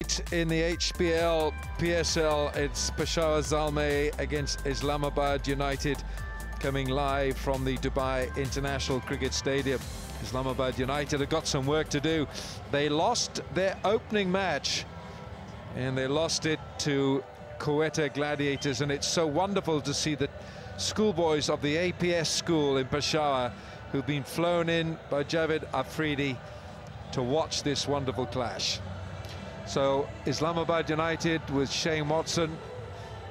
In the HBL PSL, it's Peshawar Zalmi against Islamabad United, coming live from the Dubai International Cricket Stadium. Islamabad United have got some work to do. They lost their opening match and they lost it to Quetta Gladiators, and it's so wonderful to see the schoolboys of the APS school in Peshawar who've been flown in by Javed Afridi to watch this wonderful clash. So Islamabad United with Shane Watson,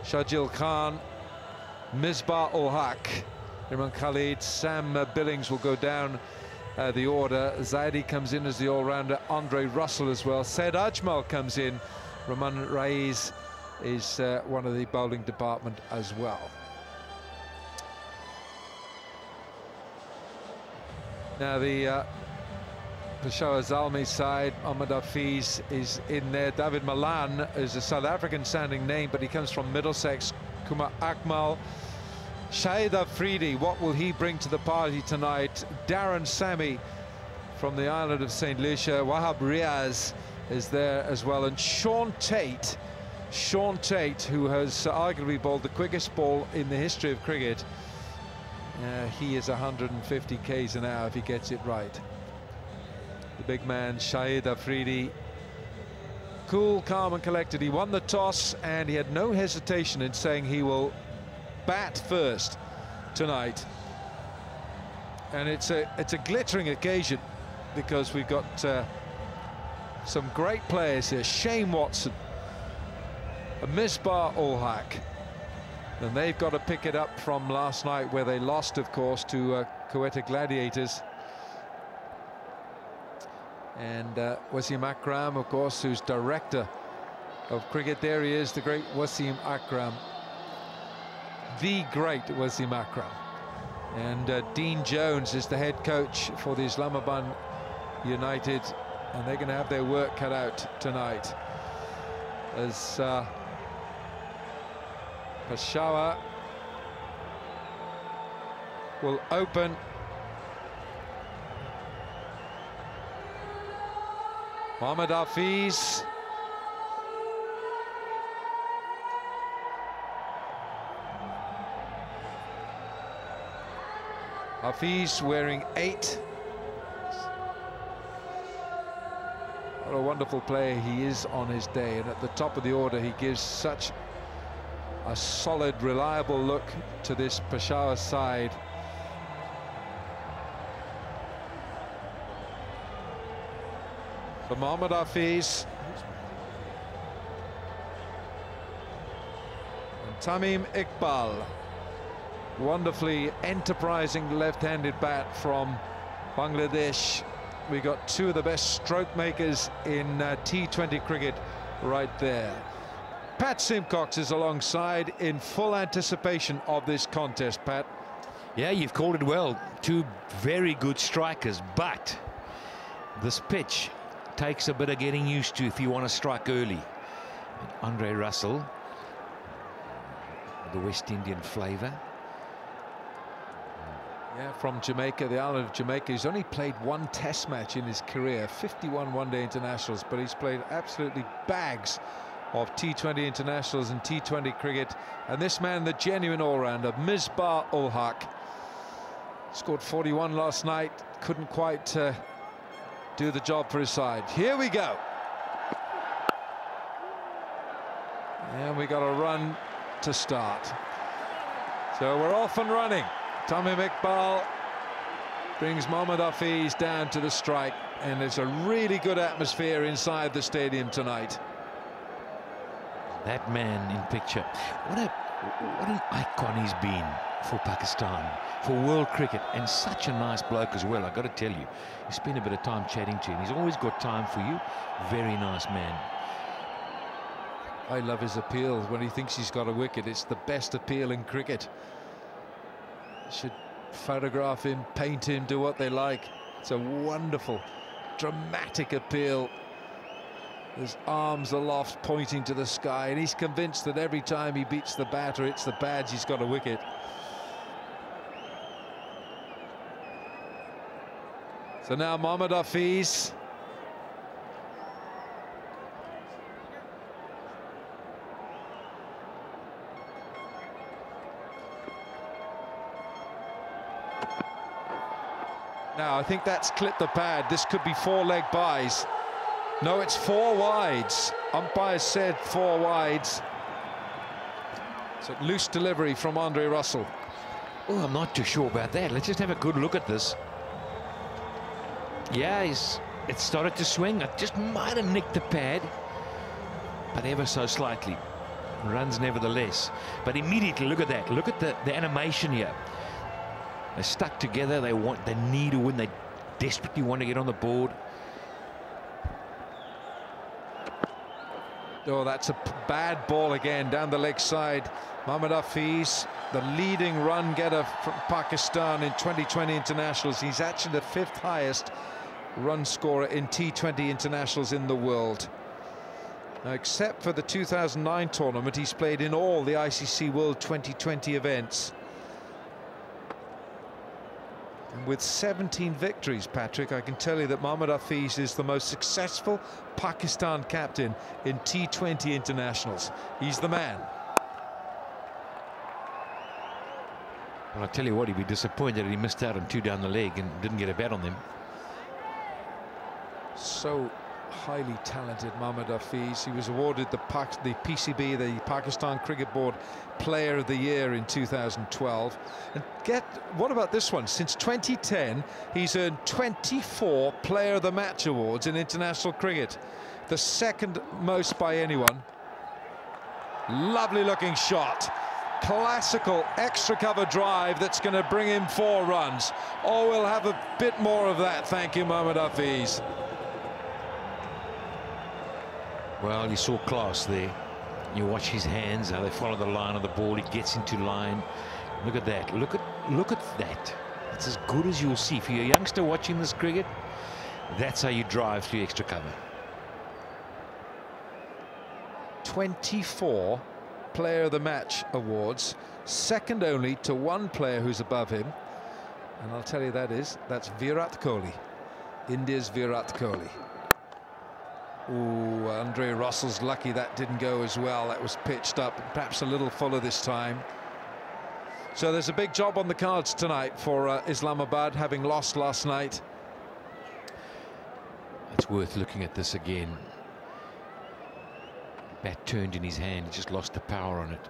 Shajil Khan, Misbah-ul-Haq, Imran Khalid, Sam Billings will go down the order. Zaidi comes in as the all-rounder, Andre Russell as well. Said Ajmal comes in. Rahman Raiz is one of the bowling department as well. Now the Peshawar Zalmi side, Ahmed Hafiz is in there. David Malan is a South African sounding name, but he comes from Middlesex. Kumar Akmal, Shahid Afridi, what will he bring to the party tonight? Darren Sammy from the island of St. Lucia. Wahab Riaz is there as well, and Sean Tate, who has arguably bowled the quickest ball in the history of cricket. He is 150 k's an hour if he gets it right. The big man, Shahid Afridi, cool, calm and collected. He won the toss and he had no hesitation in saying he will bat first tonight. And it's a glittering occasion because we've got some great players here. Shane Watson, Misbah-ul-Haq, and they've got to pick it up from last night where they lost, of course, to Quetta Gladiators. And Wasim Akram, of course, who's director of cricket. There he is, the great Wasim Akram, the great Wasim Akram. And Dean Jones is the head coach for the Islamabad United, and they're going to have their work cut out tonight as Peshawar will open. Mohammad Hafiz. Hafiz wearing 8. What a wonderful player he is on his day, and at the top of the order he gives such a solid, reliable look to this Peshawar side. For Mohammad Hafiz and Tamim Iqbal, wonderfully enterprising left-handed bat from Bangladesh. We got two of the best stroke makers in T20 cricket right there. Pat Simcox is alongside in full anticipation of this contest. Pat, yeah, you've called it well. Two very good strikers, but this pitch takes a bit of getting used to if you want to strike early. And Andre Russell, the West Indian flavour. Yeah, from Jamaica, the island of Jamaica. He's only played one test match in his career, 51 one-day internationals, but he's played absolutely bags of T20 internationals and T20 cricket. And this man, the genuine all-rounder, Misbah-ul-Haq, scored 41 last night, couldn't quite do the job for his side. Here we go. And we got a run to start. So we're off and running. Tamim Iqbal brings Mohammad Hafiz down to the strike, and there's a really good atmosphere inside the stadium tonight. That man in picture, what an icon he's been for Pakistan, for world cricket, and such a nice bloke as well. I've got to tell you, you spend a bit of time chatting to him. He's always got time for you. Very nice man. I love his appeal when he thinks he's got a wicket. It's the best appeal in cricket. Should photograph him, paint him, do what they like. It's a wonderful, dramatic appeal. His arms aloft, pointing to the sky, and he's convinced that every time he beats the batter, it's the badge he's got a wicket. So now Mohammad Hafiz Now, I think that's clipped the pad. This could be 4 leg byes. No, it's 4 wides. Umpire said 4 wides. So loose delivery from Andre Russell. Oh, I'm not too sure about that. Let's just have a good look at this. Yeah, it started to swing. It just might have nicked the pad, but ever so slightly. Runs nevertheless. But immediately, look at that. Look at the animation here. They're stuck together. They need to win. They desperately want to get on the board. Oh, that's a bad ball again down the leg side. Mohammad Hafiz, the leading run getter from Pakistan in 2020 internationals. He's actually the 5th highest run scorer in T20 internationals in the world. Now, except for the 2009 tournament, he's played in all the ICC World 2020 events. And with 17 victories, Patrick, I can tell you that Mohammad Hafiz is the most successful Pakistan captain in T20 internationals. He's the man. Well, I tell you what, he'd be disappointed that he missed out on 2 down the leg and didn't get a bat on them. So highly talented, Mohammad Hafiz. He was awarded the PCB, the Pakistan Cricket Board Player of the Year in 2012. And what about this one? Since 2010, he's earned 24 Player of the Match awards in international cricket, the 2nd most by anyone. Lovely looking shot. Classical extra cover drive that's going to bring him 4 runs. Oh, we'll have a bit more of that. Thank you, Mohammad Hafiz. Well, you saw class there. You watch his hands, how they follow the line of the ball. He gets into line. Look at that. Look at that. It's as good as you'll see. For your youngster watching this cricket, that's how you drive through extra cover. 24 Player of the Match awards, 2nd only to 1 player who's above him. And I'll tell you that's Virat Kohli, India's Virat Kohli. Ooh, Andre Russell's lucky that didn't go as well. That was pitched up, perhaps a little fuller this time. So there's a big job on the cards tonight for Islamabad, having lost last night. It's worth looking at this again. Bat turned in his hand, he just lost the power on it.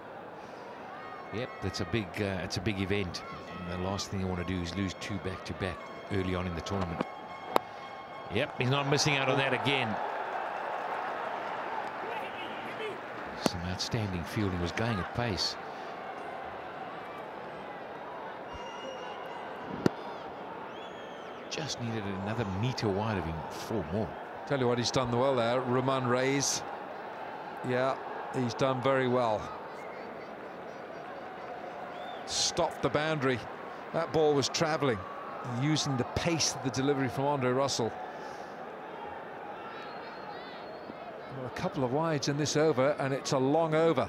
Yep, that's a big event. And the last thing you want to do is lose 2 back-to-back early on in the tournament. Yep, he's not missing out on that again. Some outstanding fielding, was going at pace. Just needed another metre wide of him, 4 more. Tell you what, he's done well there. Rahman Reis. Yeah, he's done very well. Stopped the boundary. That ball was travelling, using the pace of the delivery from Andre Russell. Well, a couple of wides in this over, and it's a long over.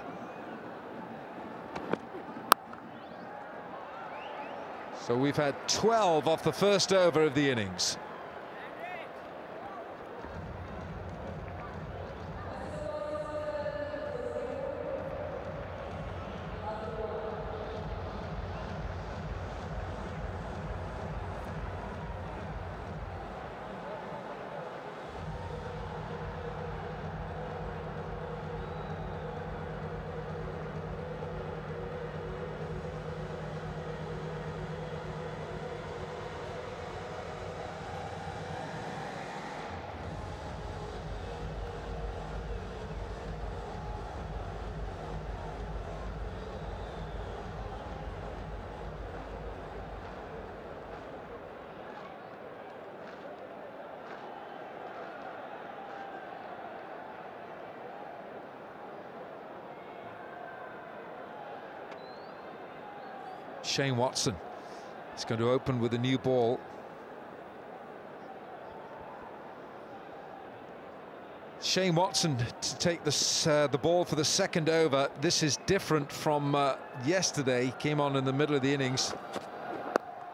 So we've had 12 off the first over of the innings. Shane Watson is going to open with a new ball. Shane Watson to take the ball for the 2nd over. This is different from yesterday. He came on in the middle of the innings.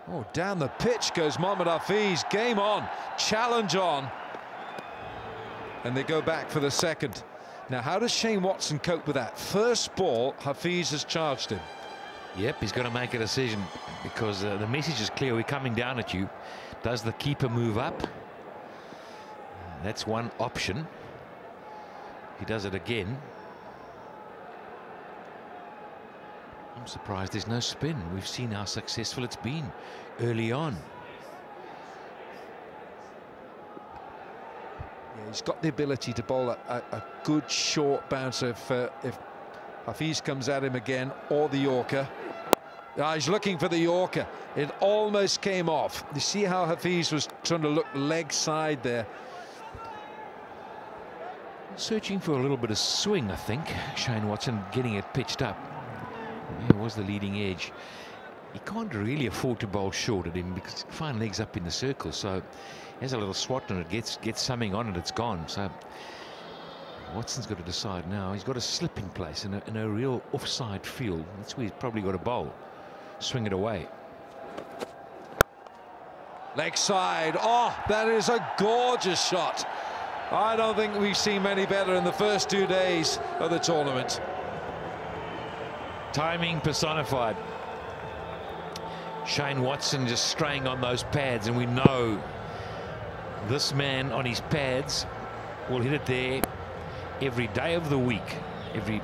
Oh, down the pitch goes Mohammad Hafiz. Game on, challenge on. And they go back for the 2nd. Now, how does Shane Watson cope with that? First ball, Hafiz has charged him. Yep, he's got to make a decision, because the message is clear. We're coming down at you. Does the keeper move up? That's one option. He does it again. I'm surprised there's no spin. We've seen how successful it's been early on. Yeah, he's got the ability to bowl a good short bouncer if Hafiz comes at him again, or the Yorker. He's looking for the Yorker. It almost came off. You see how Hafiz was trying to look leg side there. Searching for a little bit of swing, I think. Shane Watson getting it pitched up. It was the leading edge. He can't really afford to bowl short at him, because fine legs up in the circle. So he has a little swat and it gets something on it, it's gone. So Watson's got to decide now. He's got a slip in place in a real offside field. That's where he's probably got to bowl. Swing it away. Leg side. Oh, that is a gorgeous shot. I don't think we've seen many better in the first 2 days of the tournament. Timing personified. Shane Watson just straying on those pads, and we know this man on his pads will hit it there every day of the week, every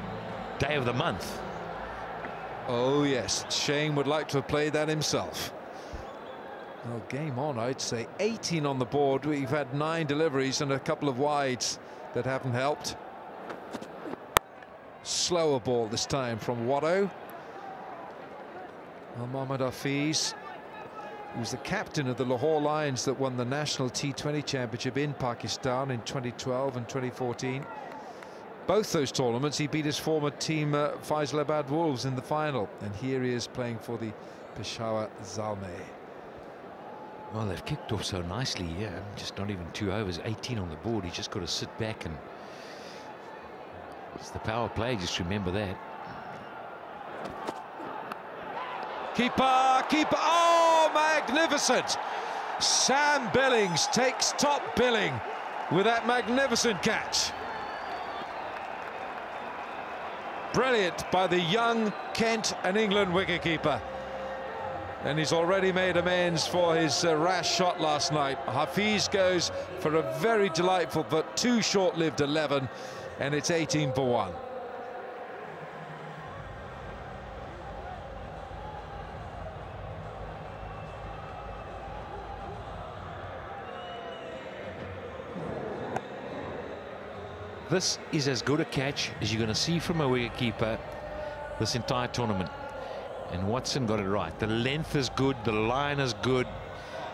day of the month. Oh yes, Shane would like to have played that himself. Well, game on, I'd say. 18 on the board. We've had 9 deliveries and a couple of wides that haven't helped. Slower ball this time from Watto. Well, Mohammad Hafiz, who was the captain of the Lahore Lions that won the National T20 Championship in Pakistan in 2012 and 2014. Both those tournaments he beat his former team Islamabad Wolves in the final, and here he is playing for the Peshawar Zalmi. Well, they've kicked off so nicely here. Just not even 2 overs, 18 on the board. He's just got to sit back, and it's the power play, just remember that. Keeper, oh, magnificent! Sam Billings takes top billing with that magnificent catch. Brilliant by the young Kent and England wicketkeeper. And he's already made amends for his rash shot last night. Hafiz goes for a very delightful but too short-lived 11, and it's 18 for 1. This is as good a catch as you're going to see from a wicketkeeper this entire tournament. And Watson got it right. The length is good, the line is good.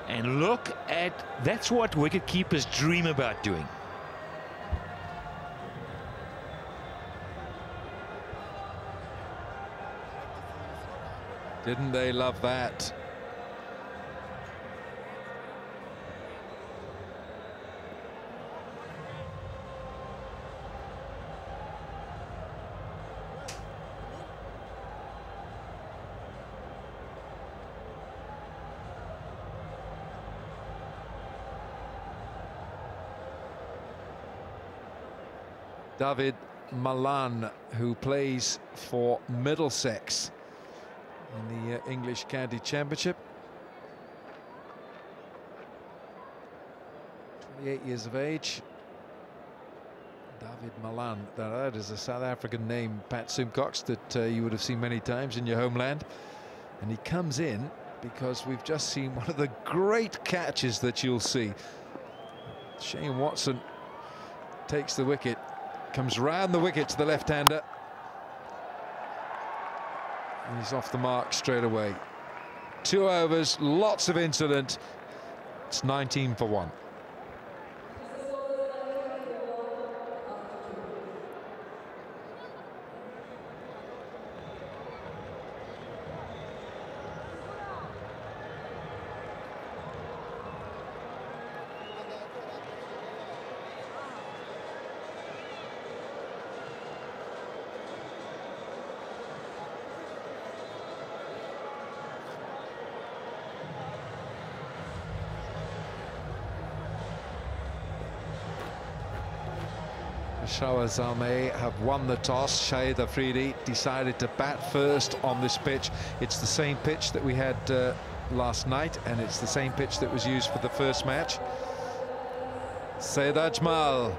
And look at, that's what wicketkeepers dream about doing. Didn't they love that? David Malan, who plays for Middlesex in the English County Championship. 28 years of age. David Malan, that is a South African name, Pat Simcox, that you would have seen many times in your homeland. And he comes in because we've just seen one of the great catches that you'll see. Shane Watson takes the wicket, comes round the wicket to the left-hander. And he's off the mark straight away. 2 overs, lots of incident. It's 19 for 1. Peshawar Zalmi have won the toss. Shahid Afridi decided to bat first on this pitch. It's the same pitch that we had last night, and it's the same pitch that was used for the first match. Saeed Ajmal,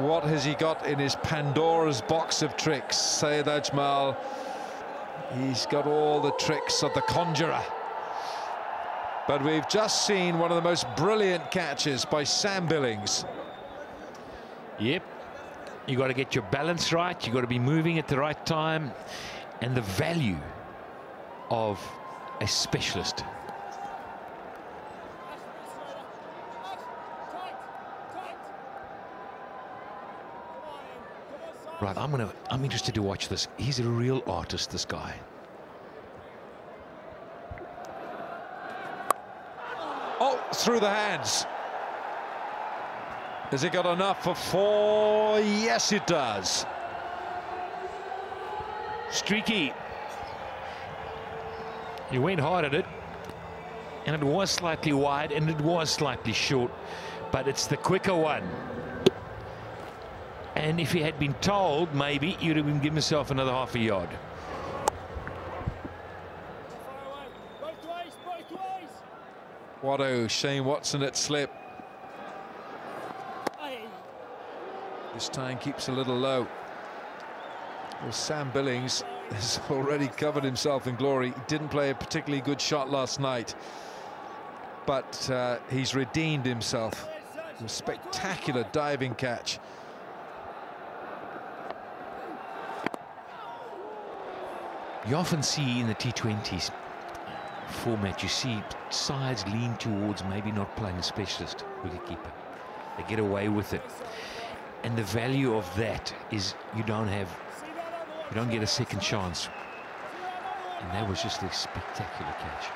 what has he got in his Pandora's box of tricks? Saeed Ajmal, he's got all the tricks of the conjurer. But we've just seen one of the most brilliant catches by Sam Billings. Yep, you got to get your balance right, you got to be moving at the right time, and the value of a specialist. Right, I'm interested to watch this. He's a real artist, this guy. Oh, through the hands. Has it got enough for 4? Yes, it does. Streaky. He went hard at it, and it was slightly wide, and it was slightly short, but it's the quicker one. And if he had been told, maybe you'd have been giving himself another half a yard. Watto, Shane Watson at slip. This time keeps a little low. Well, Sam Billings has already covered himself in glory. He didn't play a particularly good shot last night, but he's redeemed himself. A spectacular diving catch. You often see in the T20s format, you see sides lean towards maybe not playing a specialist wicketkeeper. They get away with it. And the value of that is you don't get a second chance. And that was just a spectacular catch.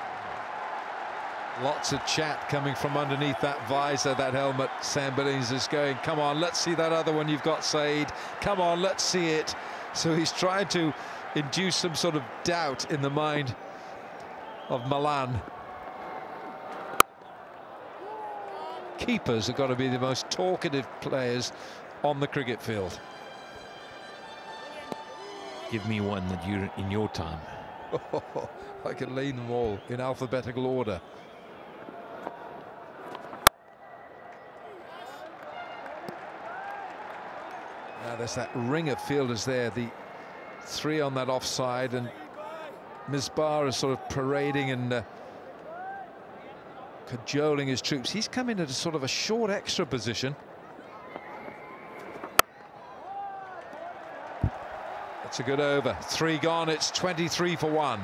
Lots of chat coming from underneath that visor, that helmet. Sam Billings is going, come on, let's see that other one you've got, Saeed. Come on, let's see it. So he's trying to induce some sort of doubt in the mind of Malan. Keepers have got to be the most talkative players on the cricket field. Give me one that you're in your time. I can name them all in alphabetical order. Now there's that ring of fielders there, the 3 on that offside, and Misbah is sort of parading and cajoling his troops. He's come in at a sort of a short extra position. That's a good over. 3 gone. It's 23 for 1.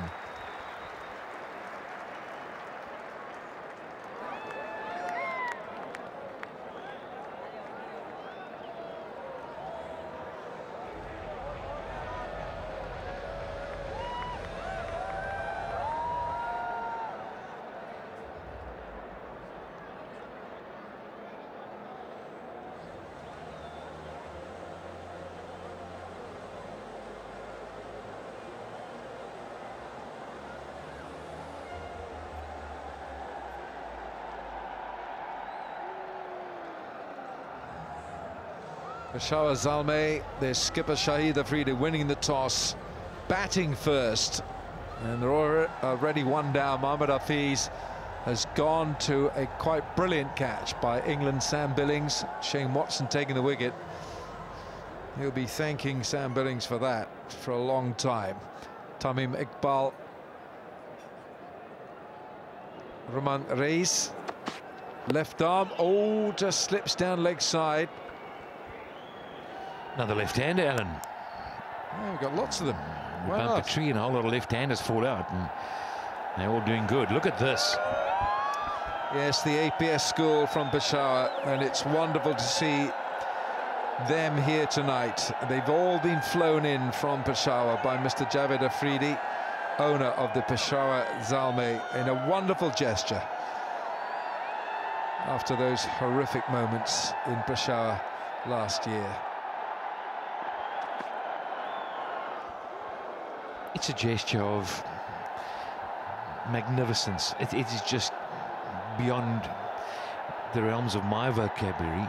Peshawar Zalmi, their skipper Shahid Afridi winning the toss, batting first, and they're already 1 down. Mohammad Hafiz has gone to a quite brilliant catch by England. Sam Billings, Shane Watson taking the wicket. He'll be thanking Sam Billings for that for a long time. Tamim Iqbal, Roman Reis, left arm, oh, just slips down leg side. Another left-hander, Alan. Yeah, we've got lots of them. You bump a tree and a whole lot of left-handers fall out, and they're all doing good. Look at this. Yes, the APS school from Peshawar, and it's wonderful to see them here tonight. They've all been flown in from Peshawar by Mr. Javed Afridi, owner of the Peshawar Zalmi, in a wonderful gesture after those horrific moments in Peshawar last year. It's a gesture of magnificence. It is just beyond the realms of my vocabulary.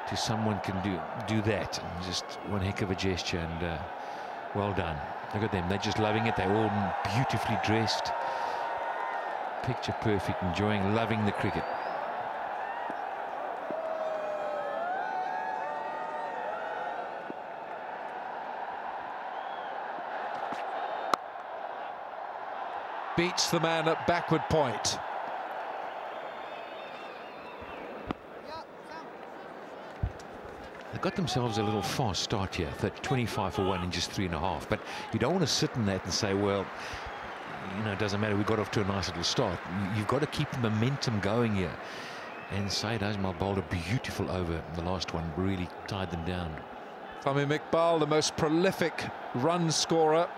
to someone can do that. And just one heck of a gesture, and well done. Look at them, they're just loving it. They're all beautifully dressed, picture perfect, enjoying, loving the cricket. Beats the man at backward point. They got themselves a little fast start here, 25 for 1 in just 3.5. But you don't want to sit in that and say, well, you know, it doesn't matter, we got off to a nice little start. You've got to keep the momentum going here. And Saeed Ajmal bowled a beautiful over. The last one really tied them down. Tamim Iqbal, the most prolific run scorer.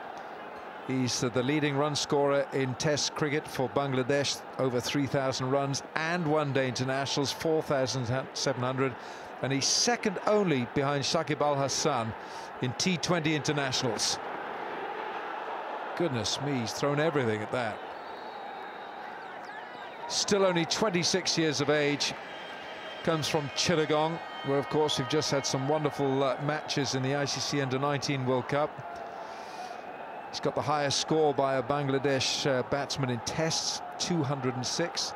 He's the leading run scorer in Test cricket for Bangladesh, over 3,000 runs, and one-day internationals, 4,700. And he's second only behind Shakib Al Hassan in T20 internationals. Goodness me, he's thrown everything at that. Still only 26 years of age. Comes from Chittagong, where of course we've just had some wonderful matches in the ICC Under-19 World Cup. He's got the highest score by a Bangladesh batsman in Tests, 206.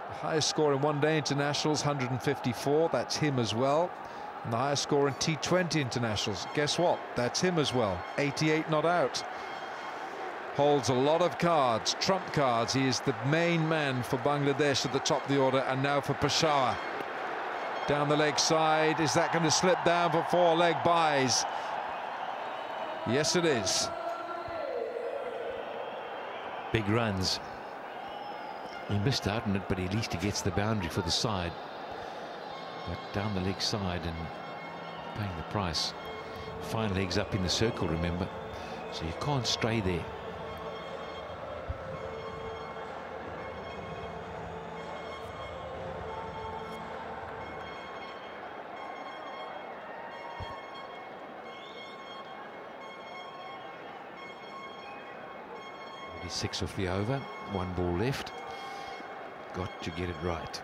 The highest score in one-day internationals, 154. That's him as well. And the highest score in T20 internationals, guess what? That's him as well, 88 not out. Holds a lot of cards, trump cards. He is the main man for Bangladesh at the top of the order, and now for Peshawar. Down the leg side, is that going to slip down for 4 leg byes? Yes, it is. Big runs. He missed out on it, but at least he gets the boundary for the side. But down the leg side and paying the price. Fine legs up in the circle, remember, so you can't stray there. He's 6 off the over, 1 ball left. Got to get it right.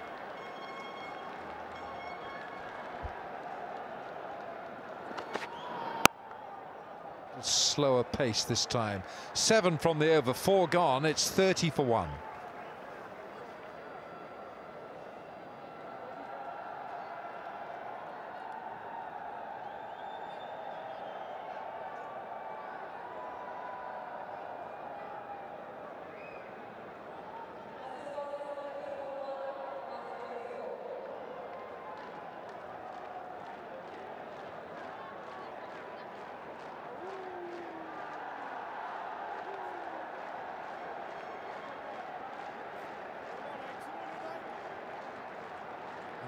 Slower pace this time. 7 from the over, 4 gone. It's 30 for 1.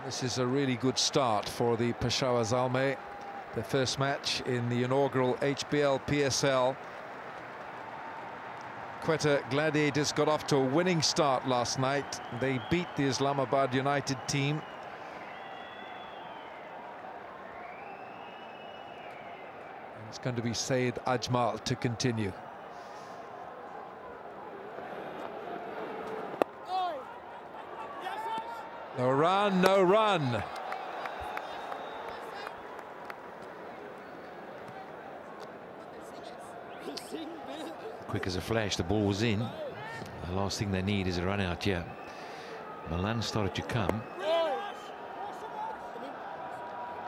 This is a really good start for the Peshawar Zalmi, their first match in the inaugural HBL PSL. Quetta Gladiators got off to a winning start last night. They beat the Islamabad United team. And it's going to be Saeed Ajmal to continue. No run, no run. Quick as a flash, the ball was in. The last thing they need is a run out here. Milan started to come.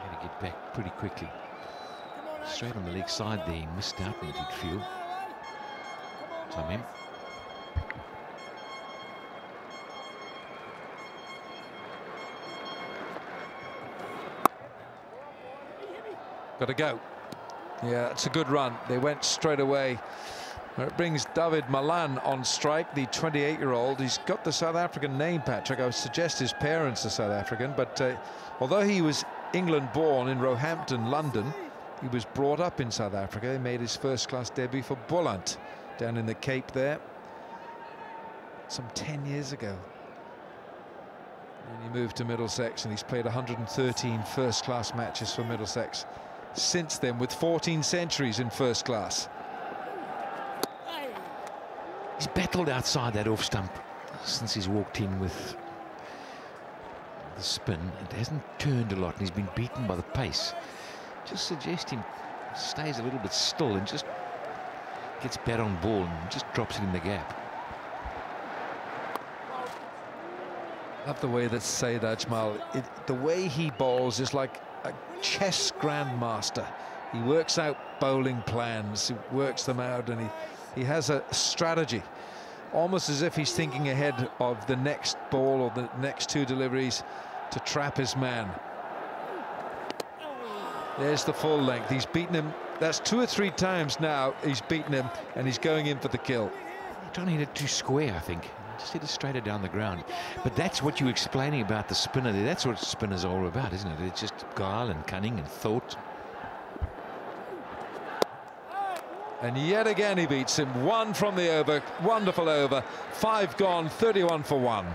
Had to get back pretty quickly. Straight on the leg side there, he missed out in midfield. Tamim. Got to go. Yeah, it's a good run. They went straight away. It brings David Malan on strike, the 28-year-old. He's got the South African name, Patrick. I would suggest his parents are South African, but although he was England-born in Roehampton, London, he was brought up in South Africa. He made his first-class debut for Boland down in the Cape there some 10 years ago. And he moved to Middlesex, and he's played 113 first-class matches for Middlesex since then, with 14 centuries in first class. He's battled outside that off stump since he's walked in with the spin. It hasn't turned a lot, and he's been beaten by the pace. Just suggest him stays a little bit still and just gets bat on ball and just drops it in the gap. Love the way that Saeed Ajmal, the way he bowls is like a chess grandmaster. He works out bowling plans, he works them out, and he has a strategy, almost as if he's thinking ahead of the next ball or the next two deliveries to trap his man. There's the full length. He's beaten him. That's 2 or 3 times now he's beaten him, and he's going in for the kill. He's trying to hit it too square, I think. Just hit it straighter down the ground. But that's what you're explaining about the spinner there. That's what spinners are all about, isn't it? It's just guile and cunning and thought. And yet again he beats him. 1 from the over. Wonderful over. 5 gone, 31 for 1.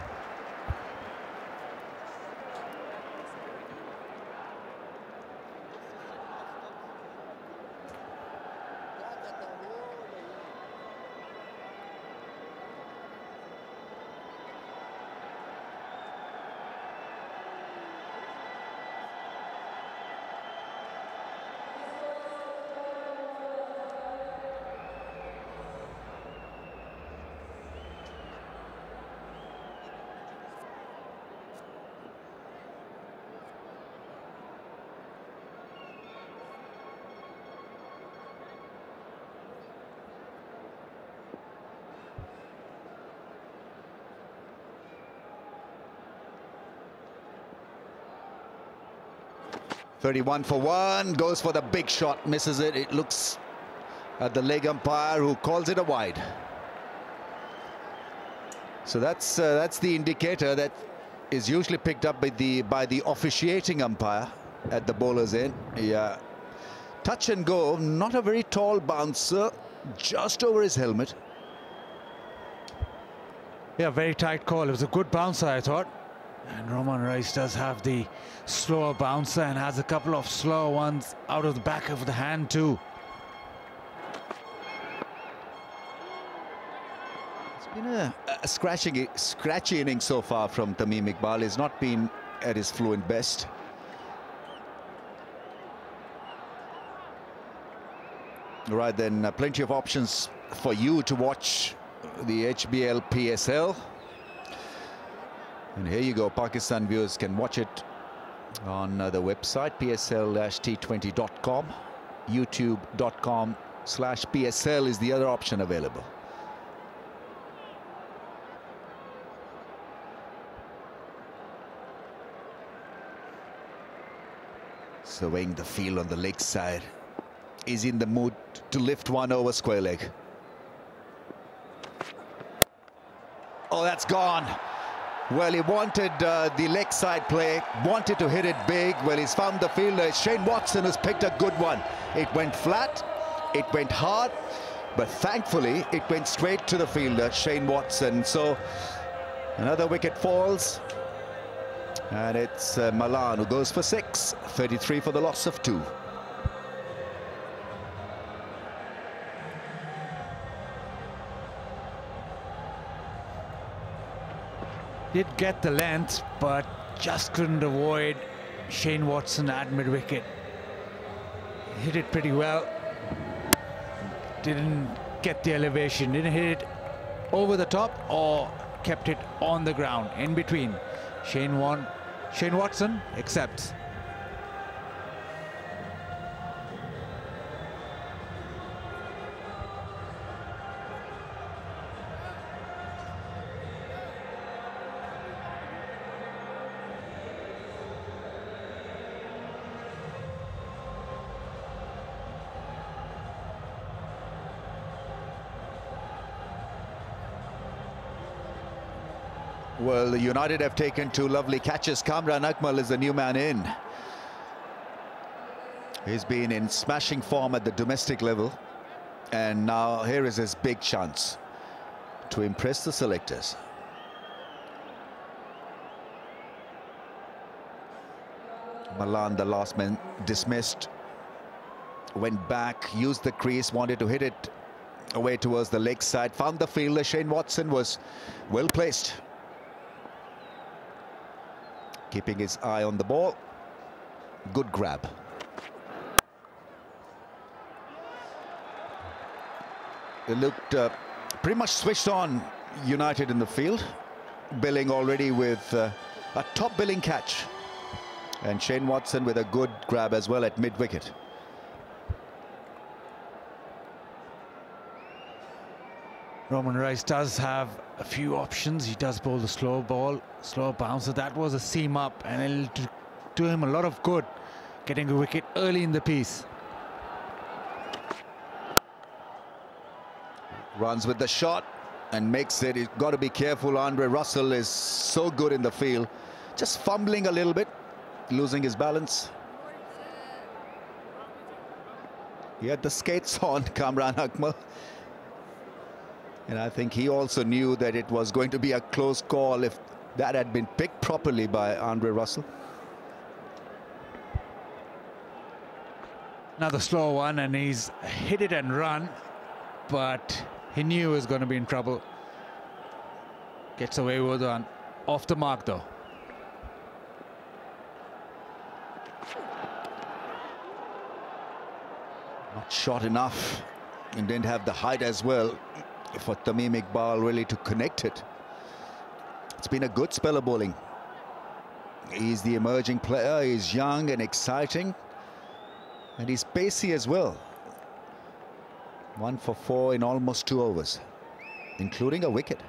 .31 for 1, goes for the big shot, misses it. It looks at the leg umpire, who calls it a wide. So that's the indicator that is usually picked up by the officiating umpire at the bowler's end. Yeah, touch and go, not a very tall bouncer, just over his helmet. Yeah, very tight call. It was a good bouncer, I thought. And Roman Rice does have the slower bouncer and has a couple of slower ones out of the back of the hand too. It's been a scratchy inning so far from Tamim Iqbal. He's not been at his fluent best. Right then, plenty of options for you to watch the HBL PSL. And here you go, Pakistan viewers can watch it on the website, psl-t20.com. youtube.com/PSL is the other option available. Surveying the field on the leg side. Is in the mood to lift one over square leg. Oh, that's gone. Well, he wanted the leg side play, wanted to hit it big. Well, he's found the fielder. Shane Watson has picked a good one. It went flat, it went hard, but thankfully it went straight to the fielder, Shane Watson. So another wicket falls, and it's Malan who goes for 6, 33 for the loss of 2. Did get the length, but just couldn't avoid Shane Watson at mid-wicket. Hit it pretty well. Didn't get the elevation, didn't hit it over the top or kept it on the ground, in between. Shane Watson accepts. Well, United have taken 2 lovely catches. Kamran Akmal is the new man in. He's been in smashing form at the domestic level, and now here is his big chance to impress the selectors. Malan, the last man, dismissed, went back, used the crease, wanted to hit it away towards the leg side, found the fielder. Shane Watson was well placed. keeping his eye on the ball. Good grab. It looked pretty much switched on, United in the field. Billing already with a top billing catch. And Shane Watson with a good grab as well at mid-wicket. Roman Rice does have a few options. He does bowl the slow ball, slow bouncer. That was a seam up, and it'll do him a lot of good getting a wicket early in the piece. Runs with the shot and makes it. He's got to be careful. Andre Russell is so good in the field. Just fumbling a little bit, losing his balance. He had the skates on, Kamran Akmal. And I think he also knew that it was going to be a close call if that had been picked properly by Andre Russell. Another slow one, and he's hit it and run, but he knew he was going to be in trouble. Gets away with one. Off the mark, though. Not short enough, and didn't have the height as well for Tamim Iqbal really to connect it. It's been a good spell of bowling. He's the emerging player. He's young and exciting, and he's pacey as well. 1 for 4 in almost 2 overs, including a wicket.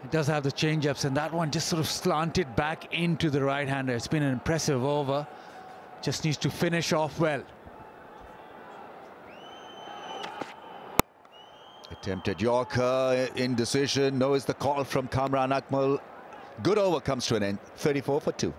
He does have the change-ups, and that one just sort of slanted back into the right-hander. It's been an impressive over. Just needs to finish off well. Attempted Yorker, indecision. No is the call from Kamran Akmal. Good over comes to an end. 34 for 2.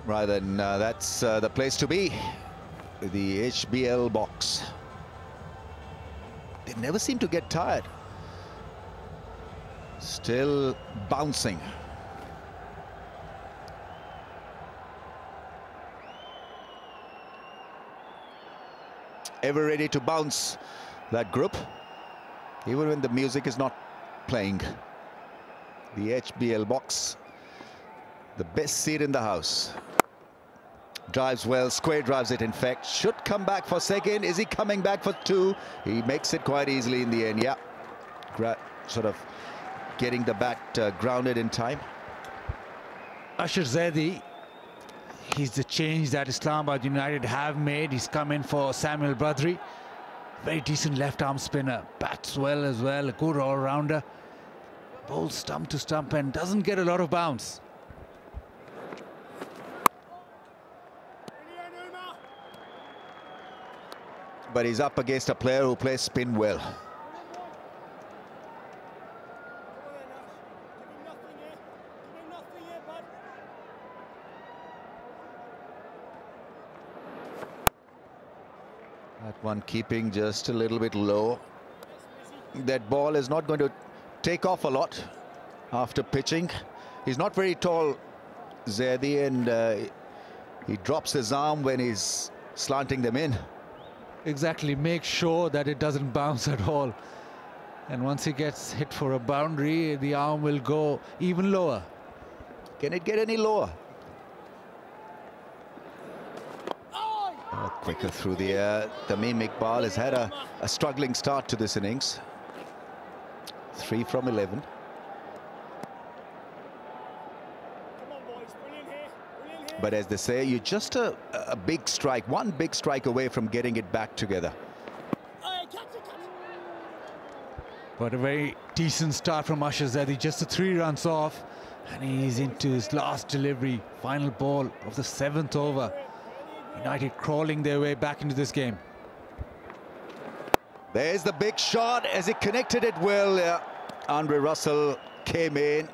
Right then, that's the place to be, the HBL box. They never seem to get tired. Still bouncing. Ever ready to bounce, that group, even when the music is not playing. The HBL box, the best seat in the house. Drives well, square drives it in fact. Should come back for second. Is he coming back for 2? He makes it quite easily in the end, yeah. Sort of getting the bat grounded in time. Asher Zaidi, he's the change that Islamabad United have made. He's come in for Samuel Badri. Very decent left-arm spinner. Bats well as well, a good all-rounder. Bowls stump to stump and doesn't get a lot of bounce. But he's up against a player who plays spin well. That one keeping just a little bit low. That ball is not going to take off a lot after pitching. He's not very tall, Zaidi, and he drops his arm when he's slanting them in. Exactly, make sure that it doesn't bounce at all. And once he gets hit for a boundary, the arm will go even lower. Can it get any lower? Oh, quicker through the air. Tamim Iqbal has had a struggling start to this innings. 3 from 11. But as they say, you're just a big strike, one big strike away from getting it back together. But a very decent start from Asher Zaidi, just the 3 runs off. And he's into his last delivery, final ball of the 7th over. United crawling their way back into this game. There's the big shot as he connected it well. Andre Russell came in,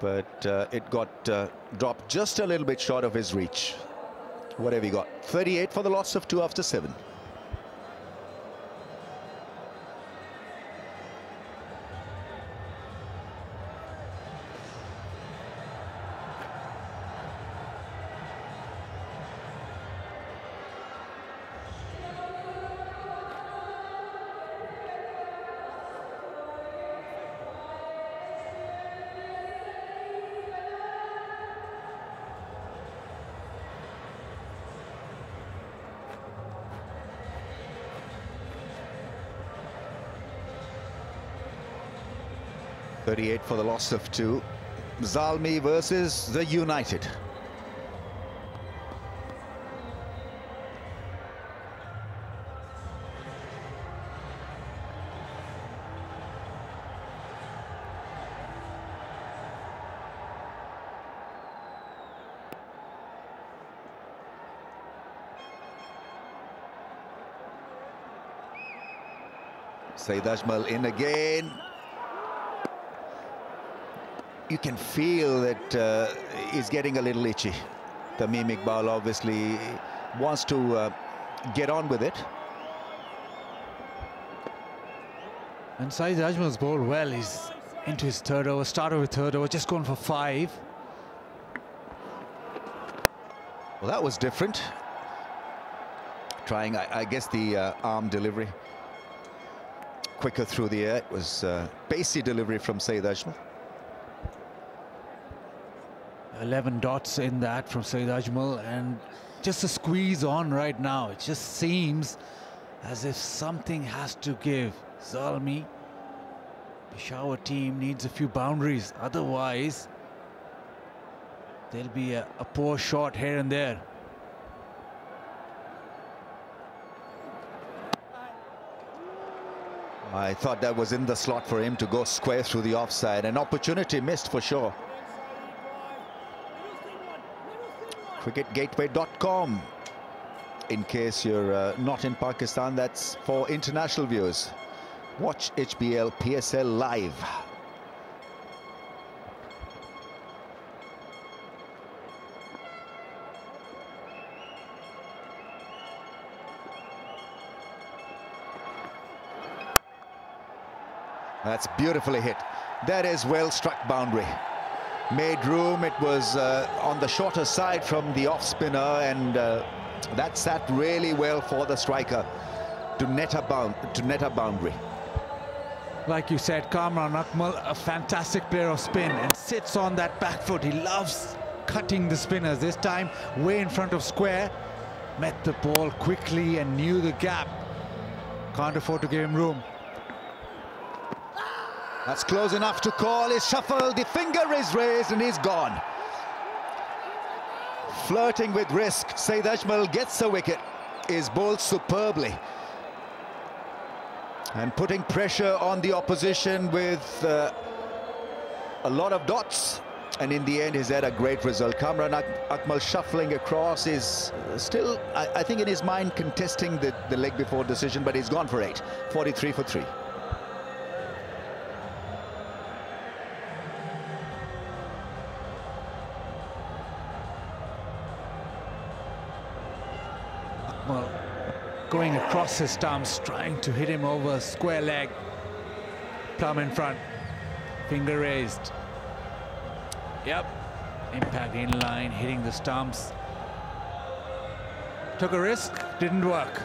but it got dropped just a little bit short of his reach. What have you got? 38 for the loss of 2 after 7. .38 for the loss of 2. Zalmi versus the United. Saeed Ajmal in again. You can feel that he's getting a little itchy. Tamim Iqbal obviously wants to get on with it. And Saeed Ajmal's bowled well. He's into his 3rd over, started with 3rd over, just going for 5. Well, that was different. Trying, I guess, the arm delivery. Quicker through the air. It was pacey delivery from Saeed Ajmal. 11 dots in that from Saeed Ajmal, and just a squeeze on right now. It just seems as if something has to give. Zalmi, Peshawar team needs a few boundaries, otherwise there'll be a poor shot here and there. I thought that was in the slot for him to go square through the offside. An opportunity missed for sure. cricketgateway.com. In case you're not in Pakistan, that's for international viewers. Watch HBL PSL live. That's beautifully hit. That is well struck boundary. Made room. It was on the shorter side from the off spinner, and that sat really well for the striker to net a boundary. Like you said, Kamran Akmal, a fantastic player of spin, and sits on that back foot. He loves cutting the spinners. This time way in front of square, met the ball quickly and knew the gap. Can't afford to give him room. That's close enough to call. His shuffle, the finger is raised and he's gone. Flirting with risk, Saeed Ajmal gets a wicket, is bowled superbly. And putting pressure on the opposition with a lot of dots. And in the end, he's had a great result. Kamran Akmal shuffling across is still, I think in his mind, contesting the leg before decision, but he's gone for 8. 43 for 3. Well, going across his stumps, trying to hit him over square leg. Plum in front, finger raised. Yep, impact in line, hitting the stumps. Took a risk, didn't work.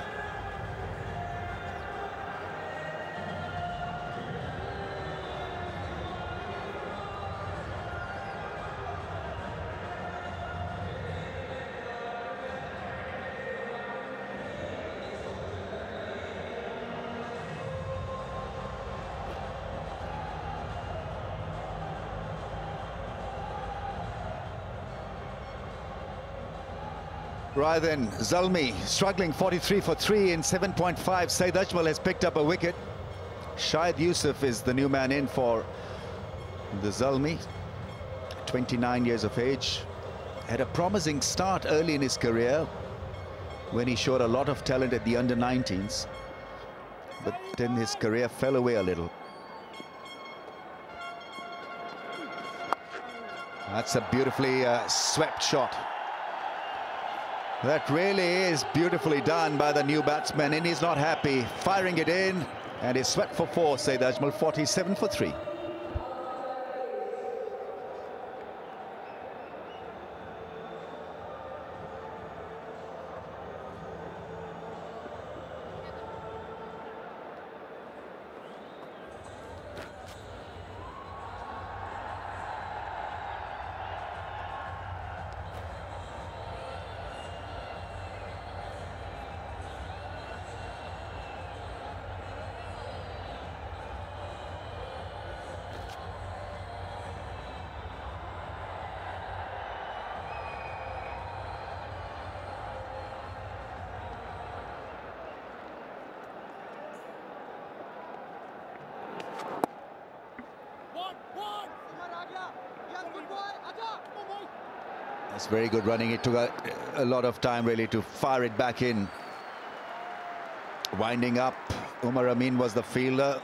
Right then, Zalmi struggling, 43 for 3 in 7.5. Saeed Ajmal has picked up a wicket. Shahid Yusuf is the new man in for The Zalmi, 29 years of age, had a promising start early in his career when he showed a lot of talent at the under-19s, but then his career fell away a little. That's a beautifully swept shot. That really is beautifully done by the new batsman, and he's not happy. Firing it in, and he's swept for 4, Saeed Ajmal, 47 for 3. That's very good running. It took a lot of time really to fire it back in. Winding up, Umar Amin was the fielder.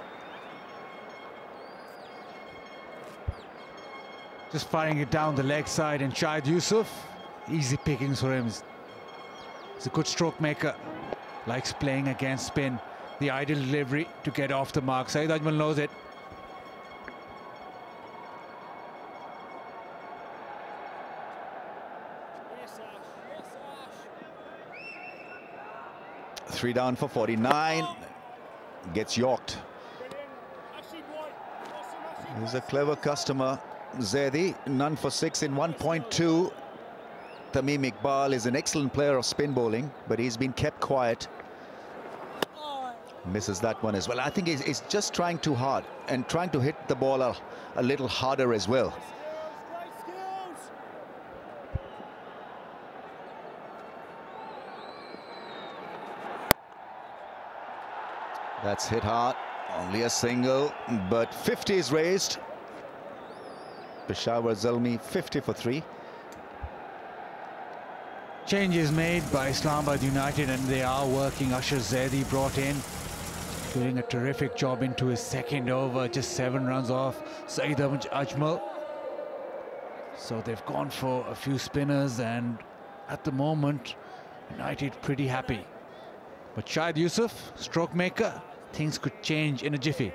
Just firing it down the leg side, and Shahid Yusuf, easy pickings for him. He's a good stroke maker, likes playing against spin. The ideal delivery to get off the mark. Saeed Ajmal knows it. Three down for 49. Gets yorked. He's a clever customer, Zaidi. None for 6 in 1.2. Tamim Iqbal is an excellent player of spin bowling, but he's been kept quiet. Misses that one as well. I think he's just trying too hard and trying to hit the ball a little harder as well. That's hit hard, only a single, but 50 is raised. Peshawar Zalmi 50 for 3. Changes made by Islamabad United, and they are working. Asher Zaidi brought in, doing a terrific job into his second over, just 7 runs off Saeed Ajmal. So they've gone for a few spinners, and at the moment United pretty happy. But Shahid Yusuf, stroke maker, things could change in a jiffy.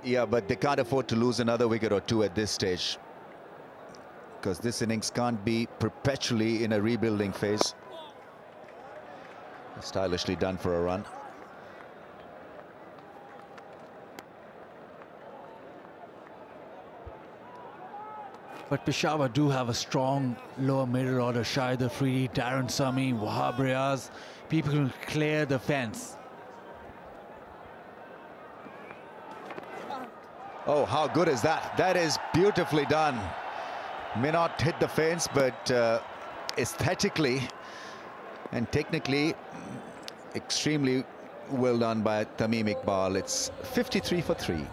Yeah, but they can't afford to lose another wicket or 2 at this stage, because this innings can't be perpetually in a rebuilding phase. Stylishly done for a run. But Peshawar do have a strong lower middle order. Shahid Afridi, Darren Sami, Wahab Riaz. People can clear the fence. Oh, how good is that? That is beautifully done. May not hit the fence, but aesthetically and technically extremely well done by Tamim Iqbal. It's 53 for 3.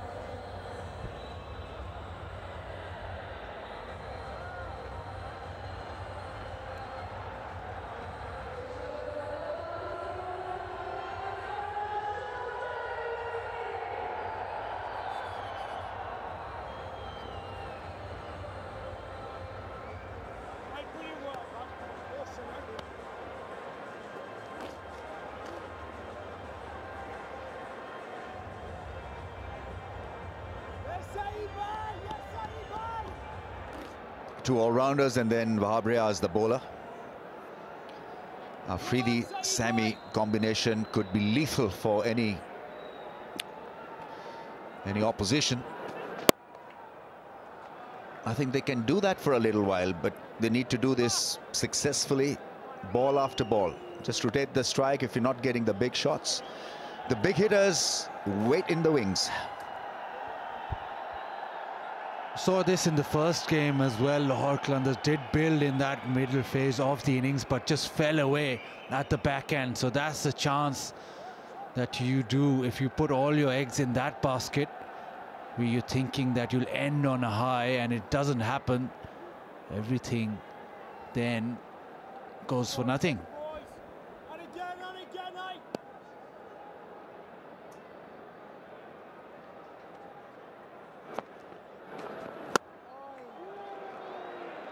Two all-rounders, and then Wahab Riaz, the bowler. Afridi-Sami combination could be lethal for any opposition. I think they can do that for a little while, but they need to do this successfully, ball after ball. Just rotate the strike if you're not getting the big shots. The big hitters wait in the wings. Saw this in the first game as well. Lahore Qalandars did build in that middle phase of the innings, but just fell away at the back end. So that's the chance that you do if you put all your eggs in that basket. where you're thinking that you'll end on a high and it doesn't happen, everything then goes for nothing.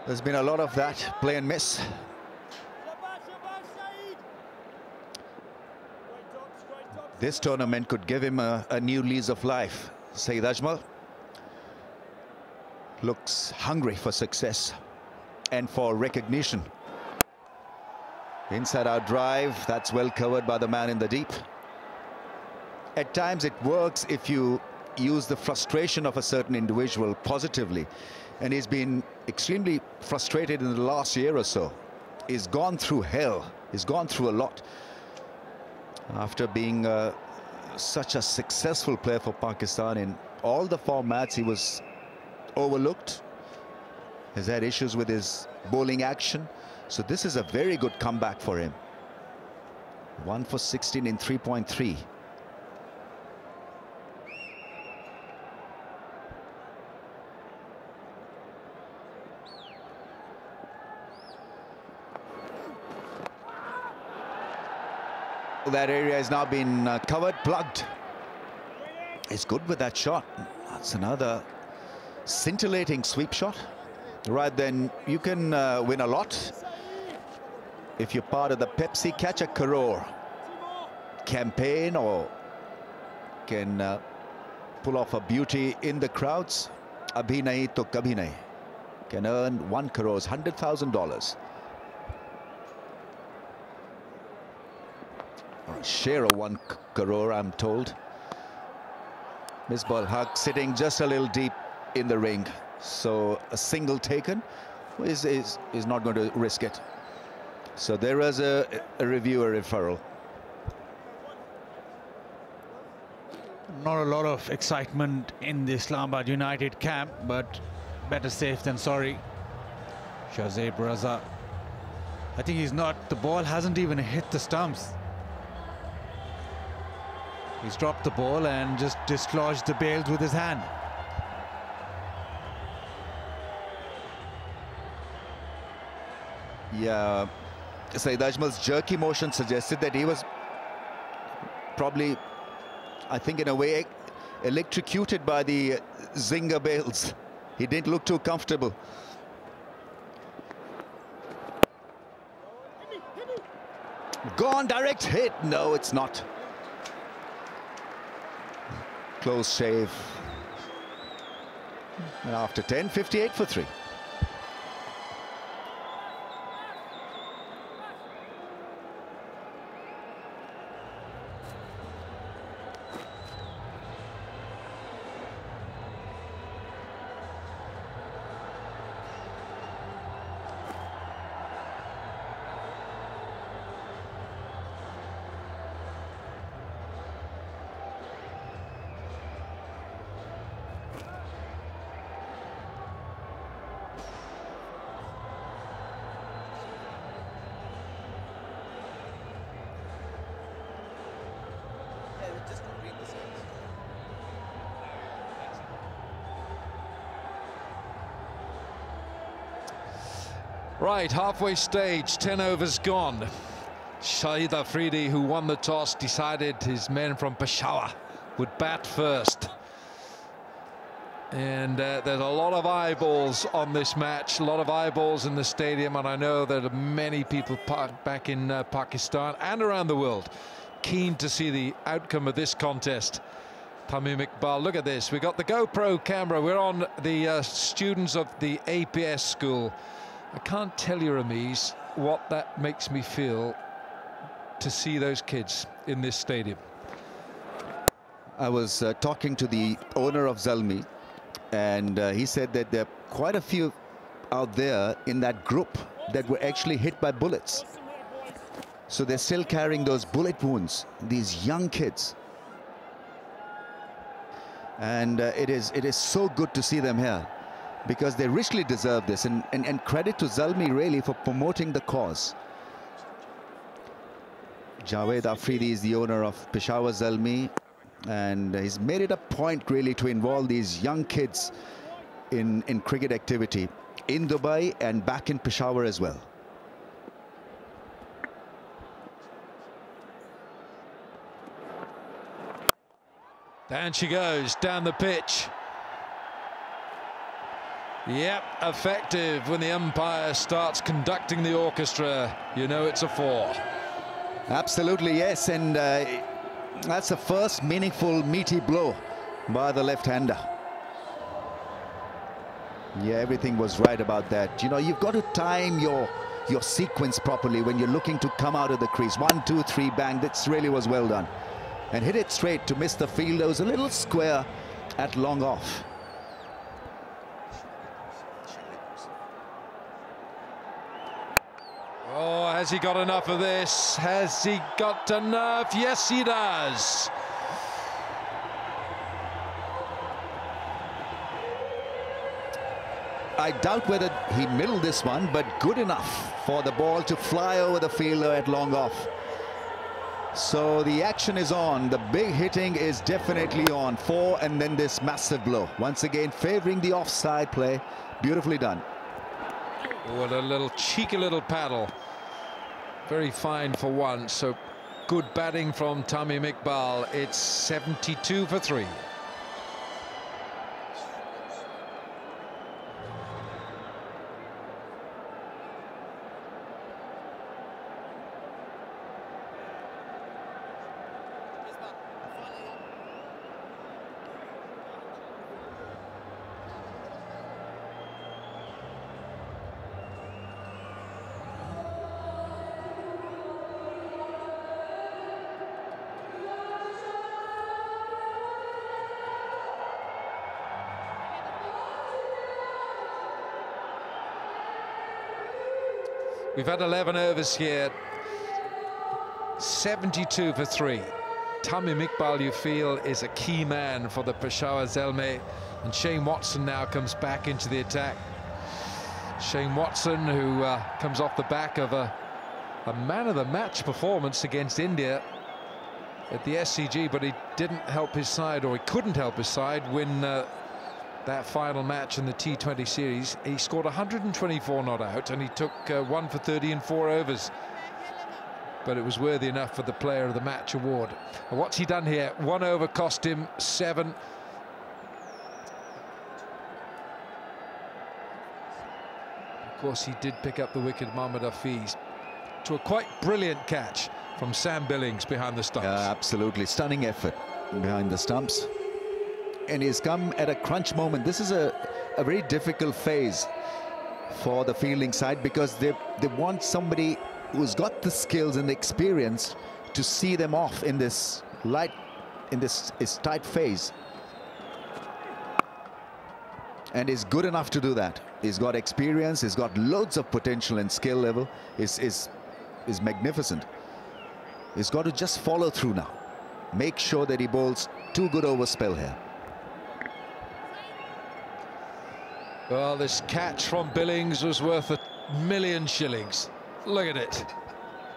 There's been a lot of that, play and miss. This tournament could give him a new lease of life. Saeed Ajmal looks hungry for success and for recognition. Inside out drive, that's well covered by the man in the deep. At times it works if you use the frustration of a certain individual positively. And he's been extremely frustrated in the last year or so. He's gone through hell. He's gone through a lot. After being such a successful player for Pakistan in all the formats, he was overlooked. Has had issues with his bowling action. So this is a very good comeback for him. 1 for 16 in 3.3. That area has now been covered, plugged. He's good with that shot. That's another scintillating sweep shot. Right then, you can win a lot if you're part of the Pepsi Catch a Crore campaign, or can pull off a beauty in the crowds. Abhi nahi to kabhi nahi. Can earn 1 crore, $100,000. Share of 1 crore, I'm told. Misbah Haq sitting just a little deep in the ring, so a single taken is not going to risk it. So there is a review, a referral. Not a lot of excitement in the Islamabad United camp, but better safe than sorry. Shahzeb Raza, I think he's not, the ball hasn't even hit the stumps. He's dropped the ball and just dislodged the bails with his hand. Yeah, Saeed Ajmal's jerky motion suggested that he was probably, I think in a way, electrocuted by the Zinger bails. He didn't look too comfortable. Gone, direct hit. No, it's not. Close shave. And after 10, 58 for 3. Right, halfway stage, 10 overs gone. Shahid Afridi, who won the toss, decided his men from Peshawar would bat first. And there's a lot of eyeballs on this match, a lot of eyeballs in the stadium, and I know that many people back in Pakistan and around the world keen to see the outcome of this contest. Tamim Iqbal, look at this. We got the GoPro camera. We're on the students of the APS school. I can't tell you, Ramiz, what that makes me feel to see those kids in this stadium. I was talking to the owner of Zalmi, and he said that there are quite a few out there in that group that were actually hit by bullets. So they're still carrying those bullet wounds, these young kids. And it is so good to see them here, because they richly deserve this, and credit to Zalmi really for promoting the cause. Javed Afridi is the owner of Peshawar Zalmi. And he's made it a point really to involve these young kids in cricket activity in Dubai and back in Peshawar as well. Down she goes, down the pitch. Yep, effective. When the umpire starts conducting the orchestra, you know it's a 4. Absolutely, yes, and that's the first meaningful meaty blow by the left-hander. Yeah, everything was right about that. You know, you've got to time your sequence properly when you're looking to come out of the crease. 1, 2, 3, bang. That really was well done. And hit it straight to miss the fielder. It was a little square at long off. Oh, has he got enough of this? Has he got enough? Yes, he does. I doubt whether he middled this one, but good enough for the ball to fly over the fielder at long off. So the action is on. The big hitting is definitely on. 4, and then this massive blow. Once again, favoring the offside play. Beautifully done. What a little cheeky little paddle. Very fine for one. So good batting from Tamim Iqbal. It's 72 for 3. We've had 11 overs here. 72 for 3. Tamim Iqbal, you feel, is a key man for the Peshawar Zalmi, and Shane Watson now comes back into the attack. Shane Watson, who comes off the back of a man of the match performance against India at the SCG, but he didn't help his side, or he couldn't help his side win that final match in the T20 series. He scored 124 not out, and he took 1 for 30 in 4 overs. But it was worthy enough for the Player of the Match award. And what's he done here? 1 over cost him 7. Of course, he did pick up the wicket, Mohammad Hafiz, to a quite brilliant catch from Sam Billings behind the stumps. Absolutely stunning effort behind the stumps. And he's come at a crunch moment. This is a very difficult phase for the fielding side, because they want somebody who's got the skills and the experience to see them off in this tight phase. And is good enough to do that. He's got experience, he's got loads of potential and skill level, is magnificent. He's got to just follow through now. Make sure that he bowls 2 good over spell here. Well, this catch from Billings was worth $1,000,000 shillings. Look at it.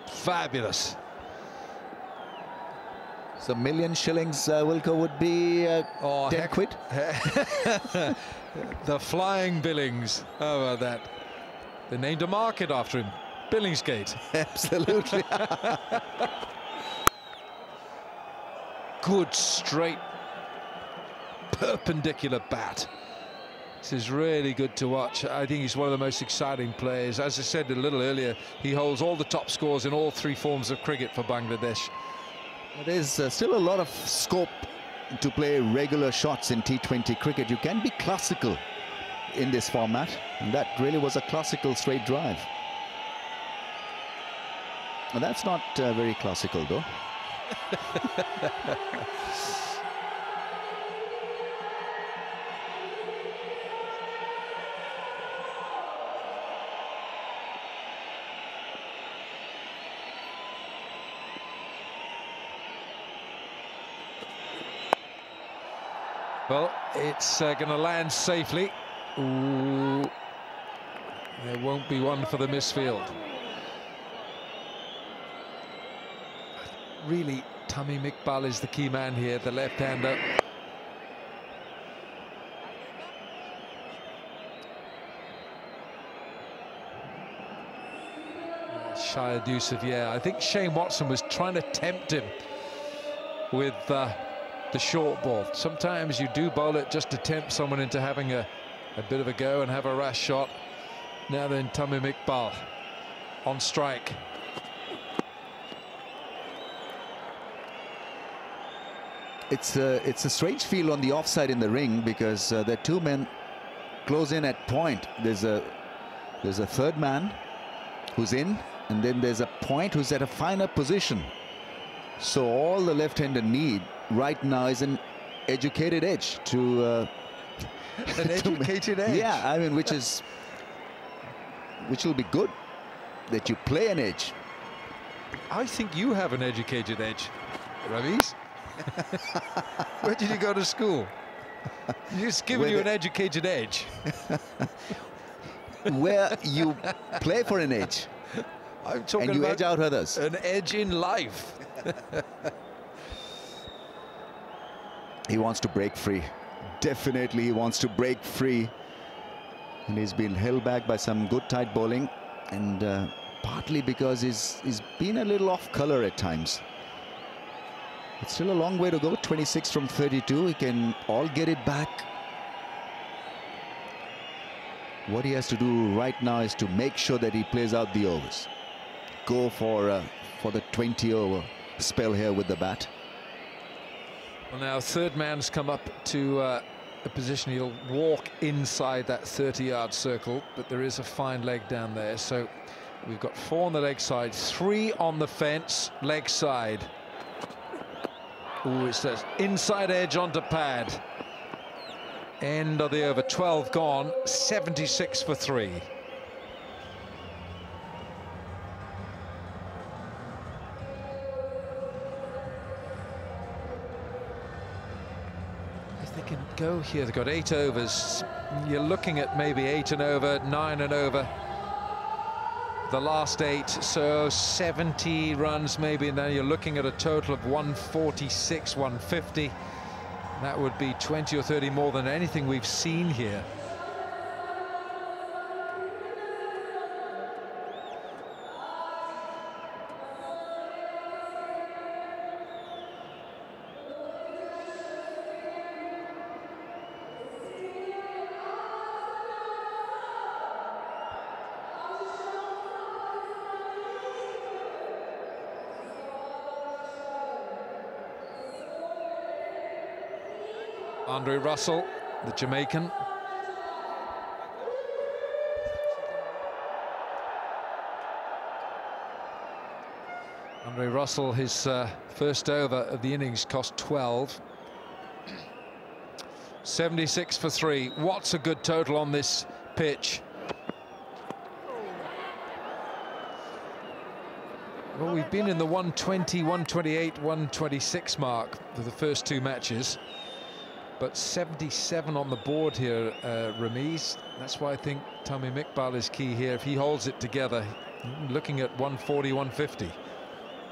Fabulous. So $1,000,000 shillings, Wilco, would be 10 quid. The flying Billings. How about that? They named a market after him. Billingsgate. Absolutely. Good, straight, perpendicular bat. This is really good to watch. I think he's one of the most exciting players. As I said a little earlier, he holds all the top scores in all 3 forms of cricket for Bangladesh. There's still a lot of scope to play regular shots in T20 cricket. You can be classical in this format, and that really was a classical straight drive. And that's not very classical, though. Well, it's going to land safely. Ooh. There won't be one for the misfield. really, Tamim Iqbal is the key man here, the left-hander. Shahid Yusuf, yeah, I think Shane Watson was trying to tempt him with the short ball. Sometimes you do bowl it just to tempt someone into having a bit of a go and have a rash shot. Now then, Tamim Iqbal on strike. It's a strange feel on the offside in the ring, because there are two men close in at point. There's a third man who's in, and then there's a point who's at a finer position. So all the left-hander need right now is an educated edge to an educated edge. Yeah, I mean, which will be good, that you play an edge. I think you have an educated edge, Raviz. Where did you go to school? Just giving you an educated edge. Where you play for an edge. I'm talking and you about edge out others. An edge in life. He wants to break free. Definitely he wants to break free. And he's been held back by some good tight bowling. And partly because he's been a little off colour at times. It's still a long way to go. 26 from 32. He can all get it back. What he has to do right now is to make sure that he plays out the overs. Go for the 20-over spell here with the bat. Well, now third man's come up to a position. He'll walk inside that 30-yard circle, but there is a fine leg down there. So we've got 4 on the leg side, 3 on the fence, leg side. Oh, it's that inside edge onto pad. End of the over, 12 gone, 76 for 3. If they can go here, they've got 8 overs. You're looking at maybe 8 and over, 9 and over. The last 8, so 70 runs maybe, and then you're looking at a total of 146, 150. That would be 20 or 30 more than anything we've seen here. Andre Russell, the Jamaican. Andre Russell, his first over of the innings cost 12. 76 for 3. What's a good total on this pitch? Well, we've been in the 120, 128, 126 mark for the first 2 matches. But 77 on the board here, Ramiz. That's why I think Tamim Iqbal is key here. If he holds it together, looking at 140, 150.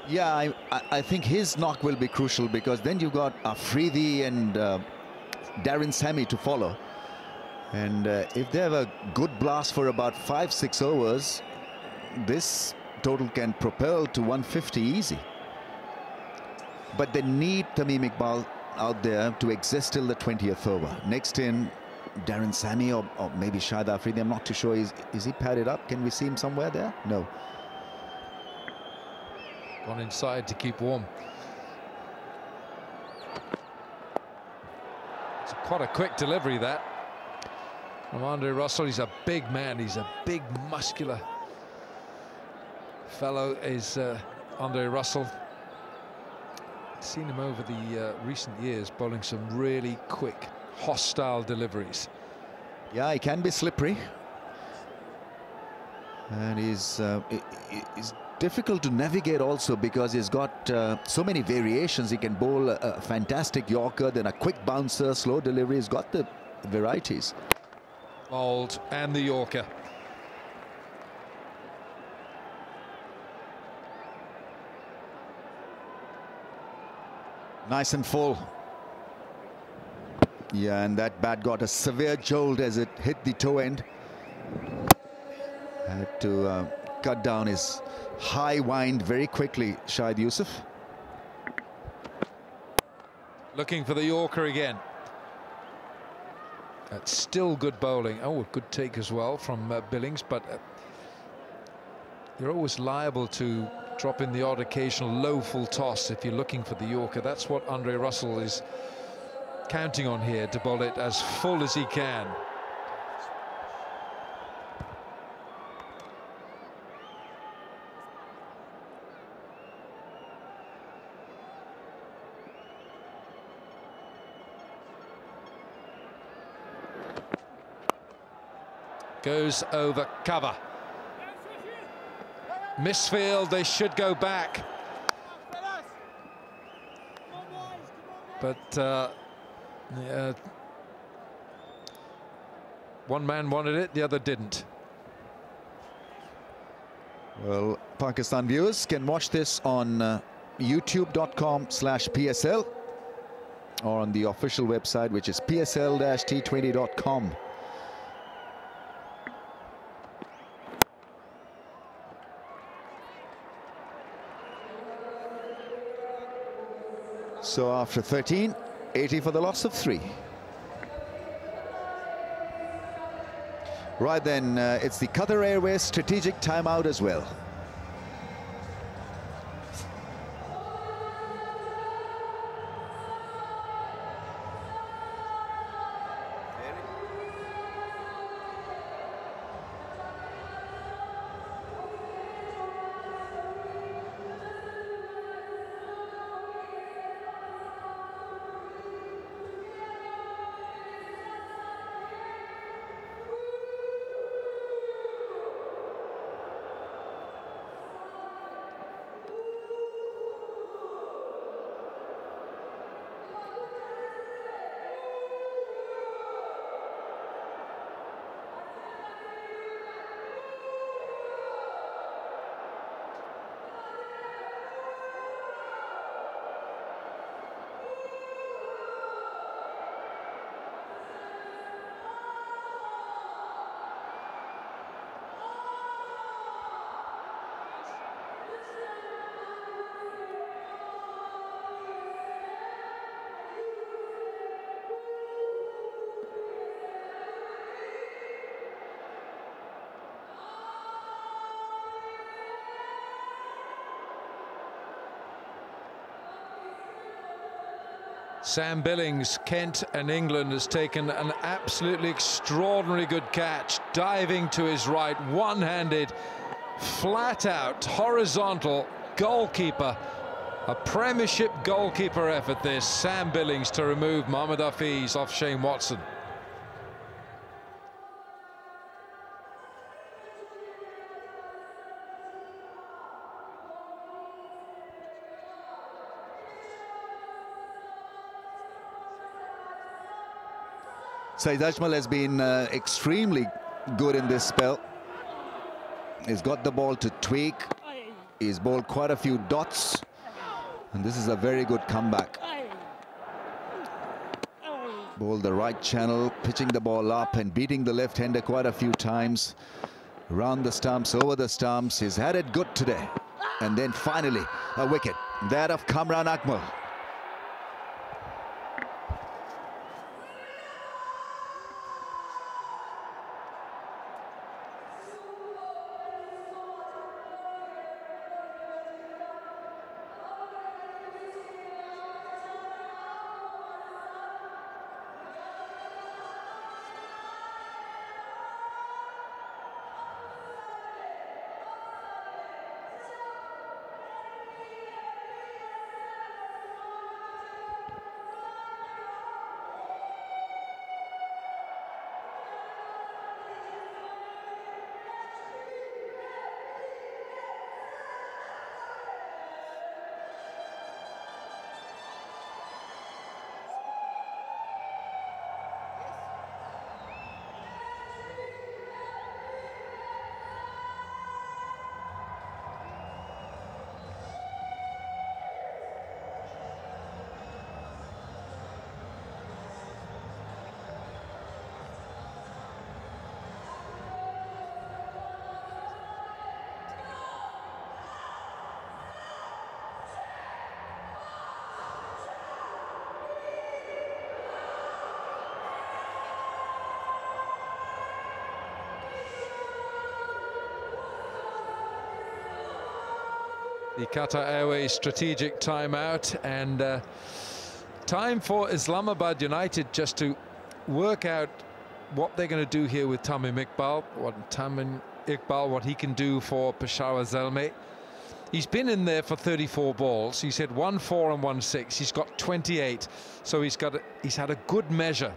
Yeah, I think his knock will be crucial, because then you've got Afridi and Darren Sammy to follow. And if they have a good blast for about 5-6 overs, this total can propel to 150 easy. But they need Tamim Iqbal out there to exist till the 20th over. Next in, Darren Sammy or maybe Shahid Afridi. I'm not too sure. Is he padded up? Can we see him somewhere there? No. Gone inside to keep warm. It's quite a quick delivery, that. From Andre Russell. He's a big man. He's a big, muscular fellow, is Andre Russell. Seen him over the recent years bowling some really quick, hostile deliveries. Yeah, he can be slippery, and he's difficult to navigate also, because he's got so many variations. He can bowl a fantastic Yorker, then a quick bouncer, slow delivery. He's got the varieties. Bowled, and the Yorker. Nice and full. Yeah, and that bat got a severe jolt as it hit the toe end. Had to cut down his high wind very quickly, Shahid Yusuf. Looking for the Yorker again. That's still good bowling. Oh, a good take as well from Billings, but you're always liable to drop in the odd occasional low full toss if you're looking for the Yorker. That's what Andre Russell is counting on here, to bowl it as full as he can. Goes over cover. Misfield, they should go back. But one man wanted it, the other didn't. Well, Pakistan viewers can watch this on youtube.com/PSL or on the official website, which is psl-t20.com. So after 13, 80 for the loss of 3. Right then, it's the Qatar Airways strategic timeout as well. Sam Billings, Kent and England, has taken an absolutely extraordinary good catch, diving to his right, one-handed, flat out, horizontal goalkeeper. A Premiership goalkeeper effort this, Sam Billings, to remove Mohammad Hafiz off Shane Watson. Saeed Ajmal has been extremely good in this spell. He's got the ball to tweak. He's bowled quite a few dots. And this is a very good comeback. Bowled the right channel, pitching the ball up and beating the left-hander quite a few times. Round the stumps, over the stumps. He's had it good today. And then finally, a wicket. That of Kamran Akmal. The Qatar Airways strategic timeout, and time for Islamabad United just to work out what they're going to do here with Tamim Iqbal, what he can do for Peshawar Zalmi. He's been in there for 34 balls. He's had 1 4 and 1 6. He's got 28, so he's had a good measure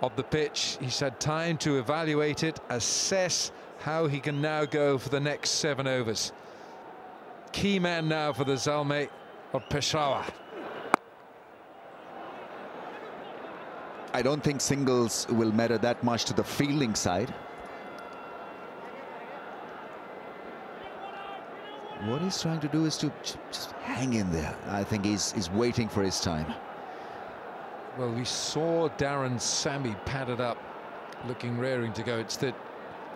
of the pitch. He's had time to evaluate it, assess how he can now go for the next 7 overs. Key man now for the Zalmi of Peshawar. I don't think singles will matter that much to the fielding side. What he's trying to do is to just hang in there. I think he's waiting for his time. Well, we saw Darren Sammy padded up, looking raring to go. It's the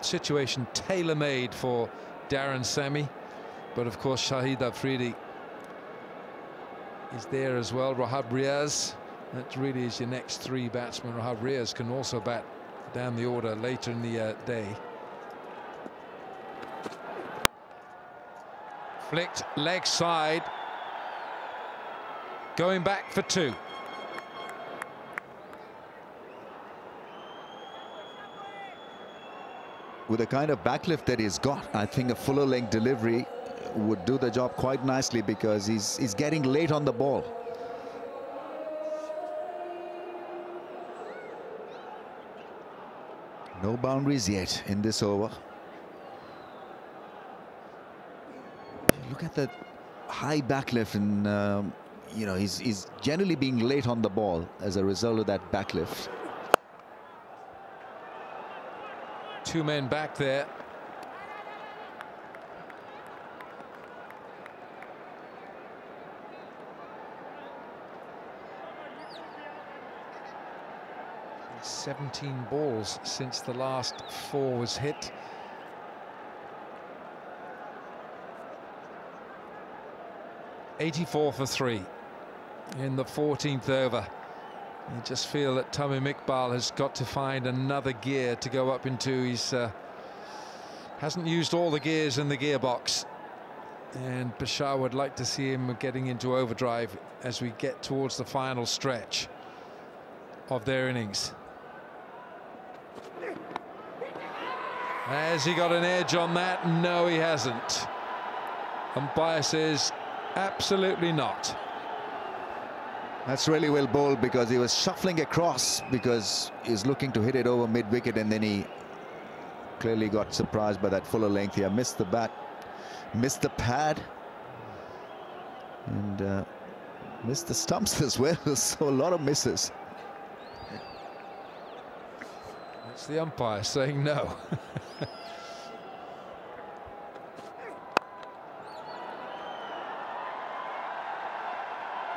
situation tailor-made for Darren Sammy. But of course, Shahid Afridi is there as well. Rahab Riaz, that really is your next 3 batsmen. Rahab Riaz can also bat down the order later in the day. Flicked leg side, going back for 2. With the kind of backlift that he's got, I think a fuller length delivery would do the job quite nicely, because he's getting late on the ball. No boundaries yet in this over. Look at the high backlift, and you know, he's generally being late on the ball as a result of that backlift. 2 men back there. It's 17 balls since the last 4 was hit. .84 for 3 in the 14th over. You just feel that Tamim Iqbal has got to find another gear to go up into. He's hasn't used all the gears in the gearbox, and Peshawar would like to see him getting into overdrive as we get towards the final stretch of their innings. Has he got an edge on that? No, he hasn't. Umpire says absolutely not. That's really well bowled, because he was shuffling across because he's looking to hit it over mid-wicket, and then he clearly got surprised by that fuller length. He missed the bat, missed the pad, and missed the stumps as well. So a lot of misses. That's the umpire saying no.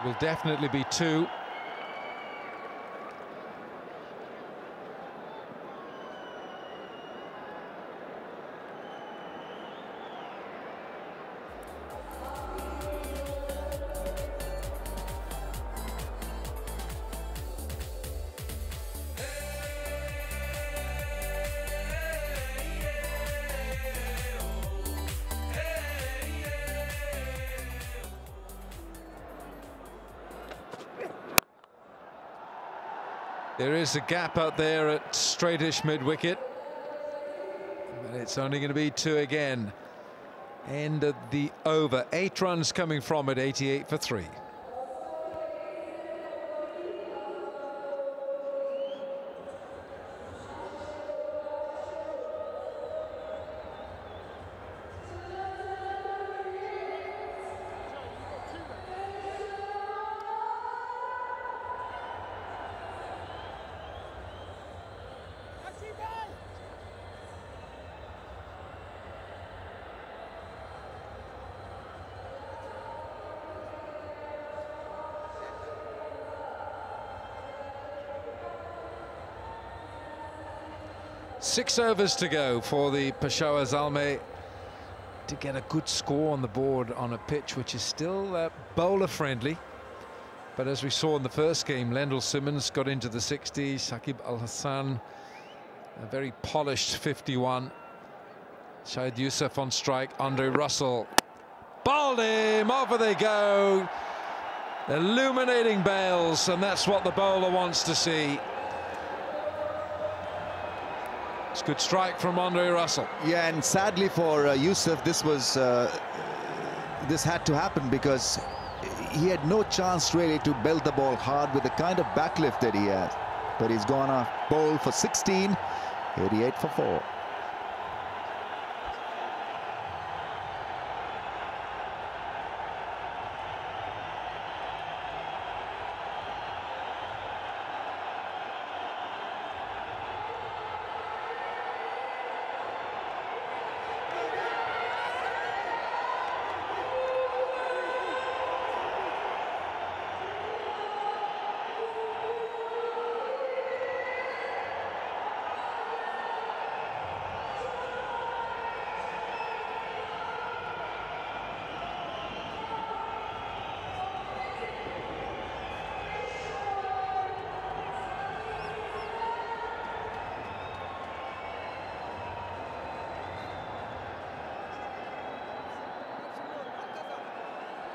Will definitely be 2. There is a gap out there at straightish mid-wicket, but it's only going to be 2 again. End of the over. 8 runs coming from it, 88 for 3. Six overs to go for the Peshawar Zalmi to get a good score on the board on a pitch which is still bowler friendly. But as we saw in the first game, Lendl Simmons got into the 60s, Shakib Al Hassan a very polished 51, Shahid Yusuf on strike, Andre Russell bowled him, over they go. Illuminating bails, and that's what the bowler wants to see. It's a good strike from Andre Russell. Yeah, and sadly for Yusuf, this had to happen because he had no chance really to belt the ball hard with the kind of backlift that he has. But he's gone off bowl for 16, 88 for 4.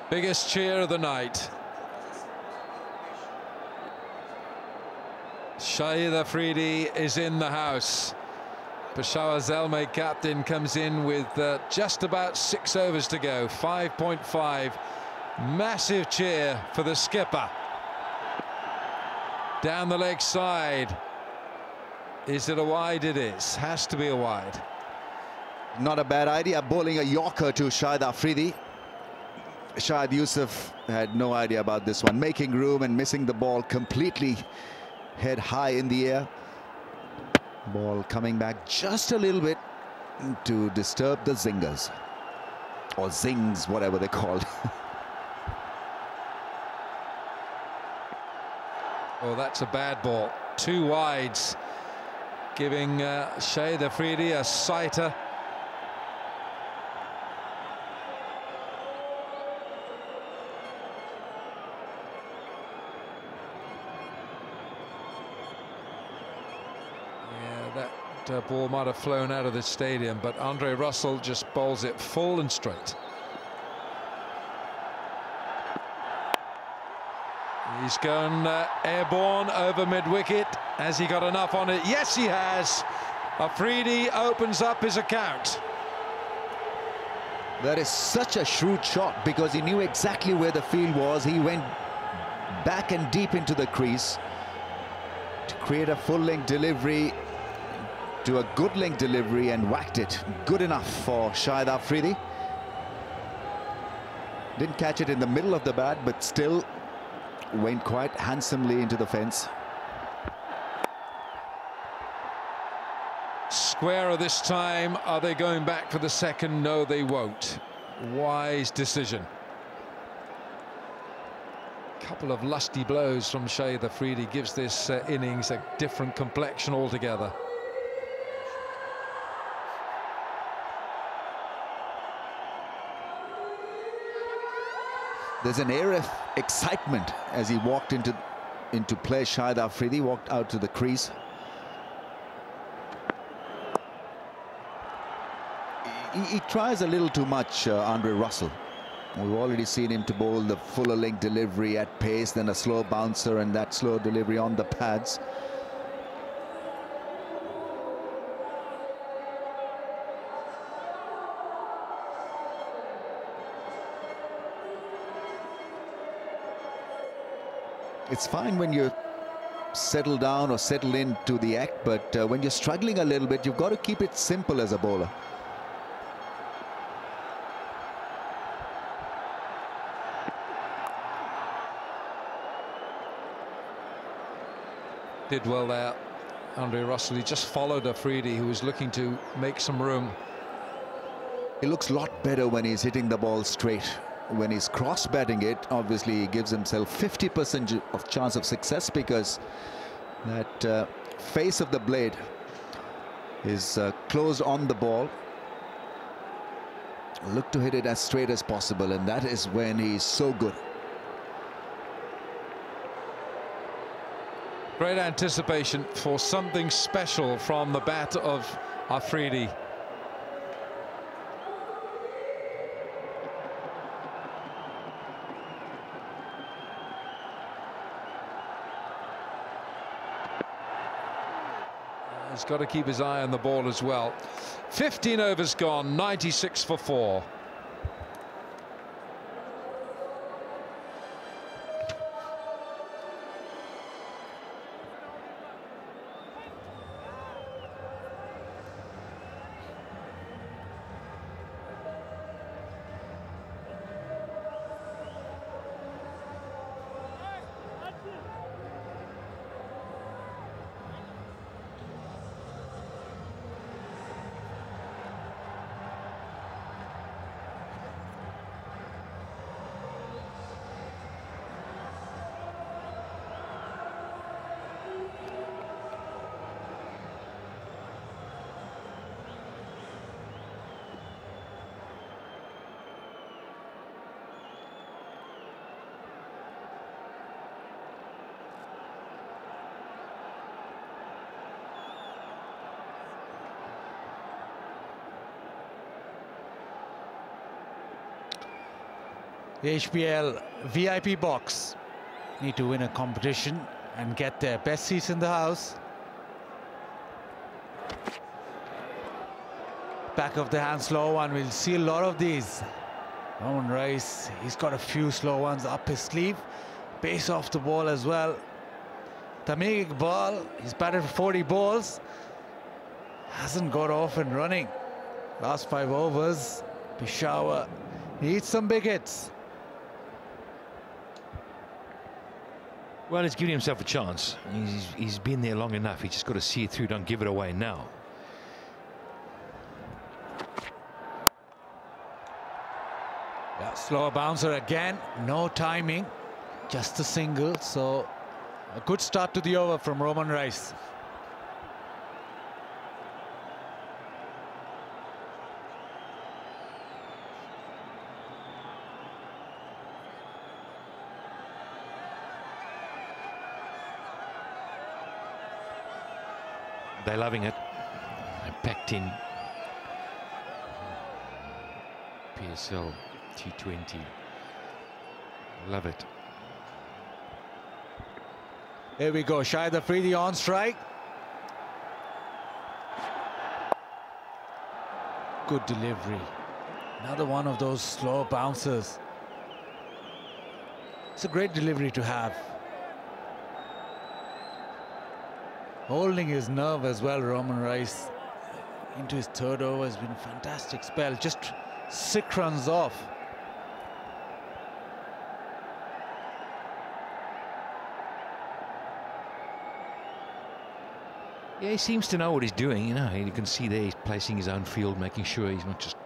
Biggest cheer of the night. Shahid Afridi is in the house. Peshawar Zalmi, captain, comes in with just about 6 overs to go. 5.5. Massive cheer for the skipper. Down the leg side. Is it a wide? It is. Has to be a wide. Not a bad idea, bowling a Yorker to Shahid Afridi. Shahid Yusuf had no idea about this one, making room and missing the ball completely, head high in the air. Ball coming back just a little bit to disturb the zingers, or zings, whatever they're called. Oh, that's a bad ball. 2 wides, giving Shahid Afridi a sighter. That ball might have flown out of the stadium, but Andre Russell just bowls it full and straight. He's gone airborne over mid-wicket. Has he got enough on it? Yes, he has. Afridi opens up his account. That is such a shrewd shot because he knew exactly where the field was. He went back and deep into the crease to create a full-length delivery, to a good length delivery, and whacked it. Good enough for Shahid Afridi. Didn't catch it in the middle of the bat, but still went quite handsomely into the fence. Square this time. Are they going back for the second? No, they won't. Wise decision. Couple of lusty blows from Shahid Afridi gives this innings a different complexion altogether. There's an air of excitement as he walked into play. Shahid Afridi walked out to the crease. He tries a little too much, Andre Russell. We've already seen him to bowl the fuller length delivery at pace, then a slow bouncer, and that slow delivery on the pads. It's fine when you settle down or settle into the act, but when you're struggling a little bit, you've got to keep it simple as a bowler. Did well there, Andre Russell. He just followed Afridi, who was looking to make some room. He looks a lot better when he's hitting the ball straight. When he's cross-batting it, obviously he gives himself 50% of chance of success because that face of the blade is closed on the ball. Look to hit it as straight as possible, and that is when he's so good. Great anticipation for something special from the bat of Afridi. He's got to keep his eye on the ball as well. 15 overs gone, 96 for 4. The HBL VIP box need to win a competition and get their best seats in the house. Back of the hand slow one, we'll see a lot of these. Roman Rice, he's got a few slow ones up his sleeve. Base off the ball as well. Tamim Iqbal, he's batted for 40 balls. Hasn't got off and running. Last 5 overs, Peshawar needs some big hits. Well, he's giving himself a chance. He's been there long enough. He's just got to see it through. Don't give it away now. Yeah, slower bouncer again. No timing. Just a single. So a good start to the over from Roman Rice. They're loving it. They're packed in. PSL T20. Love it. Here we go. Shahid Afridi on strike. Good delivery. Another one of those slow bouncers. It's a great delivery to have. Holding his nerve as well, Roman Rice. Into his third over has been a fantastic spell. Just 6 runs off. Yeah, he seems to know what he's doing. You know, you can see there he's placing his own field, making sure he's not just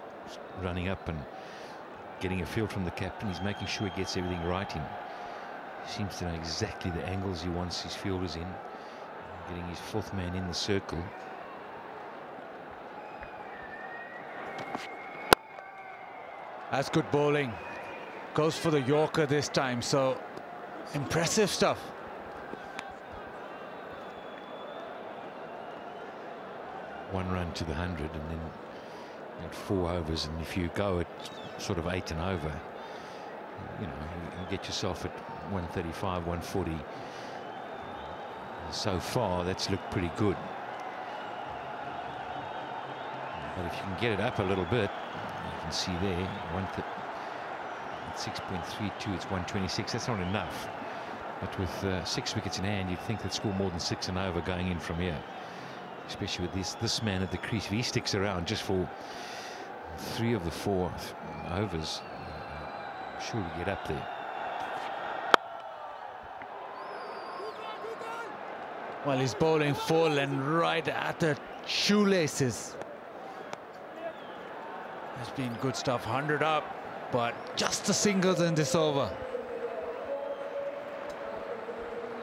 running up and getting a field from the captain. He's making sure he gets everything right in. He seems to know exactly the angles he wants his fielders in. Getting his 4th man in the circle. That's good bowling. Goes for the Yorker this time, so impressive stuff. One run to the 100 and then you got 4 overs, and if you go at sort of 8 and over, you know, you get yourself at 135, 140. So far, that's looked pretty good. But if you can get it up a little bit, you can see there, at 6.32, it's 126. That's not enough. But with 6 wickets in hand, you'd think they'd score more than 6 and over going in from here. Especially with this man at the crease. If he sticks around just for 3 of the 4 overs, I'm sure we get up there. Well, he's bowling full and right at the shoelaces. It's been good stuff. 100 up, but just the singles in this over.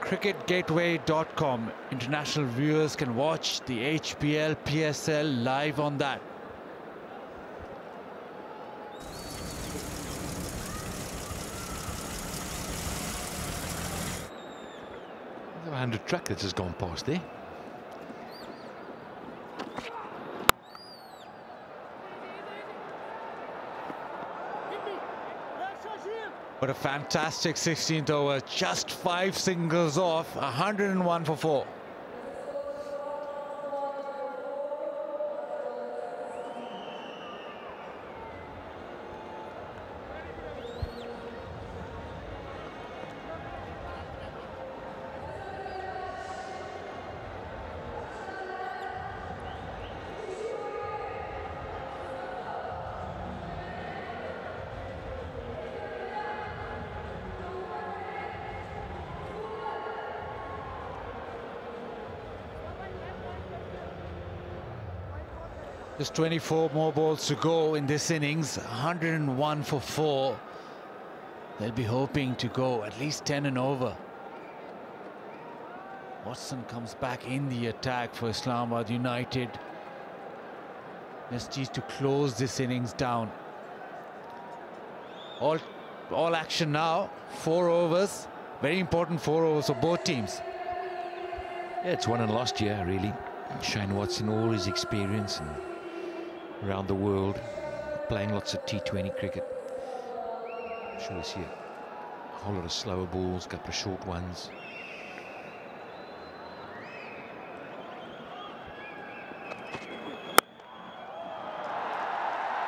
cricketgateway.com. International viewers can watch the HBL PSL live on that. There's a 100 truck that's just gone past there. But a fantastic 16th over, just 5 singles off, 101 for 4. Just 24 more balls to go in this innings. 101 for 4. They'll be hoping to go at least 10 and over. Watson comes back in the attack for Islamabad United. Just needs to close this innings down. All action now. 4 overs. Very important 4 overs for both teams. Yeah, it's won and lost here, really. Shane Watson, all his experience and around the world, playing lots of T20 cricket. I'm sure we see a whole lot of slower balls, a couple of short ones.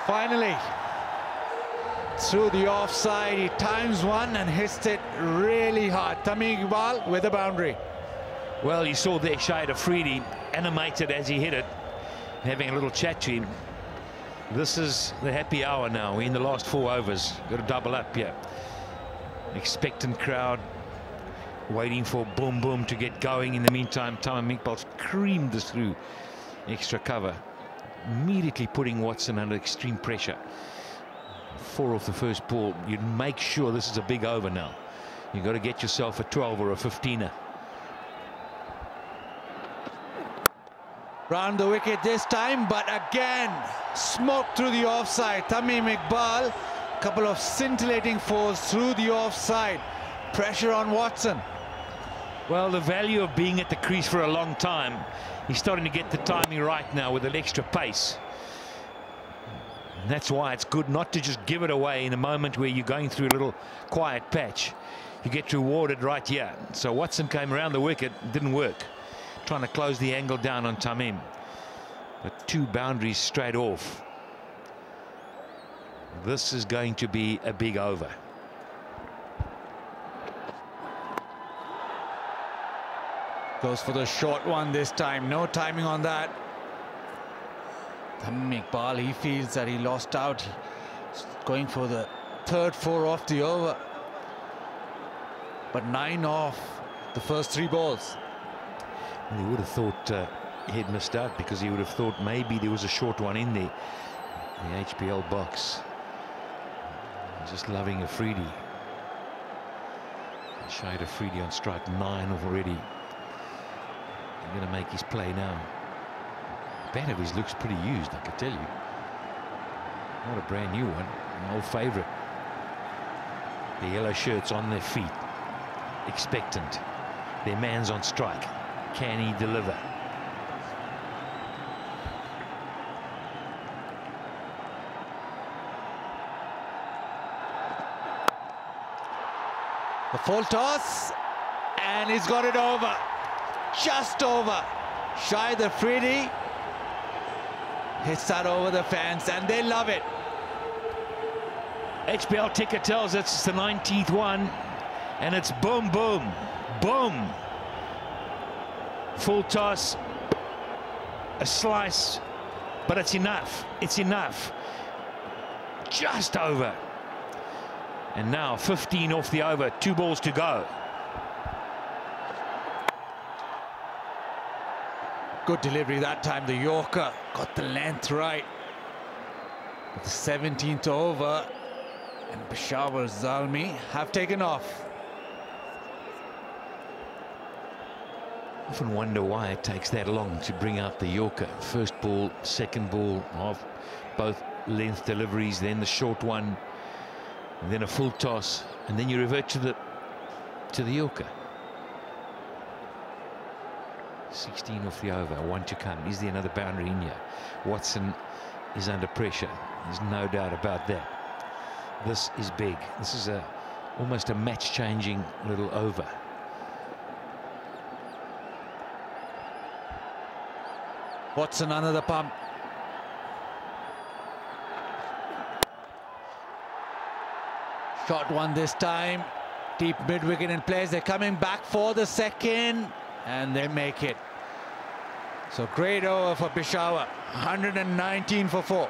Finally, through the offside, he times one and hits it really hard. Tamim Iqbal with a boundary. Well, you saw there Shahid Afridi animated as he hit it, having a little chat to him. This is the happy hour now. We're in the last 4 overs. Got to double up here. Expectant crowd waiting for boom boom to get going. In the meantime, Tamim Iqbal creamed this through extra cover, immediately putting Watson under extreme pressure. 4 off the first ball. You'd make sure this is a big over now. You've got to get yourself a 12 or a 15er. Round the wicket this time, but again smoked through the offside. Tamim Iqbal, couple of scintillating fours through the offside. Pressure on Watson. Well, the value of being at the crease for a long time, he's starting to get the timing right now with an extra pace. And that's why it's good not to just give it away in a moment where you're going through a little quiet patch. You get rewarded right here. So Watson came around the wicket, didn't work. Trying to close the angle down on Tamim. But 2 boundaries straight off. This is going to be a big over. Goes for the short one this time. No timing on that. Tamim Iqbal, he feels that he lost out. He's going for the 3rd 4 off the over. But 9 off the first 3 balls. Well, he would have thought he'd missed out, because he would have thought maybe there was a short one in there. The HBL box. Just loving Afridi. Shahid Afridi on strike 9 already. He's going to make his play now. The bat of his looks pretty used, I can tell you. Not a brand new one, an old favourite. The yellow shirts on their feet, expectant. Their man's on strike. Can he deliver? The full toss, and he's got it over. Just over. Shahid Afridi hits that over the fence, and they love it. HBL ticker tells us it's the 19th one, and it's boom, boom, boom. Full toss, a slice, but it's enough. It's enough. Just over. And now 15 off the over, 2 balls to go. Good delivery that time. The Yorker got the length right. But the 17th over, and Peshawar Zalmi have taken off. Often wonder why it takes that long to bring out the Yorker. First ball, second ball, off both length deliveries, then the short one, and then a full toss, and then you revert to the Yorker. 16 off the over, 1 to come. Is there another boundary in here? Watson is under pressure. There's no doubt about that. This is big. This is almost a match-changing little over. Watson under the pump. Short one this time. Deep mid-wicket in place. They're coming back for the second, and they make it. So great over for Peshawar. 119 for 4.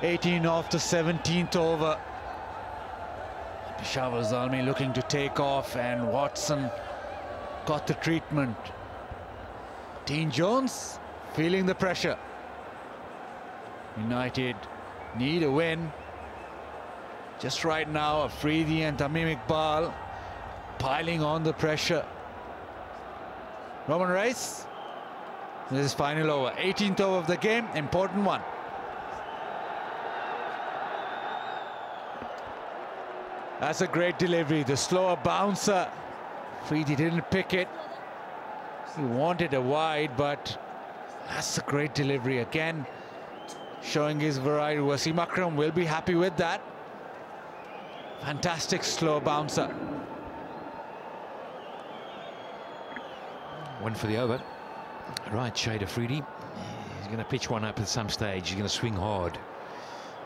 18 off the 17th over. Peshawar Zalmi looking to take off, and Watson got the treatment. Dean Jones feeling the pressure. United need a win. Just right now, Afridi and Tamim Iqbal piling on the pressure. Roman Reis, this is final over. 18th over of the game, important one. That's a great delivery, the slower bouncer. Afridi didn't pick it. He wanted a wide, but that's a great delivery again, showing his variety. Wasim Akram will be happy with that. Fantastic slow bouncer. One for the over. Right, Shade Afridi. He's going to pitch one up at some stage. He's going to swing hard.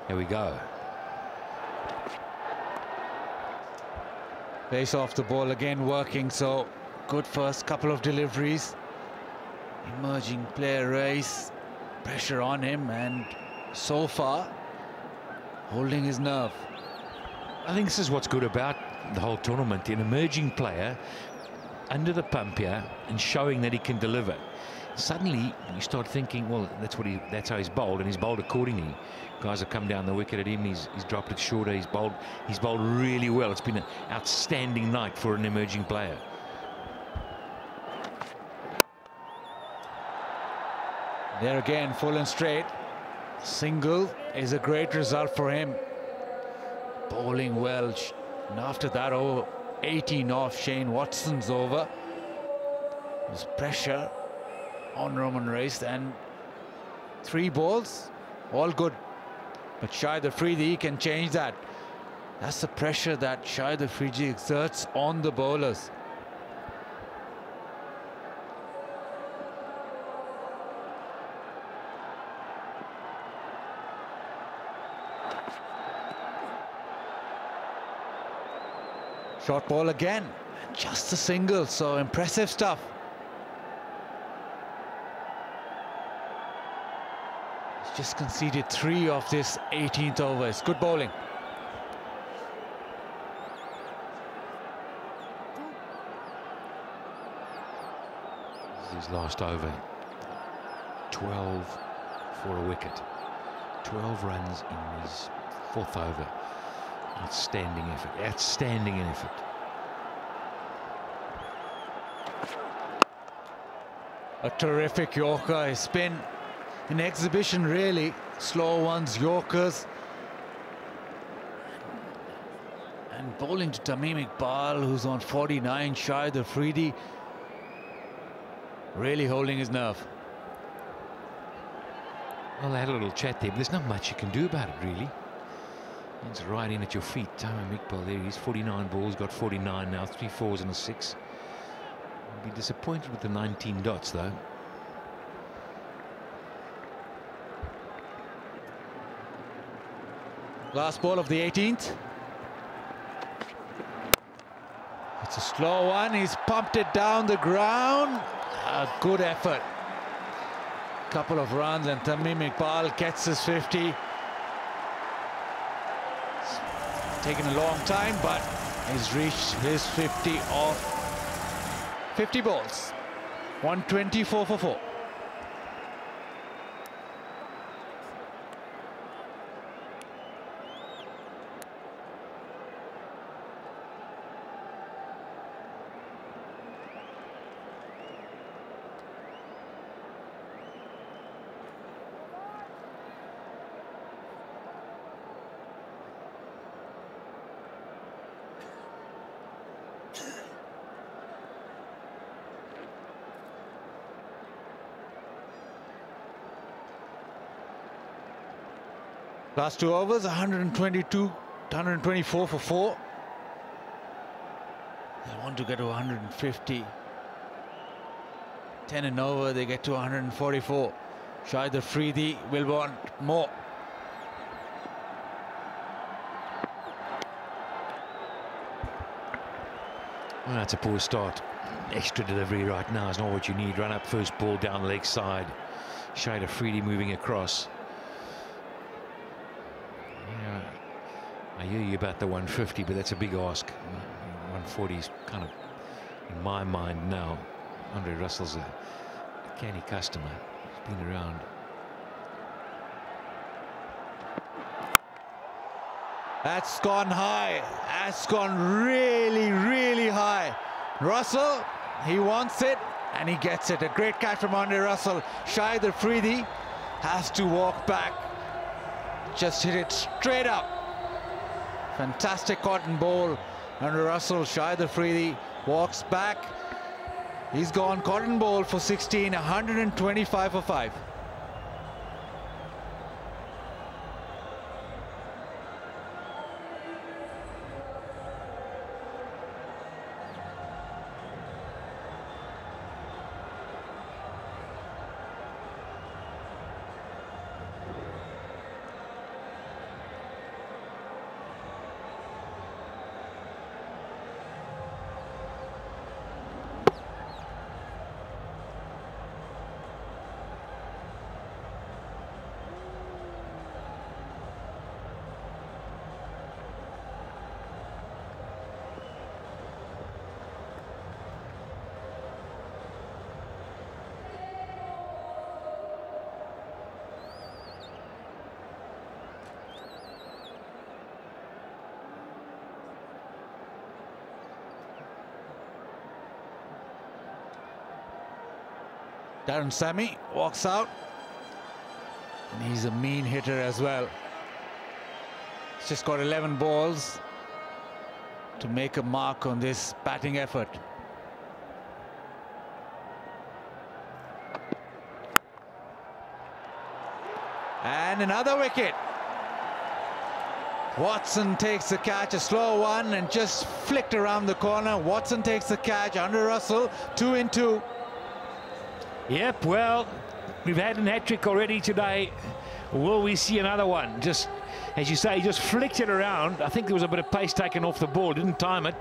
There we go. Base off the ball again working, so good first couple of deliveries. Emerging player Reis, pressure on him, and so far holding his nerve. I think this is what's good about the whole tournament. An emerging player under the pump here and showing that he can deliver. Suddenly you start thinking, well, that's how he's bowled, and he's bowled accordingly. Guys have come down the wicket at him. He's dropped it shorter. He's bowled really well. It's been an outstanding night for an emerging player. There again, full and straight. Single is a great result for him. Bowling well, and after that, 18 off Shane Watson's over. There's pressure on Roman Reis, and 3 balls, all good. But Shahid Afridi can change that. That's the pressure that Shahid Afridi exerts on the bowlers. Short ball again, just a single, so impressive stuff. He's just conceded 3 of this 18th over. It's good bowling. This is his last over. 12 for a wicket. 12 runs in his 4th over. Outstanding effort. Outstanding effort. A terrific Yorker. It's been an exhibition, really. Slow ones, Yorkers. And bowling to Tamim Iqbal, who's on 49. Shahid Afridi really holding his nerve. Well, they had a little chat there, but there's not much you can do about it, really. It's right in at your feet. Tamim Iqbal there, he's 49 balls, got 49 now, 3 4s and a 6. Be disappointed with the 19 dots, though. Last ball of the 18th. It's a slow one. He's pumped it down the ground. A good effort. Couple of runs, and Tamim Iqbal gets his 50. It's taken a long time, but he's reached his 50 off 50 balls. 124 for 4. Last 2 overs, 122, 124 for 4. They want to get to 150. 10 and over, they get to 144. Shahid Afridi will want more. Well, that's a poor start. Extra delivery right now is not what you need. Run up first ball down the leg side. Shahid Afridi moving across. hear you about the 150, but that's a big ask. 140 is kind of, in my mind now, Andre Russell's a canny customer. He's been around. That's gone high. That's gone really, really high. Russell, he wants it, and he gets it. A great catch from Andre Russell. Shahid Afridi has to walk back. Just hit it straight up. Fantastic cotton ball. Andre Russell, Shahid Afridi walks back. He's gone cotton ball for 16, 125 for 5. Darren Sammy walks out, and he's a mean hitter as well. He's just got 11 balls to make a mark on this batting effort. And another wicket. Watson takes the catch, a slow one, and just flicked around the corner. Watson takes the catch. Andre Russell, 2 in 2. Yep, well, we've had an hat-trick already today. Will we see another one? Just, as you say, just flicked it around. I think there was a bit of pace taken off the ball, didn't time it.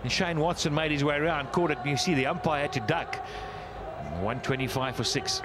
And Shane Watson made his way around, caught it, and you see the umpire had to duck. 125 for 6.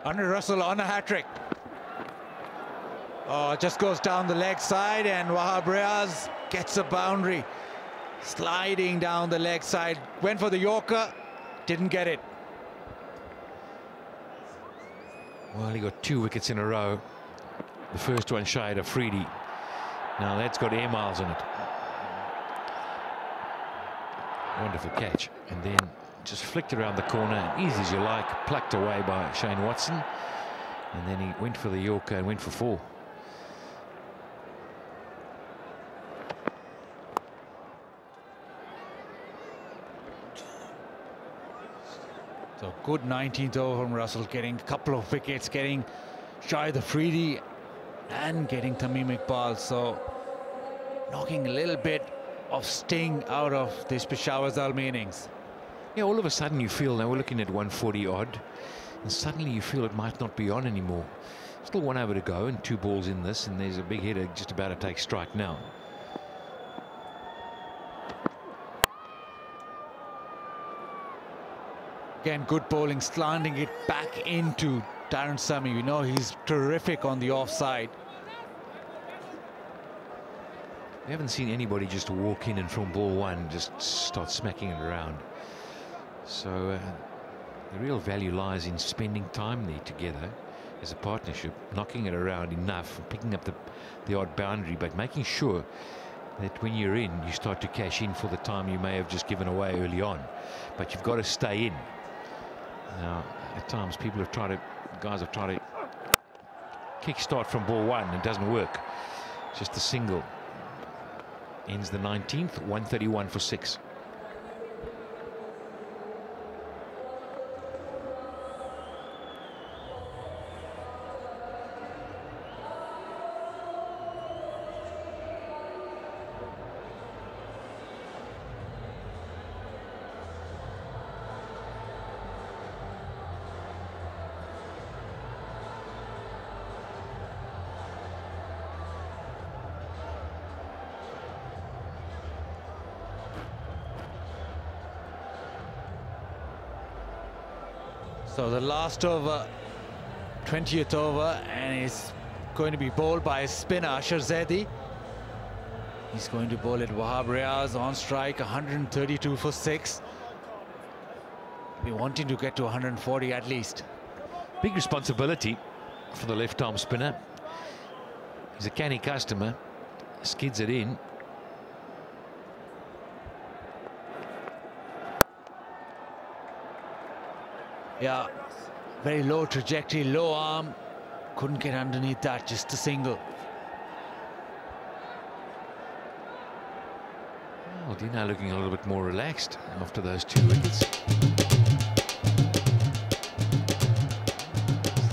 Andre Russell on a hat-trick. Oh, just goes down the leg side, and Wahab Riaz gets a boundary. Sliding down the leg side. Went for the Yorker, didn't get it. Well, he got 2 wickets in a row. The first one, Shahid Afridi. Now that's got air miles on it. Wonderful catch. And then just flicked around the corner, easy as you like, plucked away by Shane Watson. And then he went for the Yorker and went for 4. So good 19th over from Russell, getting a couple of wickets, getting Shahid Afridi and getting Tamim Iqbal. So knocking a little bit of sting out of this Peshawar Zalmi innings. Yeah, all of a sudden you feel, now we're looking at 140 odd, and suddenly you feel it might not be on anymore. Still 1 over to go and 2 balls in this, and there's a big hitter just about to take strike now. Again, good bowling, slanting it back into Darren Sammy. We know he's terrific on the offside. We haven't seen anybody just walk in and from ball 1 just start smacking it around. So the real value lies in spending time there together as a partnership, knocking it around enough, picking up the odd boundary, but making sure that when you're in, you start to cash in for the time you may have just given away early on. But you've got to stay in. Now, at times, guys have tried to kick start from ball one. It doesn't work. Just a single. Ends the 19th, 131 for 6. So the last over, 20th over, and it's going to be bowled by spinner Asher Zaidi. He's going to bowl it. Wahab Riaz on strike, 132 for 6. Be wanting to get to 140 at least. Big responsibility for the left-arm spinner. He's a canny customer. Skids it in. Yeah, very low trajectory, low arm. Couldn't get underneath that, just a single. Well, Dina looking a little bit more relaxed after those 2 wickets.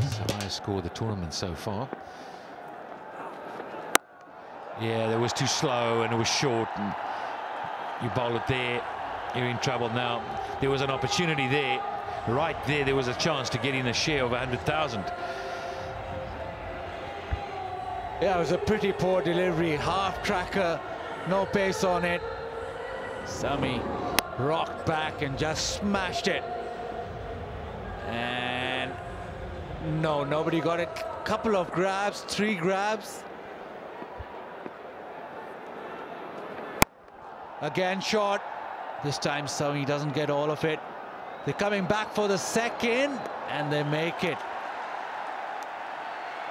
It's the highest score of the tournament so far. Yeah, that was too slow and it was short. And you bowl it there, you're in trouble now. There was an opportunity there. Right there was a chance to get in a share of 100,000. Yeah, it was a pretty poor delivery. Half tracker, no pace on it. Zalmi rocked back and just smashed it. And no, nobody got it. Couple of grabs, 3 grabs. Again, short. This time, Zalmi doesn't get all of it. They're coming back for the second, and they make it.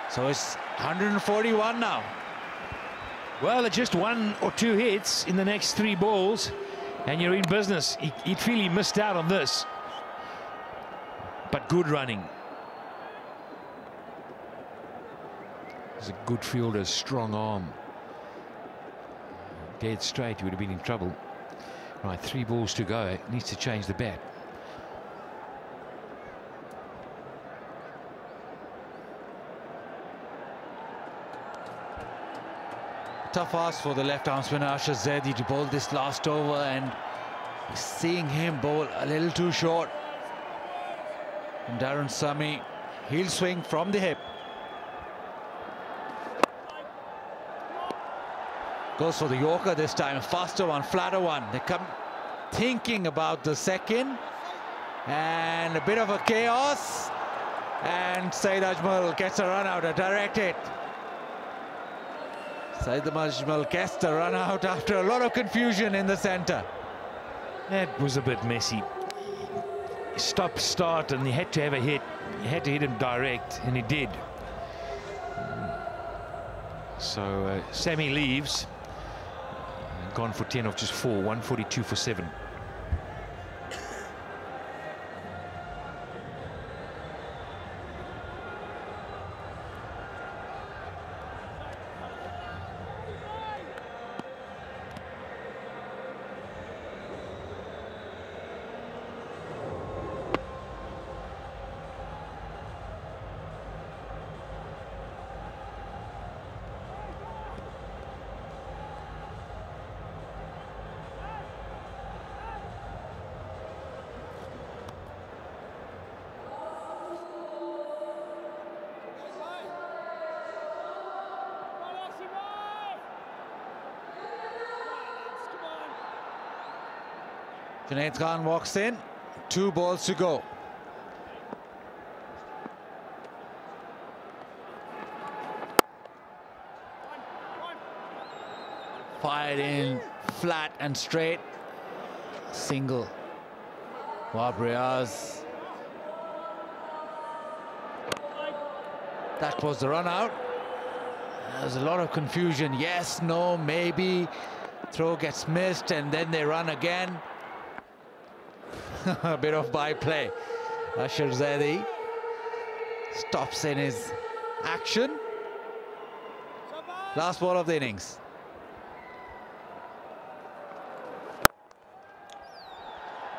So it's 141 now. Well, it's just 1 or 2 hits in the next 3 balls, and you're in business. He'd feel he missed out on this. But good running. He's a good fielder, strong arm. Dead straight, he would have been in trouble. Right, 3 balls to go. Needs to change the bat. Tough ask for the left-arm spinner Asher Zaidi to bowl this last over, and seeing him bowl a little too short. And Darren Zalmi, he'll swing from the hip. Goes for the Yorker this time, a faster one, flatter one. They come thinking about the second, and a bit of a chaos. And Saeed Ajmal gets a run out, a direct hit. Saeed Ajmal gets the run out after a lot of confusion in the centre. That was a bit messy. Stop, start, and he had to have a hit. He had to hit him direct, and he did. So Sammy leaves. Gone for 10 off just 4, 142 for 7. Junaid Khan walks in, 2 balls to go. Fired in flat and straight. Single. Wahab Riaz. That was the run out. There's a lot of confusion. Yes, no, maybe. Throw gets missed and then they run again. A bit of byplay. Asher Zaidi stops in his action. Last ball of the innings.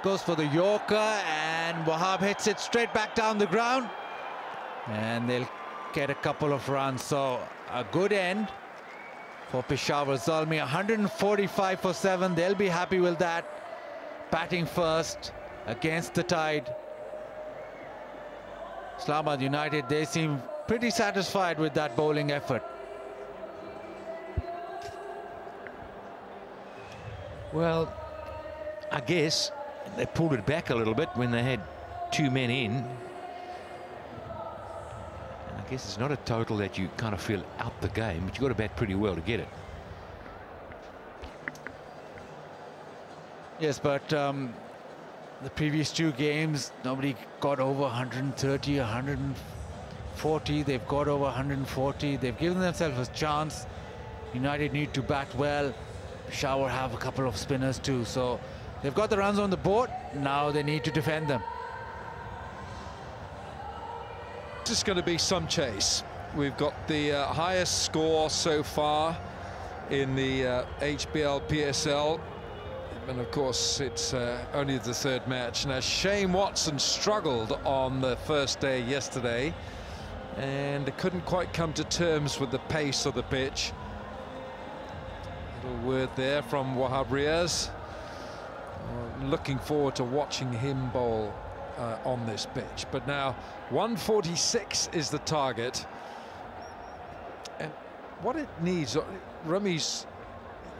Goes for the Yorker, and Wahab hits it straight back down the ground. And they'll get a couple of runs. So a good end for Peshawar Zalmi. 145 for 7. They'll be happy with that. Batting first against the tide. Islamabad United, they seem pretty satisfied with that bowling effort. Well, I guess they pulled it back a little bit when they had 2 men in. And I guess it's not a total that you kind of feel out the game, but you've got to bat pretty well to get it. Yes, but the previous 2 games, nobody got over 130, 140. They've got over 140. They've given themselves a chance. United need to bat well. Peshawar have a couple of spinners too, so they've got the runs on the board. Now they need to defend them. Just going to be some chase. We've got the highest score so far in the HBL PSL, and of course it's only the 3rd match. Now Shane Watson struggled on the first day yesterday and couldn't quite come to terms with the pace of the pitch. Little word there from Wahab Riaz. Looking forward to watching him bowl on this pitch. But now 146 is the target, and what it needs, Rami's,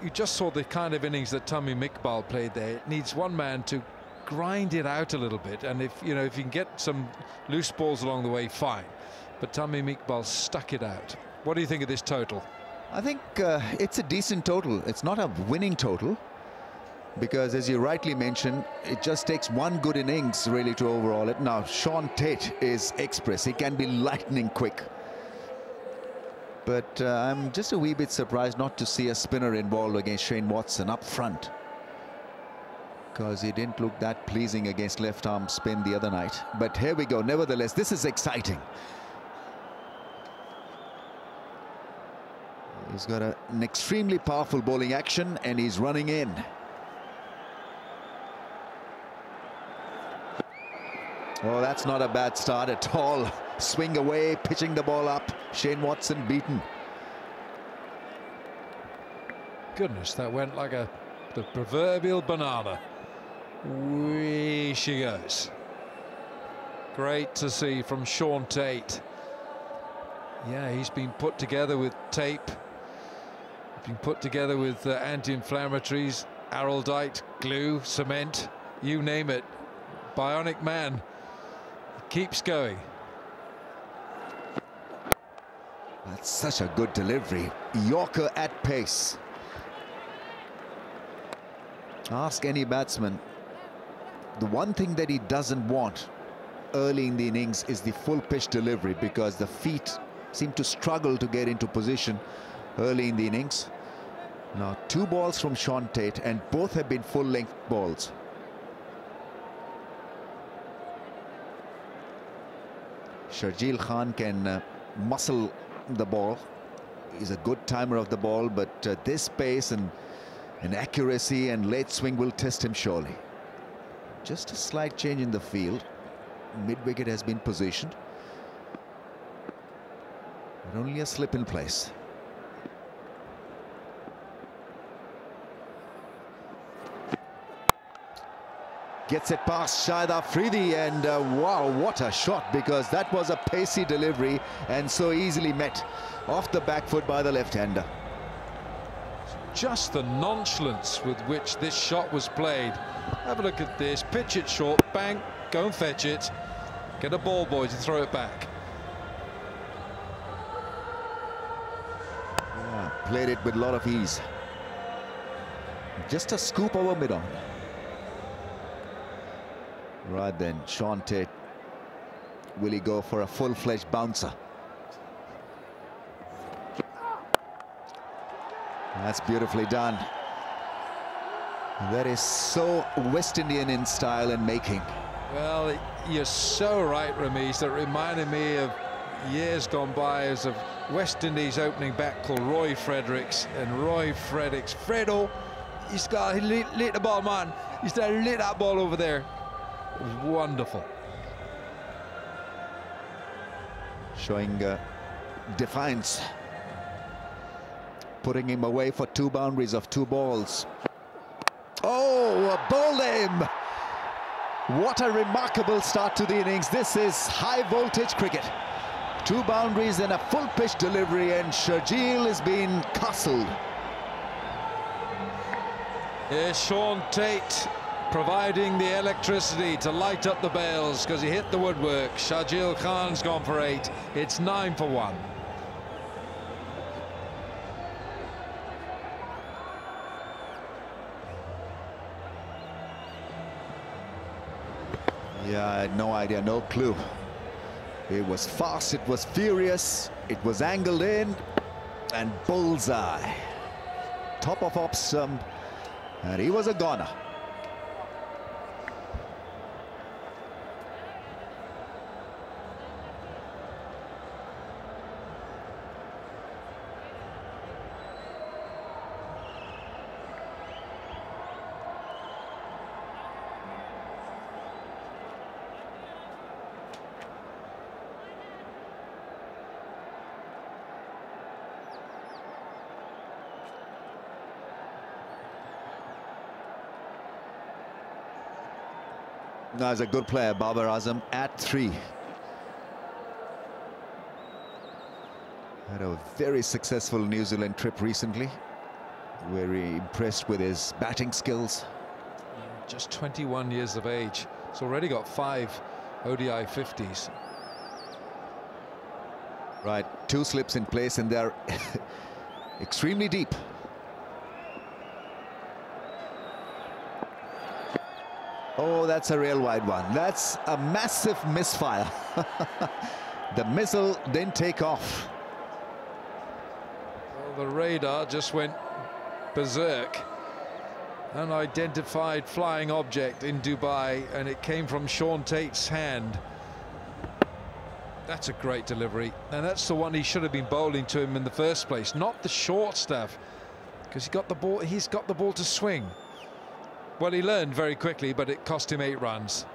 you just saw the kind of innings that Tamim Iqbal played there. It needs one man to grind it out a little bit, and if you can get some loose balls along the way, fine. But Tamim Iqbal stuck it out. What do you think of this total? I think it's a decent total. It's not a winning total, because as you rightly mentioned, it just takes one good innings really to overhaul it. Now Sean Tate is express. He can be lightning quick. But I'm just a wee bit surprised not to see a spinner involved against Shane Watson up front, because he didn't look that pleasing against left arm spin the other night. But here we go. Nevertheless, this is exciting. He's got an extremely powerful bowling action, and he's running in. Oh, that's not a bad start at all. Swing away, pitching the ball up. Shane Watson beaten. Goodness, that went like the proverbial banana. Whee she goes. Great to see from Sean Tate. Yeah, he's been put together with tape. Been put together with anti-inflammatories, araldite, glue, cement, you name it. Bionic man. Keeps going. That's such a good delivery. Yorker at pace. Ask any batsman. The one thing that he doesn't want early in the innings is the full pitch delivery, because the feet seem to struggle to get into position early in the innings. Now 2 balls from Sean Tate, and both have been full length balls. Sharjeel Khan can muscle the ball. He's a good timer of the ball, but this pace and accuracy and late swing will test him surely. Just a slight change in the field. Mid-wicket has been positioned, but only a slip in place. Gets it past Shahid Afridi, and wow, what a shot, because that was a pacey delivery and so easily met off the back foot by the left-hander. Just the nonchalance with which this shot was played. Have a look at this. Pitch it short, bang, go and fetch it. Get a ball boy to throw it back. Yeah, played it with a lot of ease. Just a scoop over mid-on. Right then, Sean Tate, will he go for a full-fledged bouncer? That's beautifully done. That is so West Indian in style and making. Well, you're so right, Ramesh. That reminded me of years gone by as a West Indies opening back called Roy Fredericks, and Roy Fredericks, Fredo, he's got lit the ball, man. He's lit that ball over there. It was wonderful. Showing defiance, putting him away for 2 boundaries of 2 balls. Oh, bowled him! What a remarkable start to the innings. This is high voltage cricket. 2 boundaries and a full pitch delivery, and Sharjeel has been castled. Here's Sean Tate providing the electricity to light up the bails because he hit the woodwork. Sharjeel Khan's gone for 8. It's 9 for 1. Yeah, I had no idea, no clue. It was fast, it was furious, it was angled in, and bullseye. Top of off stump, and he was a goner. That's a good player, Babar Azam, at 3. Had a very successful New Zealand trip recently. Very impressed with his batting skills. Just 21 years of age. He's already got 5 ODI 50s. Right, 2 slips in place, and they're extremely deep. Oh, that's a real wide one. That's a massive misfire. The missile didn't take off. Well, the radar just went berserk. Unidentified flying object in Dubai, and it came from Sean Tate's hand. That's a great delivery, and that's the one he should have been bowling to him in the first place, not the short stuff, because he got the ball. He's got the ball to swing. Well, he learned very quickly, but it cost him 8 runs.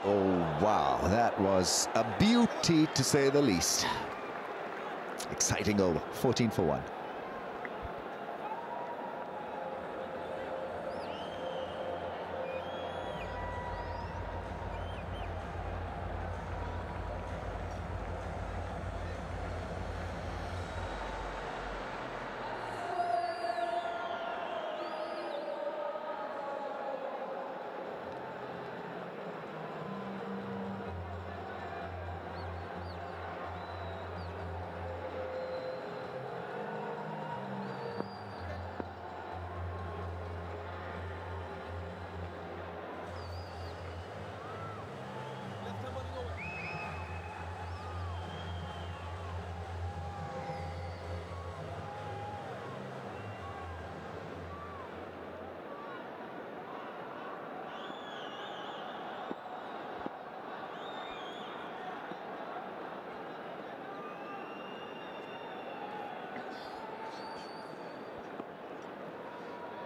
Oh, wow, that was a beauty to say the least. Exciting over, 14 for 1.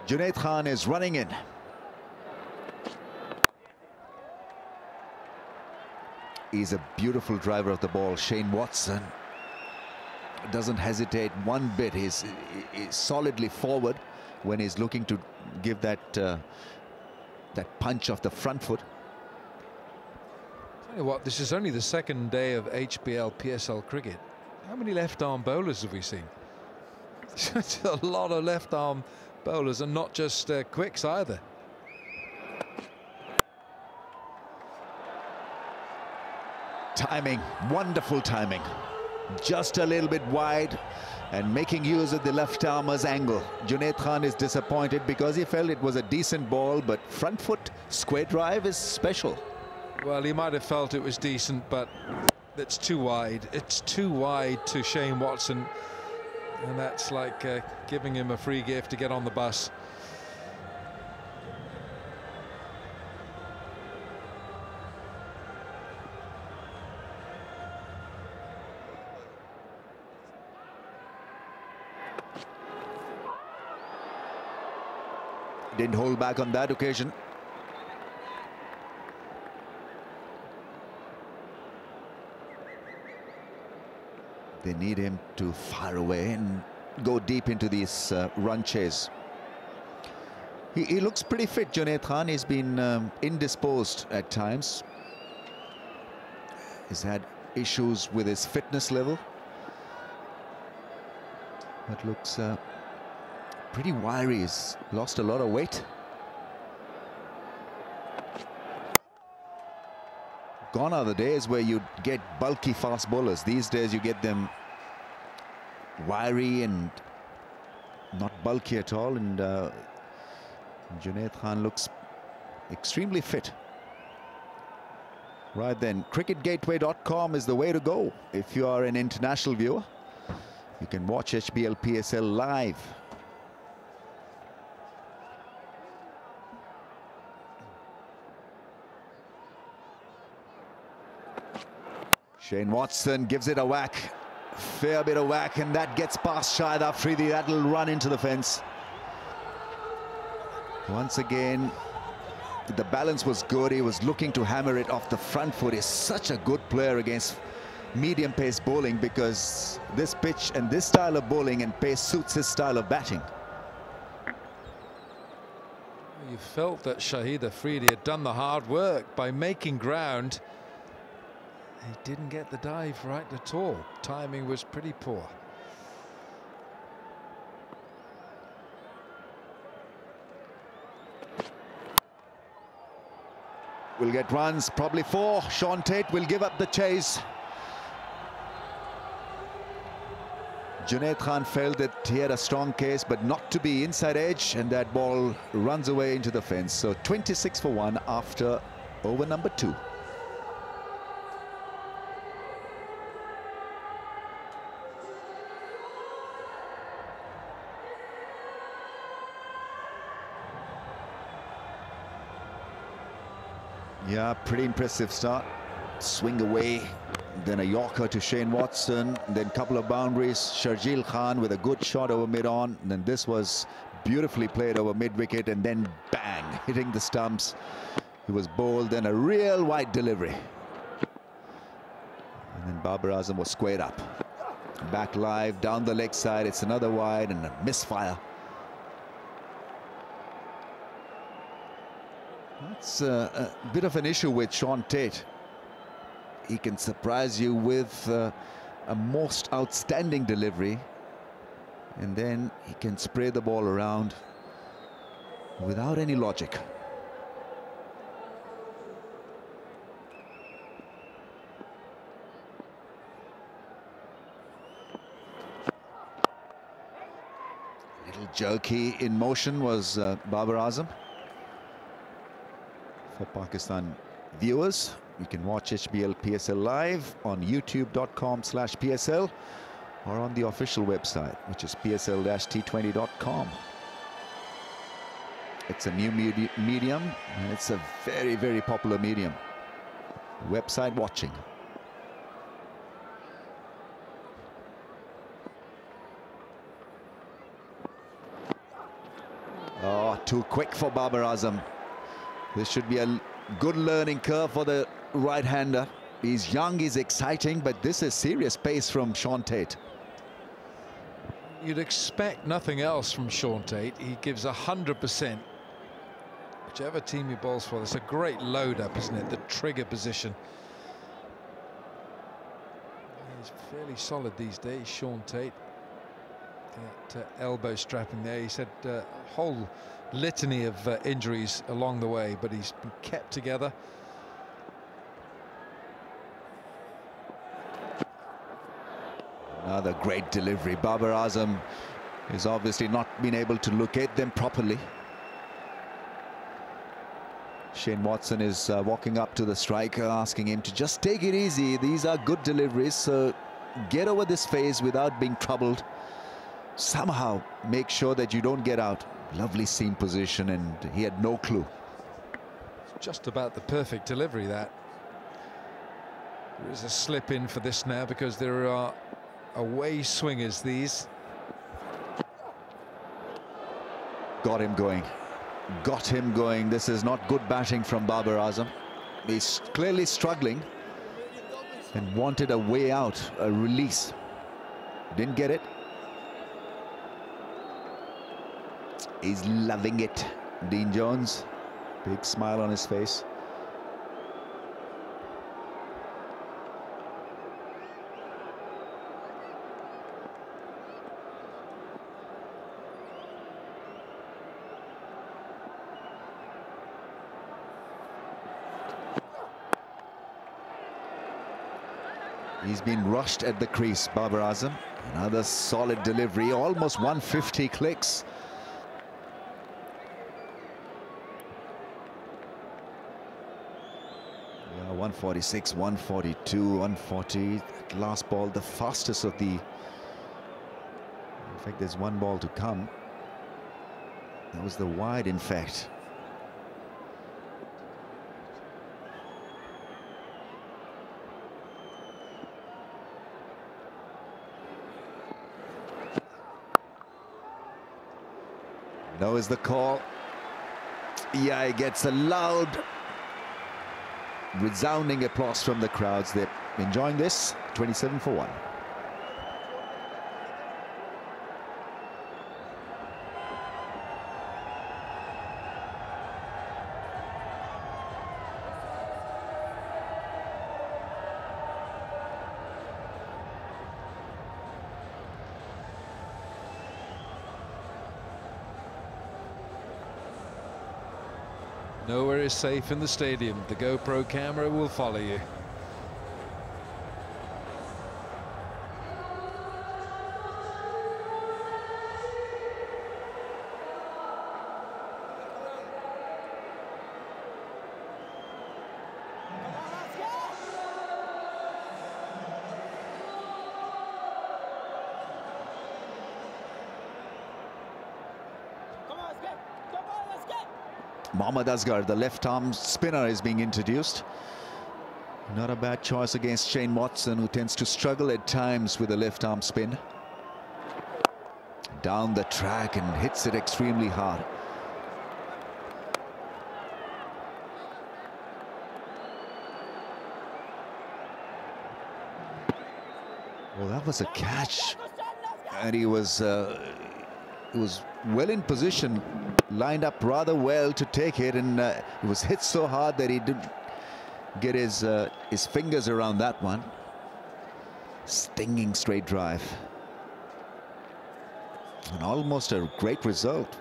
Junaid Khan is running in. He's a beautiful driver of the ball. Shane Watson doesn't hesitate one bit. He's solidly forward when he's looking to give that that punch off the front foot. Tell you what, this is only the 2nd day of HBL PSL cricket. How many left-arm bowlers have we seen? It's a lot of left-arm bowlers, and not just quicks either. Timing, wonderful timing. Just a little bit wide and making use of the left armer's angle. Junaid Khan is disappointed because he felt it was a decent ball, but front foot square drive is special. Well, he might have felt it was decent, but it's too wide. It's too wide to Shane Watson. And that's like giving him a free gift to get on the bus. didn't hold back on that occasion. They need him to fire away and go deep into these run chase. He looks pretty fit, Junaid Khan. He's been indisposed at times. He's had issues with his fitness level. But looks pretty wiry. He's lost a lot of weight. Gone are the days where you'd get bulky fast bowlers. These days you get them wiry and not bulky at all. And Junaid Khan looks extremely fit. Right then, cricketgateway.com is the way to go. If you are an international viewer, you can watch HBL PSL live. Shane Watson gives it a whack. Fair bit of whack, and that gets past Shahid Afridi. That'll run into the fence. Once again, the balance was good. He was looking to hammer it off the front foot. He's such a good player against medium pace bowling, because this pitch and this style of bowling and pace suits his style of batting. You felt that Shahid Afridi had done the hard work by making ground. He didn't get the dive right at all. Timing was pretty poor. Will get runs, probably 4. Sean Tate will give up the chase. Junaid Khan felt that he had a strong case, but not to be inside edge, and that ball runs away into the fence. So 26 for 1 after over number 2. Yeah, pretty impressive start. Swing away, then a Yorker to Shane Watson, then a couple of boundaries. Sharjeel Khan with a good shot over mid-on. Then this was beautifully played over mid-wicket, and then bang, hitting the stumps. He was bowled, then a real wide delivery. And then Babar Azam was squared up. Back live, down the leg side. It's another wide and a misfire. That's a bit of an issue with Sean Tate. He can surprise you with a most outstanding delivery, and then he can spray the ball around without any logic. Little jerky in motion was Babar Azam. For Pakistan viewers, you can watch HBL PSL live on youtube.com/PSL or on the official website, which is psl-t20.com. It's a new medium, and it's a very, very popular medium. Website watching. Oh, too quick for Babar Azam. This should be a good learning curve for the right-hander. He's young, he's exciting, but this is serious pace from Sean Tate. You'd expect nothing else from Sean Tate. He gives 100%. Whichever team he bowls for, it's a great load-up, isn't it? The trigger position. He's fairly solid these days, Sean Tate. That elbow strapping there, he said a whole litany of injuries along the way, but he's been kept together. Another great delivery. Babar Azam has obviously not been able to locate them properly. Shane Watson is walking up to the striker, asking him to just take it easy. These are good deliveries, so get over this phase without being troubled. Somehow make sure that you don't get out. Lovely seam position, and he had no clue. It's just about the perfect delivery, that. There is a slip in for this now, because there are away swingers, these. Got him going. got him going. This is not good batting from Babar Azam. He's clearly struggling and wanted a way out, a release. Didn't get it. He's loving it. Dean Jones, big smile on his face. He's been rushed at the crease, Babar Azam. Another solid delivery, almost 150 clicks. Yeah, 146, 142, 140. That last ball, the fastest of the... In fact, there's one ball to come. That was the wide, in fact. Now is the call. Yeah, he gets a loud, resounding applause from the crowds. They're enjoying this. 27 for 1. Nowhere is safe in the stadium. The GoPro camera will follow you. Mohammad Asghar, the left-arm spinner, is being introduced. Not a bad choice against Shane Watson, who tends to struggle at times with the left-arm spin. Down the track and hits it extremely hard. Well, that was a catch, and he was well in position, lined up rather well to take it, and he was hit so hard that he didn't get his fingers around that one. Stinging straight drive, and almost a great result.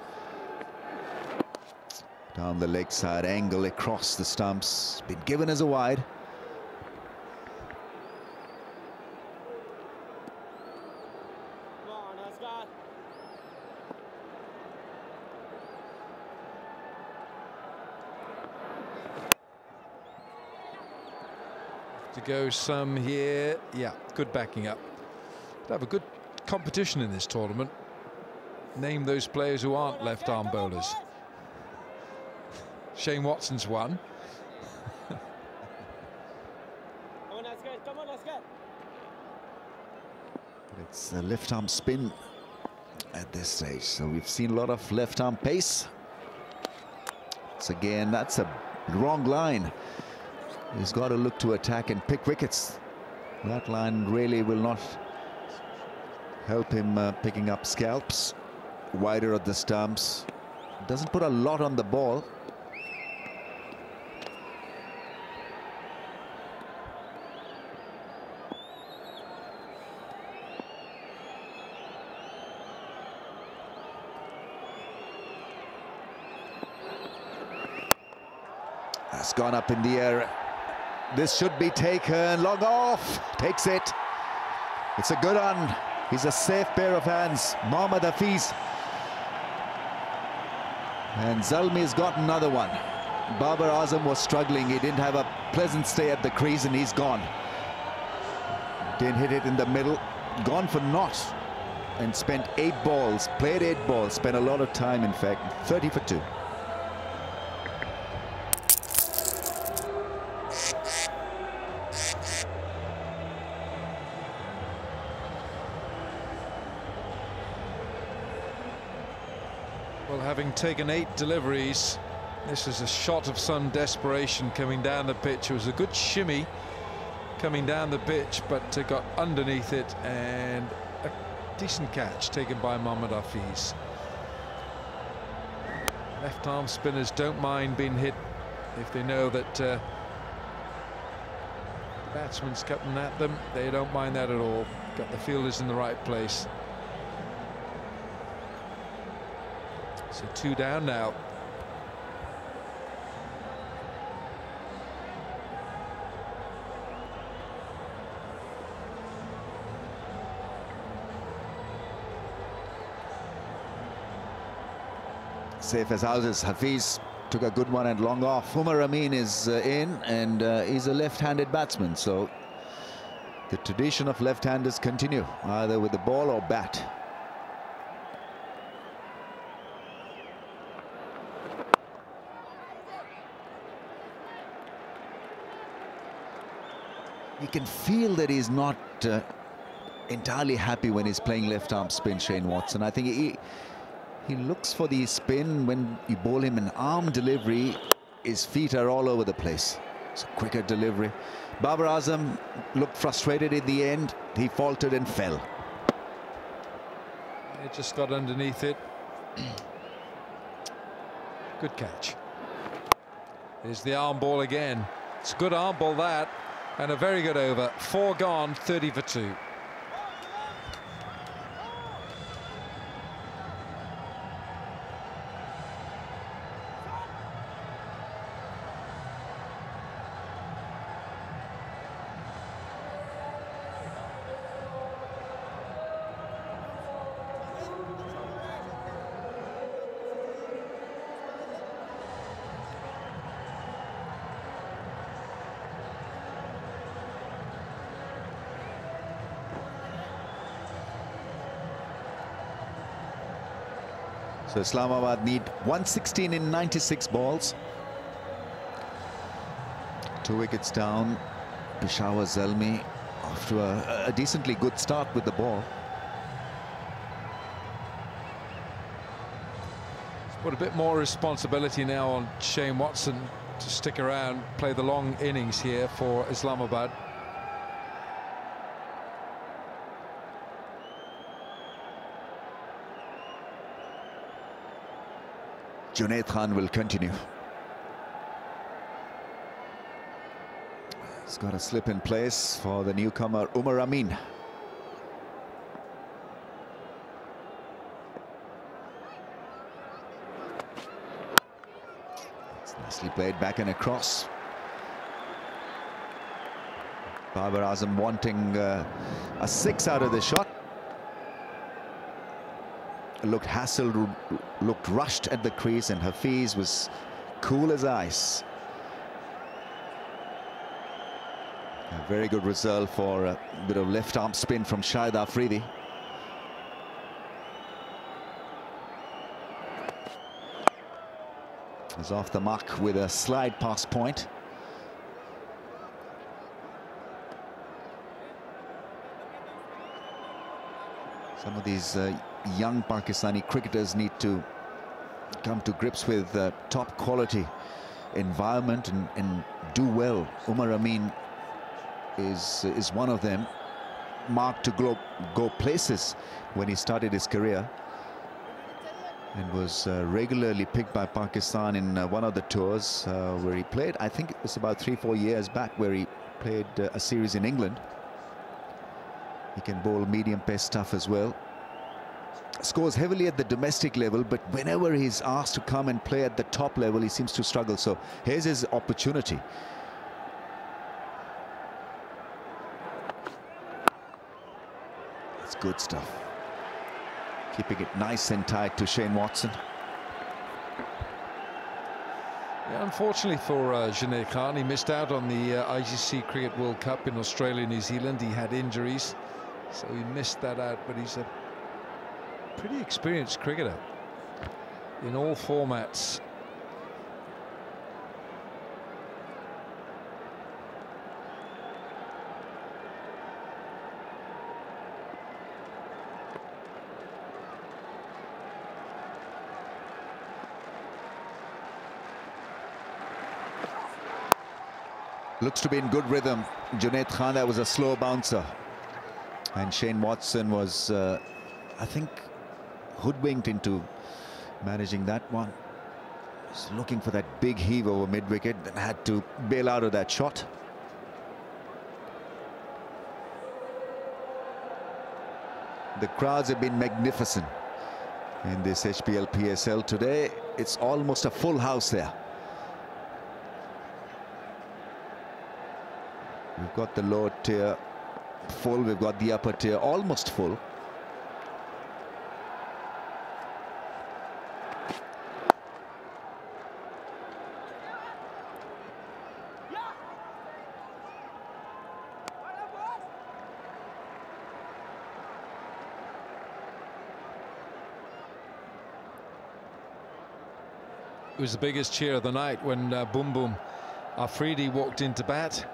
Down the leg side, angle across the stumps, been given as a wide. To go some here. Yeah, good backing up. To have a good competition in this tournament. Name those players who aren't left-arm bowlers. Shane Watson's one. It's a left-arm spin at this stage, so we've seen a lot of left-arm pace. It's again, that's a wrong line. He's got to look to attack and pick wickets. That line really will not help him picking up scalps. Wider at the stumps. Doesn't put a lot on the ball. That's gone up in the air. This should be taken. Long off. Takes it. It's a good one. He's a safe pair of hands. Mohammad Hafiz. And Zalmi's got another one. Babar Azam was struggling. He didn't have a pleasant stay at the crease, and he's gone. Didn't hit it in the middle. Gone for naught. And spent 8 balls. Played 8 balls. Spent a lot of time, in fact. 30 for 2. Well, having taken 8 deliveries, this is a shot of some desperation coming down the pitch. It was a good shimmy coming down the pitch, but got underneath it, and a decent catch taken by Mohammad Hafiz. Left arm spinners don't mind being hit if they know that the batsman's cutting at them. They don't mind that at all. Got the fielders in the right place. So 2 down now. Safe as houses. Hafiz took a good one and long off. Umar Amin is in, and he's a left-handed batsman, so the tradition of left-handers continue, either with the ball or bat. You can feel that he's not entirely happy when he's playing left-arm spin, Shane Watson. I think he looks for the spin. When you bowl him an arm delivery, his feet are all over the place. It's a quicker delivery. Babar Azam looked frustrated in the end. He faltered and fell. It just got underneath it. Good catch. Here's the arm ball again. It's a good arm ball, that, and a very good over. 4 gone, 30 for 2. So Islamabad need 116 in 96 balls. 2 wickets down. Peshawar Zalmi after a decently good start with the ball. Put a bit more responsibility now on Shane Watson to stick around, play the long innings here for Islamabad. Junaid Khan will continue. He's got a slip in place for the newcomer Umar Amin. It's nicely played back and across. Babar Azam wanting a 6 out of the shot. Looked hassled, looked rushed at the crease, and Hafiz was cool as ice. A very good result for a bit of left arm spin from Shahid Afridi. He's off the mark with a slide past point. Some of these young Pakistani cricketers need to come to grips with top quality environment and do well. Umar Amin is one of them, marked to go places when he started his career, and was regularly picked by Pakistan in one of the tours where he played. I think it was about 3-4 years back, where he played a series in England. He can bowl medium pace stuff as well. Scores heavily at the domestic level, but whenever he's asked to come and play at the top level, he seems to struggle. So here's his opportunity. It's good stuff. Keeping it nice and tight to Shane Watson. Yeah, unfortunately for Junaid Khan, he missed out on the ICC Cricket World Cup in Australia, New Zealand. He had injuries, so he missed that out, but he's a pretty experienced cricketer in all formats. Looks to be in good rhythm. Junaid Khan, that was a slow bouncer. And Shane Watson was, I think, hoodwinked into managing that one. He's looking for that big heave over mid-wicket, then had to bail out of that shot. The crowds have been magnificent in this HBL PSL today. It's almost a full house there. We've got the lower tier full, we've got the upper tier almost full. It was the biggest cheer of the night when Boom Boom Afridi walked into bat.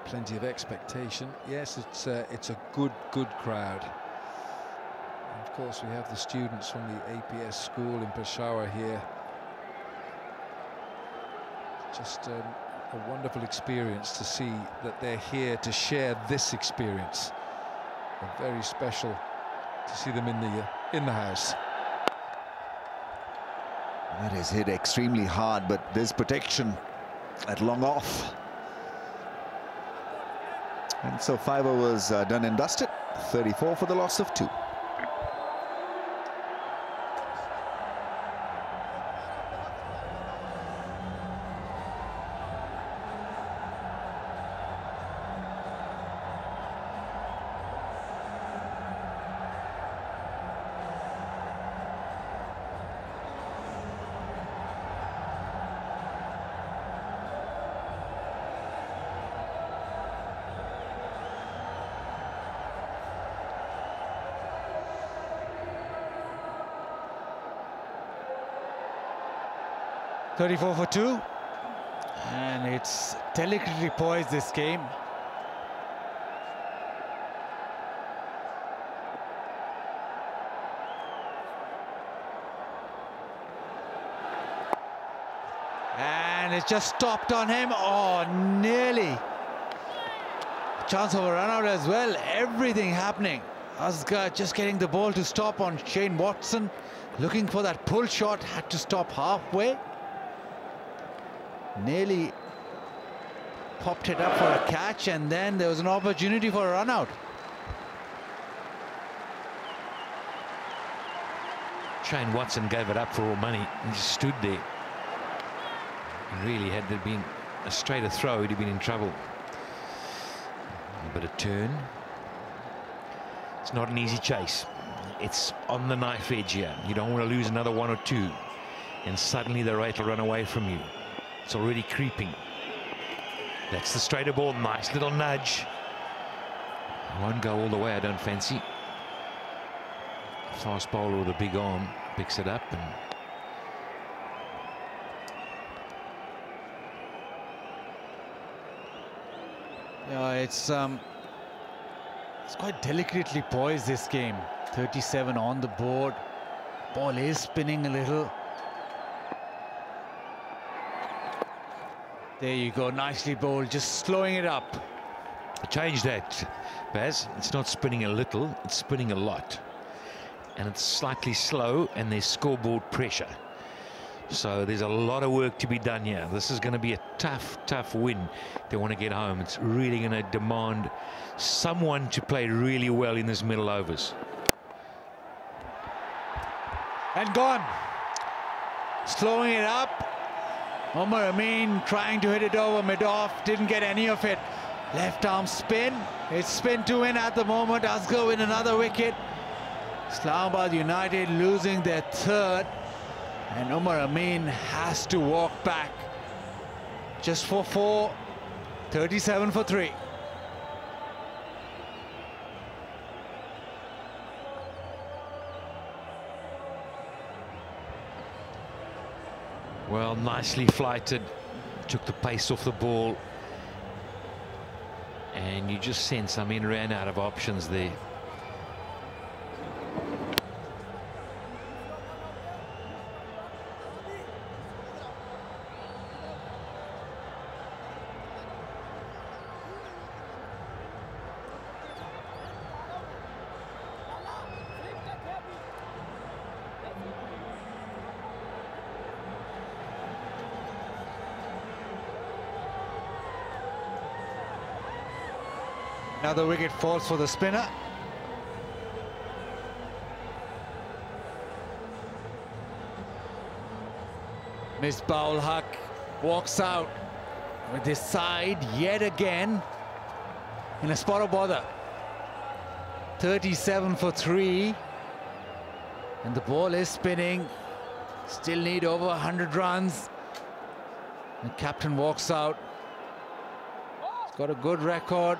Plenty of expectation. Yes, it's a good crowd. And of course, we have the students from the APS school in Peshawar here. Just a wonderful experience to see that they're here to share this experience. Very special to see them in the house. That is hit extremely hard, but there's protection at long off. And so 5 overs done and dusted. 34 for the loss of 2. .34 for 2, and it's delicately poised, this game. And it just stopped on him. Oh, nearly. Chance of a run out as well. Everything happening. Asghar just getting the ball to stop on Shane Watson. Looking for that pull shot, had to stop halfway. Nearly popped it up for a catch, and then there was an opportunity for a run out. Shane Watson gave it up for all money and just stood there. And really, had there been a straighter throw, he'd have been in trouble. But a turn. It's not an easy chase. It's on the knife edge here. You don't want to lose another 1 or 2, and suddenly the rate will run away from you. It's already creeping. That's the straighter ball. Nice little nudge. Won't go all the way, I don't fancy. Fast bowler with a big arm picks it up, and yeah, it's quite delicately poised, this game. 37 on the board. Ball is spinning a little. There you go, nicely bowled, just slowing it up. Change that, Baz. It's not spinning a little, it's spinning a lot. And it's slightly slow, and there's scoreboard pressure. So there's a lot of work to be done here. This is going to be a tough win. They want to get home. It's really going to demand someone to play really well in this middle overs. And gone. Slowing it up. Omar Amin trying to hit it over mid-off, didn't get any of it. Left arm spin. It's spin to win at the moment. Asghar win another wicket. Islamabad United losing their 3rd. And Omar Amin has to walk back. Just for 4. 37 for 3. Well, nicely flighted, took the pace off the ball, and you just sense Amin ran out of options there. Another wicket falls for the spinner. Misbah-ul-Haq walks out with his side yet again in a spot of bother. 37 for 3. And the ball is spinning. Still need over 100 runs. The captain walks out. He's got a good record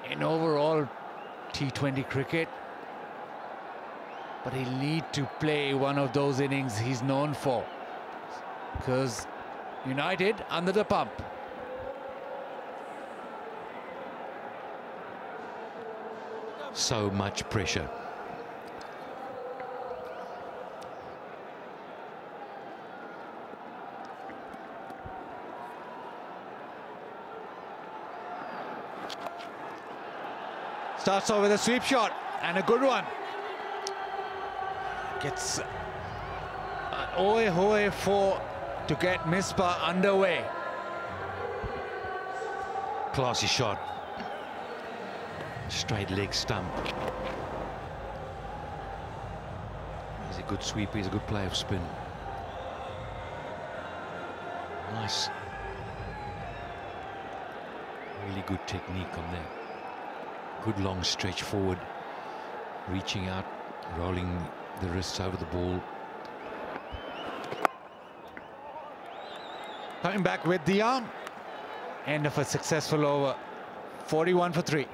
in overall T20 cricket. But he'll need to play one of those innings he's known for, because United under the pump. So much pressure. Starts off with a sweep shot and a good one. Gets an oe 4 to get Misbah underway. Classy shot. Straight leg stump. He's a good sweeper, he's a good player of spin. Nice. Really good technique on that. Good long stretch forward. Reaching out, rolling the wrists over the ball. Coming back with the arm. End of a successful over. 41 for 3.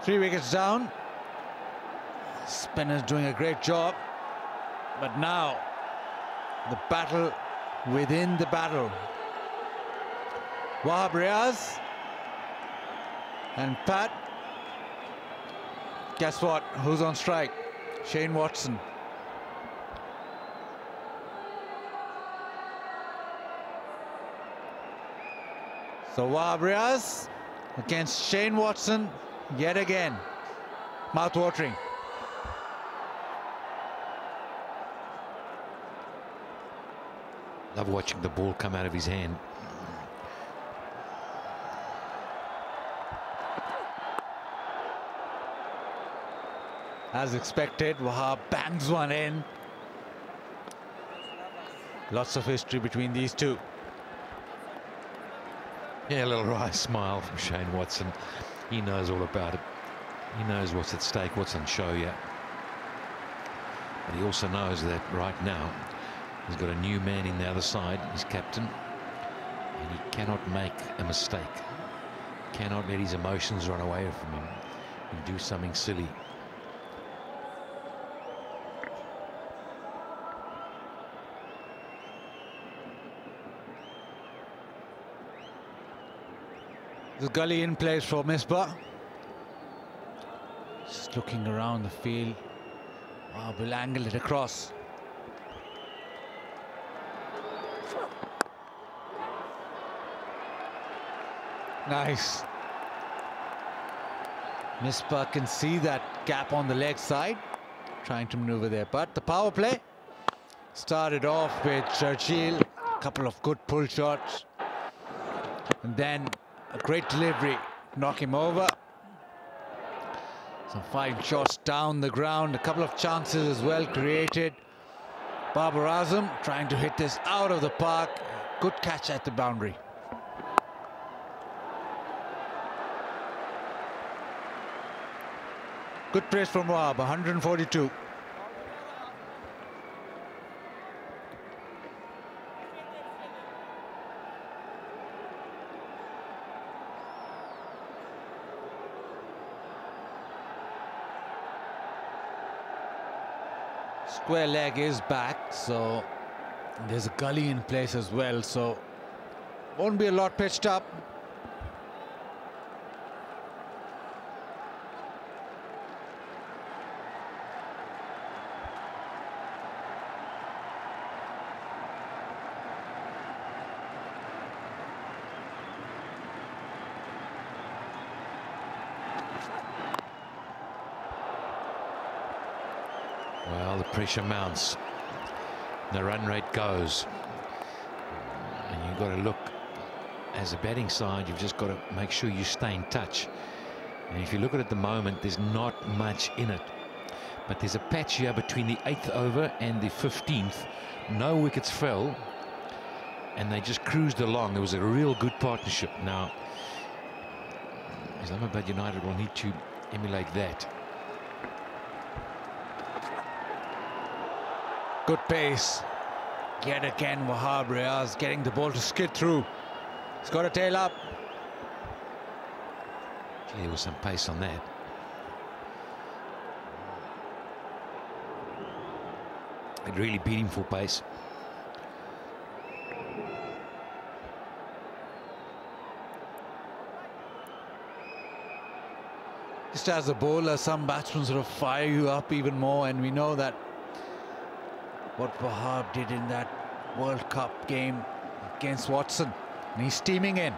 Three wickets down. Spinner's doing a great job. But now, the battle within the battle. Wahab Riaz and Pat. Guess what? Who's on strike? Shane Watson. So Wahab Riaz against Shane Watson. Yet again, mouth-watering. Love watching the ball come out of his hand. As expected, Wahab bangs one in. Lots of history between these two. Yeah, a little wry smile from Shane Watson. He knows all about it. He knows what's at stake, what's on show here. But he also knows that right now he's got a new man in the other side, his captain, and he cannot make a mistake. Cannot let his emotions run away from him and do something silly. The gully in place for Misbah. Just looking around the field. Wow, will angle it across. Nice. Misbah can see that gap on the leg side. Trying to maneuver there. But the power play started off with Churchill. A couple of good pull shots. And then a great delivery, knock him over. Some fine shots down the ground, a couple of chances as well created. Babar Azam trying to hit this out of the park. Good catch at the boundary. Good praise from Wahab, 142. Square leg is back, so there's a gully in place as well, so won't be a lot pitched up. Well, the pressure mounts. The run rate goes. And you've got to look, as a batting side, you've just got to make sure you stay in touch. And if you look at it at the moment, there's not much in it. But there's a patch here between the 8th over and the 15th. No wickets fell. And they just cruised along. It was a real good partnership. Now, Islamabad United will need to emulate that. Good pace. Yet again, Wahab Riaz getting the ball to skid through. He's got a tail up. Gee, there was some pace on that. It really beat him for pace. Just as a bowler, some batsmen sort of fire you up even more, and we know that what Wahab did in that World Cup game against Watson, and he's steaming in.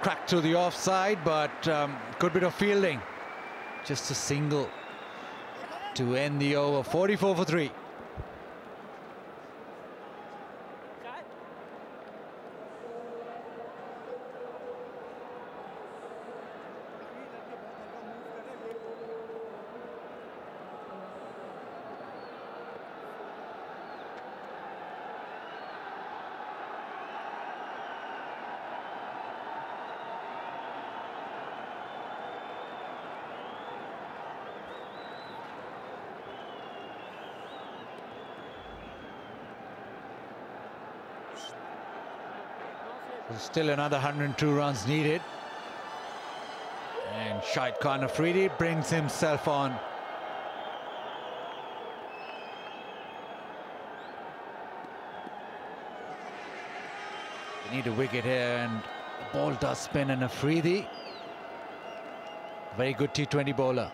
Cracked to the offside, but good bit of fielding. Just a single to end the over. 44 for 3. There's still another 102 runs needed. And Shahid Khan Afridi brings himself on. They need a wicket here, and the ball does spin, and Afridi, very good T20 bowler.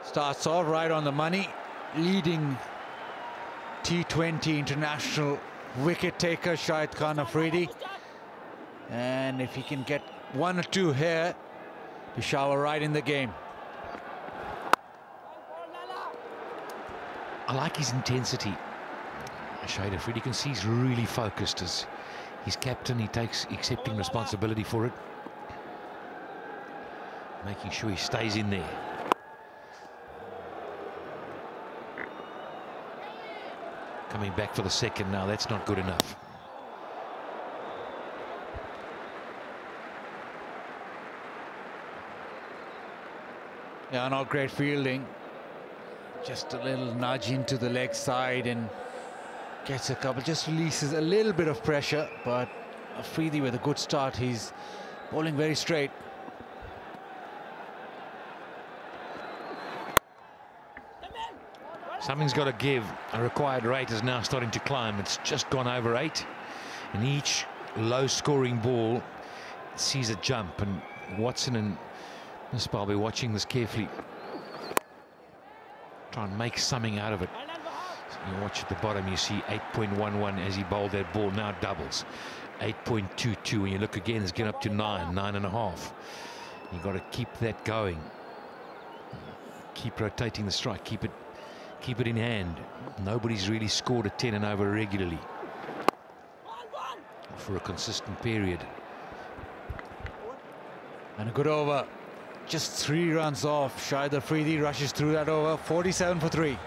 Starts off right on the money, leading T20 international wicket taker Shahid Khan Afridi. And if he can get 1 or 2 here, Peshawar right in the game. I like his intensity. Shahid Afridi, you can see he's really focused as his captain. He takes accepting responsibility for it, making sure he stays in there. Coming back for the second now, that's not good enough. Yeah, not great fielding. Just a little nudge into the leg side and gets a couple, just releases a little bit of pressure, but Afridi with a good start. He's bowling very straight. Something's got to give. A required rate is now starting to climb. It's just gone over 8. And each low-scoring ball sees a jump. And Watson and Misbah will be watching this carefully. Try and make something out of it. So you watch at the bottom, you see 8.11 as he bowled that ball. Now doubles. 8.22. When you look again, it's getting up to 9, 9.5. You've got to keep that going. Keep rotating the strike. Keep it in hand. Nobody's really scored a 10 and over regularly for a consistent period. And a good over. Just 3 runs off. Shahid Afridi rushes through that over. 47 for 3.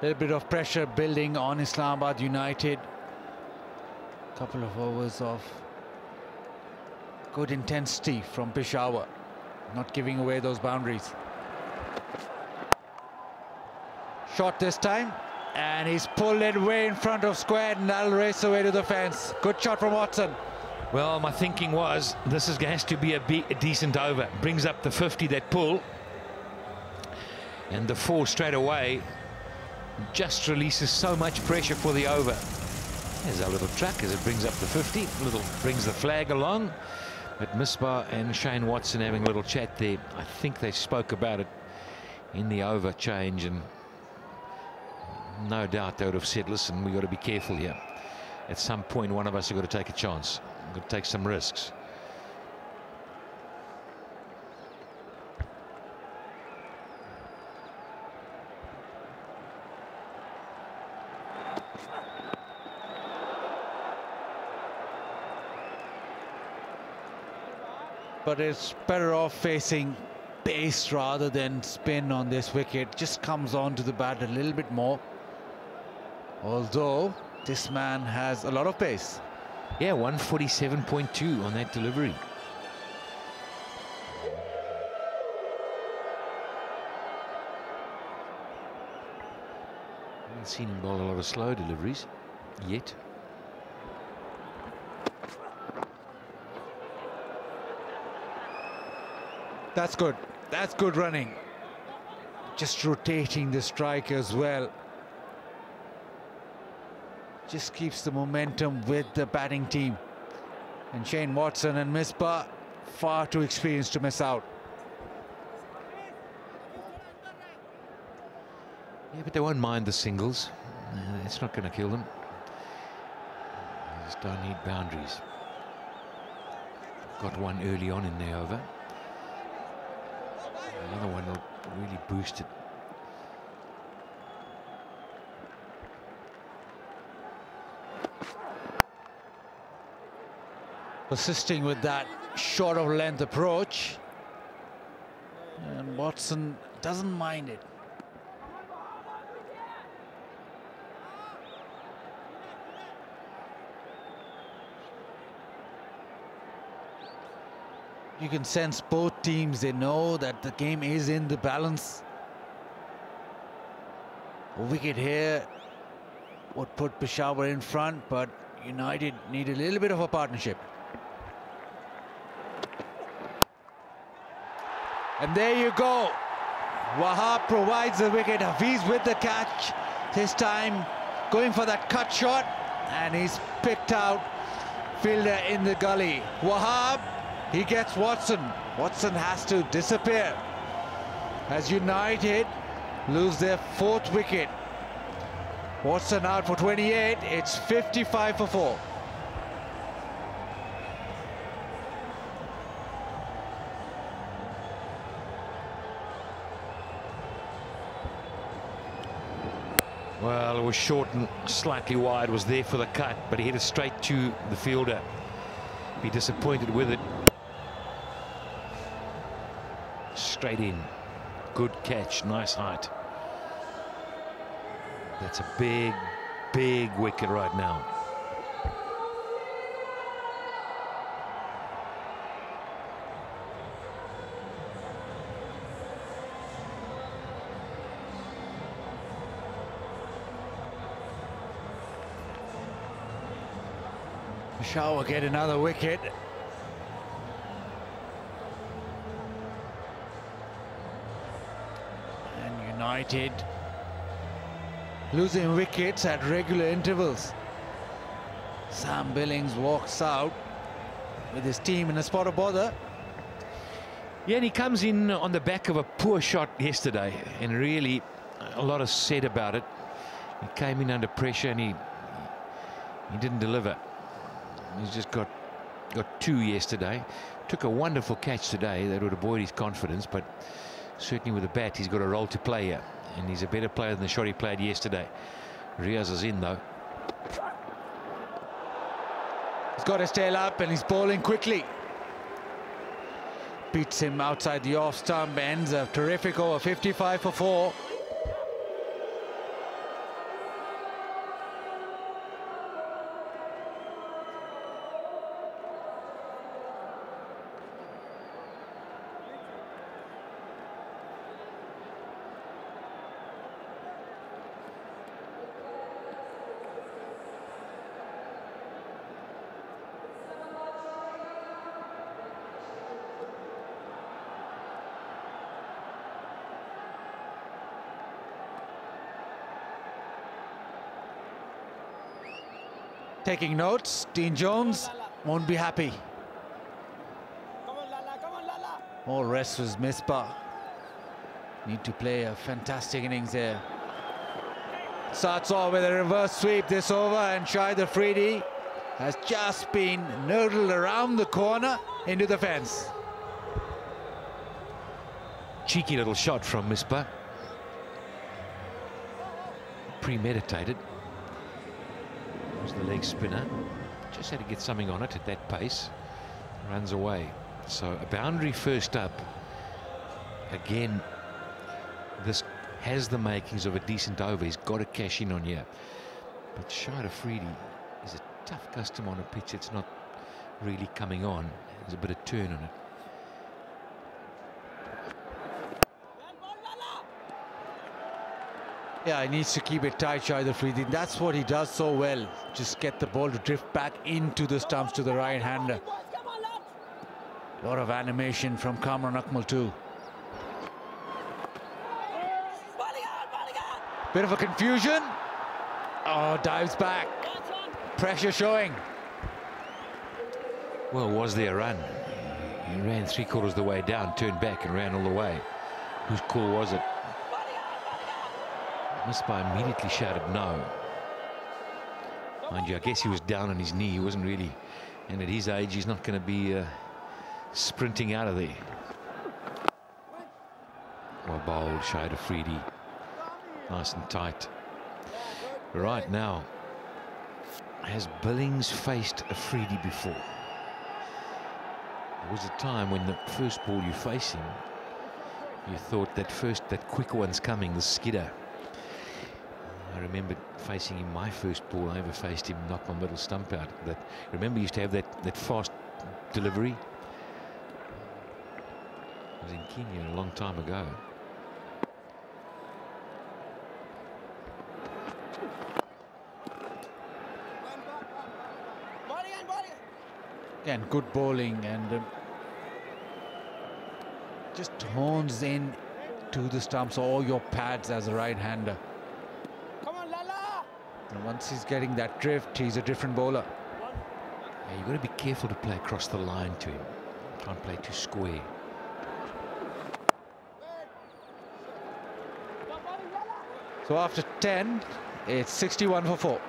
little bit of pressure building on Islamabad United. Couple of overs of good intensity from Peshawar, not giving away those boundaries. Shot this time, and he's pulled it way in front of square, and that'll race away to the fence. Good shot from Watson. Well, my thinking was this has to be a decent over. Brings up the 50, that pull, and the 4 straight away just releases so much pressure for the over. There's our little track as it brings up the 50, brings the flag along. But Misbah and Shane Watson having a little chat there. I think they spoke about it in the over change, and no doubt they would have said, listen, we've got to be careful here. At some point, one of us has got to take a chance. We've got to take some risks. But it's better off facing pace rather than spin on this wicket. Just comes on to the bat a little bit more. Although this man has a lot of pace. Yeah, 147.2 on that delivery. I haven't seen him bowl a lot of slow deliveries yet. That's good. That's good running. Just rotating the strike as well. Just keeps the momentum with the batting team. And Shane Watson and Misbah far too experienced to miss out. Yeah, but they won't mind the singles. It's not going to kill them. They just don't need boundaries. Got one early on in the over. Another one will really boost it. Persisting with that short of length approach, and Watson doesn't mind it. You can sense both teams, they know that the game is in the balance. A wicket here would put Peshawar in front, but United need a little bit of a partnership. And there you go. Wahab provides the wicket. Hafiz with the catch. This time going for that cut shot, and he's picked out fielder in the gully. Wahab, he gets Watson. Watson has to disappear as United lose their 4th wicket. Watson out for 28. It's 55 for 4. Well, it was short and slightly wide, was there for the cut, but he hit it straight to the fielder. Be disappointed with it. Straight in. Good catch, nice height. That's a big, big wicket right now. Peshawar get another wicket. And United losing wickets at regular intervals. Sam Billings walks out with his team in a spot of bother. Yeah, and he comes in on the back of a poor shot yesterday, and really a lot is said about it. He came in under pressure and he didn't deliver. He's just got 2 yesterday. Took a wonderful catch today that would avoid his confidence, but certainly with the bat he's got a role to play here, and he's a better player than the shot he played yesterday. Riaz is in though. He's got his tail up and he's bowling quickly. Beats him outside the off stump, ends a terrific over, 55 for 4. Taking notes, Dean Jones won't be happy. All rest was Misbah. Need to play a fantastic innings there. Starts off with a reverse sweep this over, and Shahid Afridi has just been noodled around the corner into the fence. Cheeky little shot from Misbah. Premeditated. There's the leg spinner. Just had to get something on it at that pace. Runs away. So a boundary first up. Again, this has the makings of a decent over. He's got to cash in on here. But Shahid Afridi is a tough customer on a pitch. It's not really coming on. There's a bit of turn on it. Yeah, he needs to keep it tight, Shahid Afridi. That's what he does so well. Just get the ball to drift back into the stumps to the right-hander. A lot of animation from Kamran Akmal too. Bit of a confusion. Oh, dives back. Pressure showing. Well, was there a run? He ran 3/4 of the way down, turned back and ran all the way. Whose call was it? Misbah immediately shouted no. Mind you, I guess he was down on his knee. He wasn't really, and at his age, he's not going to be sprinting out of there. Well bowled, Shahid Afridi. Nice and tight. Right now, has Billings faced Afridi before? There was a time when the first ball you face him, you thought that quick one's coming, the skidder. I remember facing him, my first ball I ever faced him, knocked my middle stump out. Remember he used to have that fast delivery? It was in Kenya a long time ago. Again, good bowling, and just hones in to the stumps or your pads as a right-hander. And once he's getting that drift, he's a different bowler. Yeah, you've got to be careful to play across the line to him. Can't play too square. So after 10, it's 61 for 4.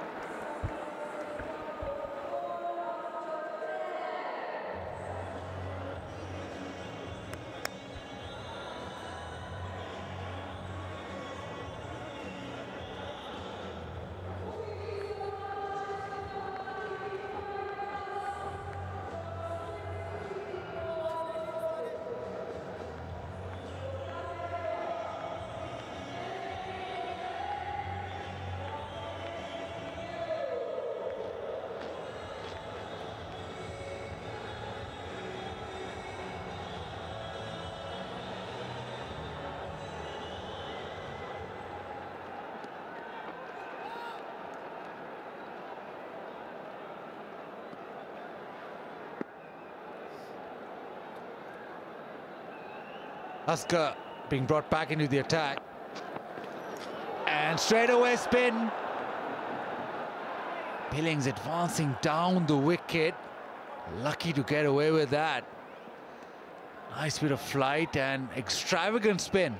Asker being brought back into the attack. And straight away spin. Billings advancing down the wicket. Lucky to get away with that. Nice bit of flight and extravagant spin.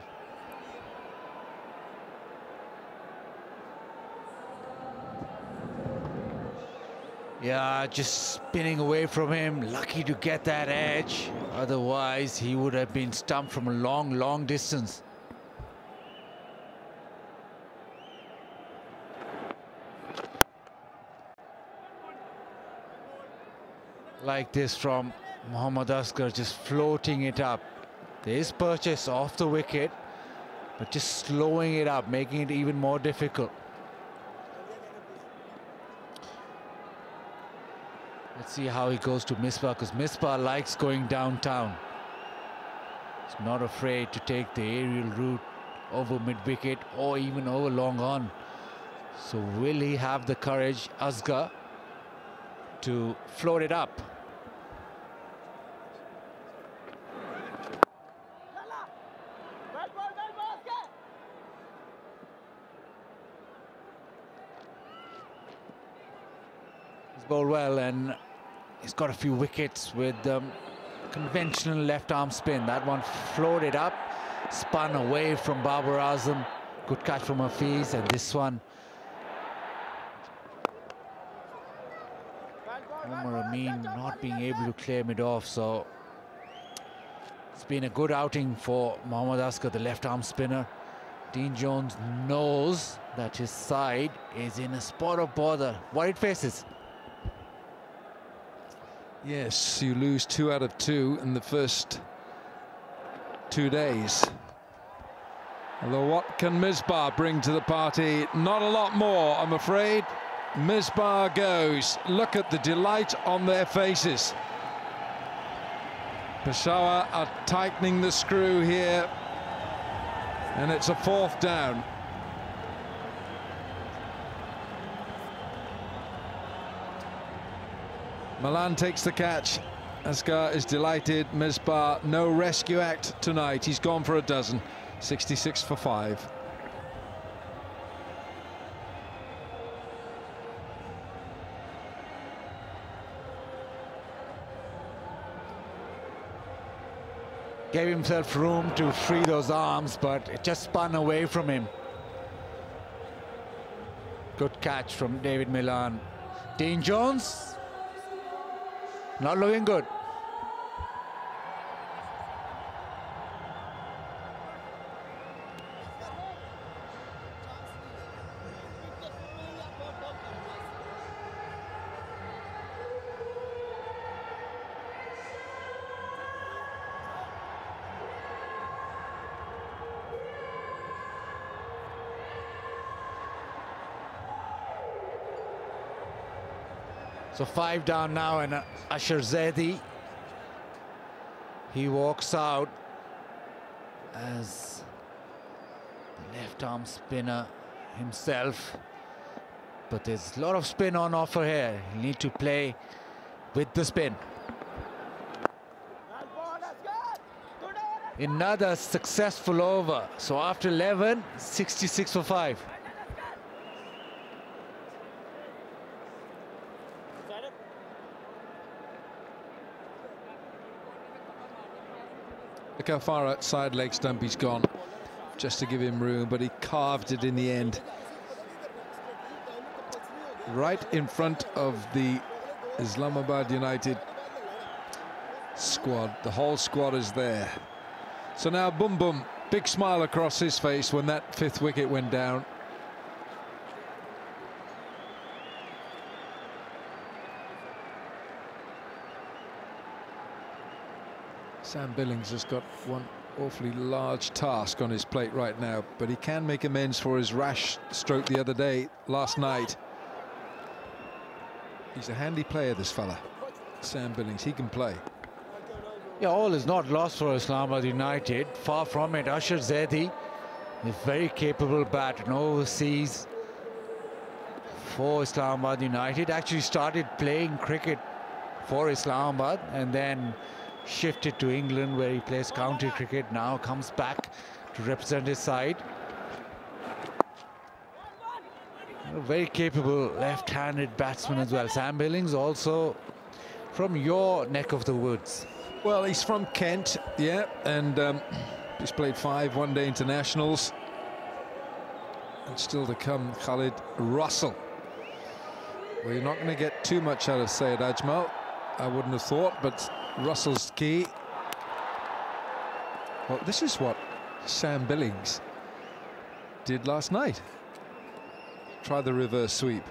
Yeah, just spinning away from him. Lucky to get that edge. Otherwise, he would have been stumped from a long, long distance. Like this from Mohammad Asker, just floating it up. There is purchase off the wicket, but just slowing it up, making it even more difficult. Let's see how he goes to Misbah, because Misbah likes going downtown. He's not afraid to take the aerial route over mid-wicket or even over long on. So will he have the courage, Asghar, to float it up? He's bowled well, and he's got a few wickets with conventional left-arm spin. That one floated up, spun away from Peshawar Zalmi. Good catch from Hafiz, and this one, Umar Amin not being able to claim it off. So it's been a good outing for Mohammad Asghar, the left-arm spinner. Dean Jones knows that his side is in a spot of bother. Worried faces. Yes, you lose 2 out of 2 in the first 2 days. Although what can Misbah bring to the party? Not a lot more, I'm afraid. Misbah goes. Look at the delight on their faces. Peshawar are tightening the screw here, and it's a 4th down. Malan takes the catch. Asghar is delighted. Misbah, no rescue act tonight. He's gone for a dozen. 66 for 5. Gave himself room to free those arms, but it just spun away from him. Good catch from David Milan. Dean Jones, not looking good. So 5 down now, and Asher Zaidi, he walks out as the left-arm spinner himself. But there's a lot of spin on offer here. You need to play with the spin. Another successful over. So after 11, 66 for 5. Look how far outside leg stump he's gone, just to give him room, but he carved it in the end. Right in front of the Islamabad United squad. The whole squad is there. So now Boom Boom, big smile across his face when that 5th wicket went down. Sam Billings has got one awfully large task on his plate right now, but he can make amends for his rash stroke the other day, last night. He's a handy player, this fella, Sam Billings. He can play. Yeah, all is not lost for Islamabad United. Far from it. Asher Zaidi, a very capable batter, overseas for Islamabad United. Actually started playing cricket for Islamabad and then shifted to England, where he plays county cricket. Now comes back to represent his side. A very capable left-handed batsman as well. Sam Billings, also from your neck of the woods. Well, he's from Kent, yeah, and he's played 5 one-day internationals. And still to come, Khalid Russell. Well, you're not going to get too much out of Syed Ajmal, I wouldn't have thought, but Russell's key. Well, this is what Sam Billings did last night. Try the reverse sweep.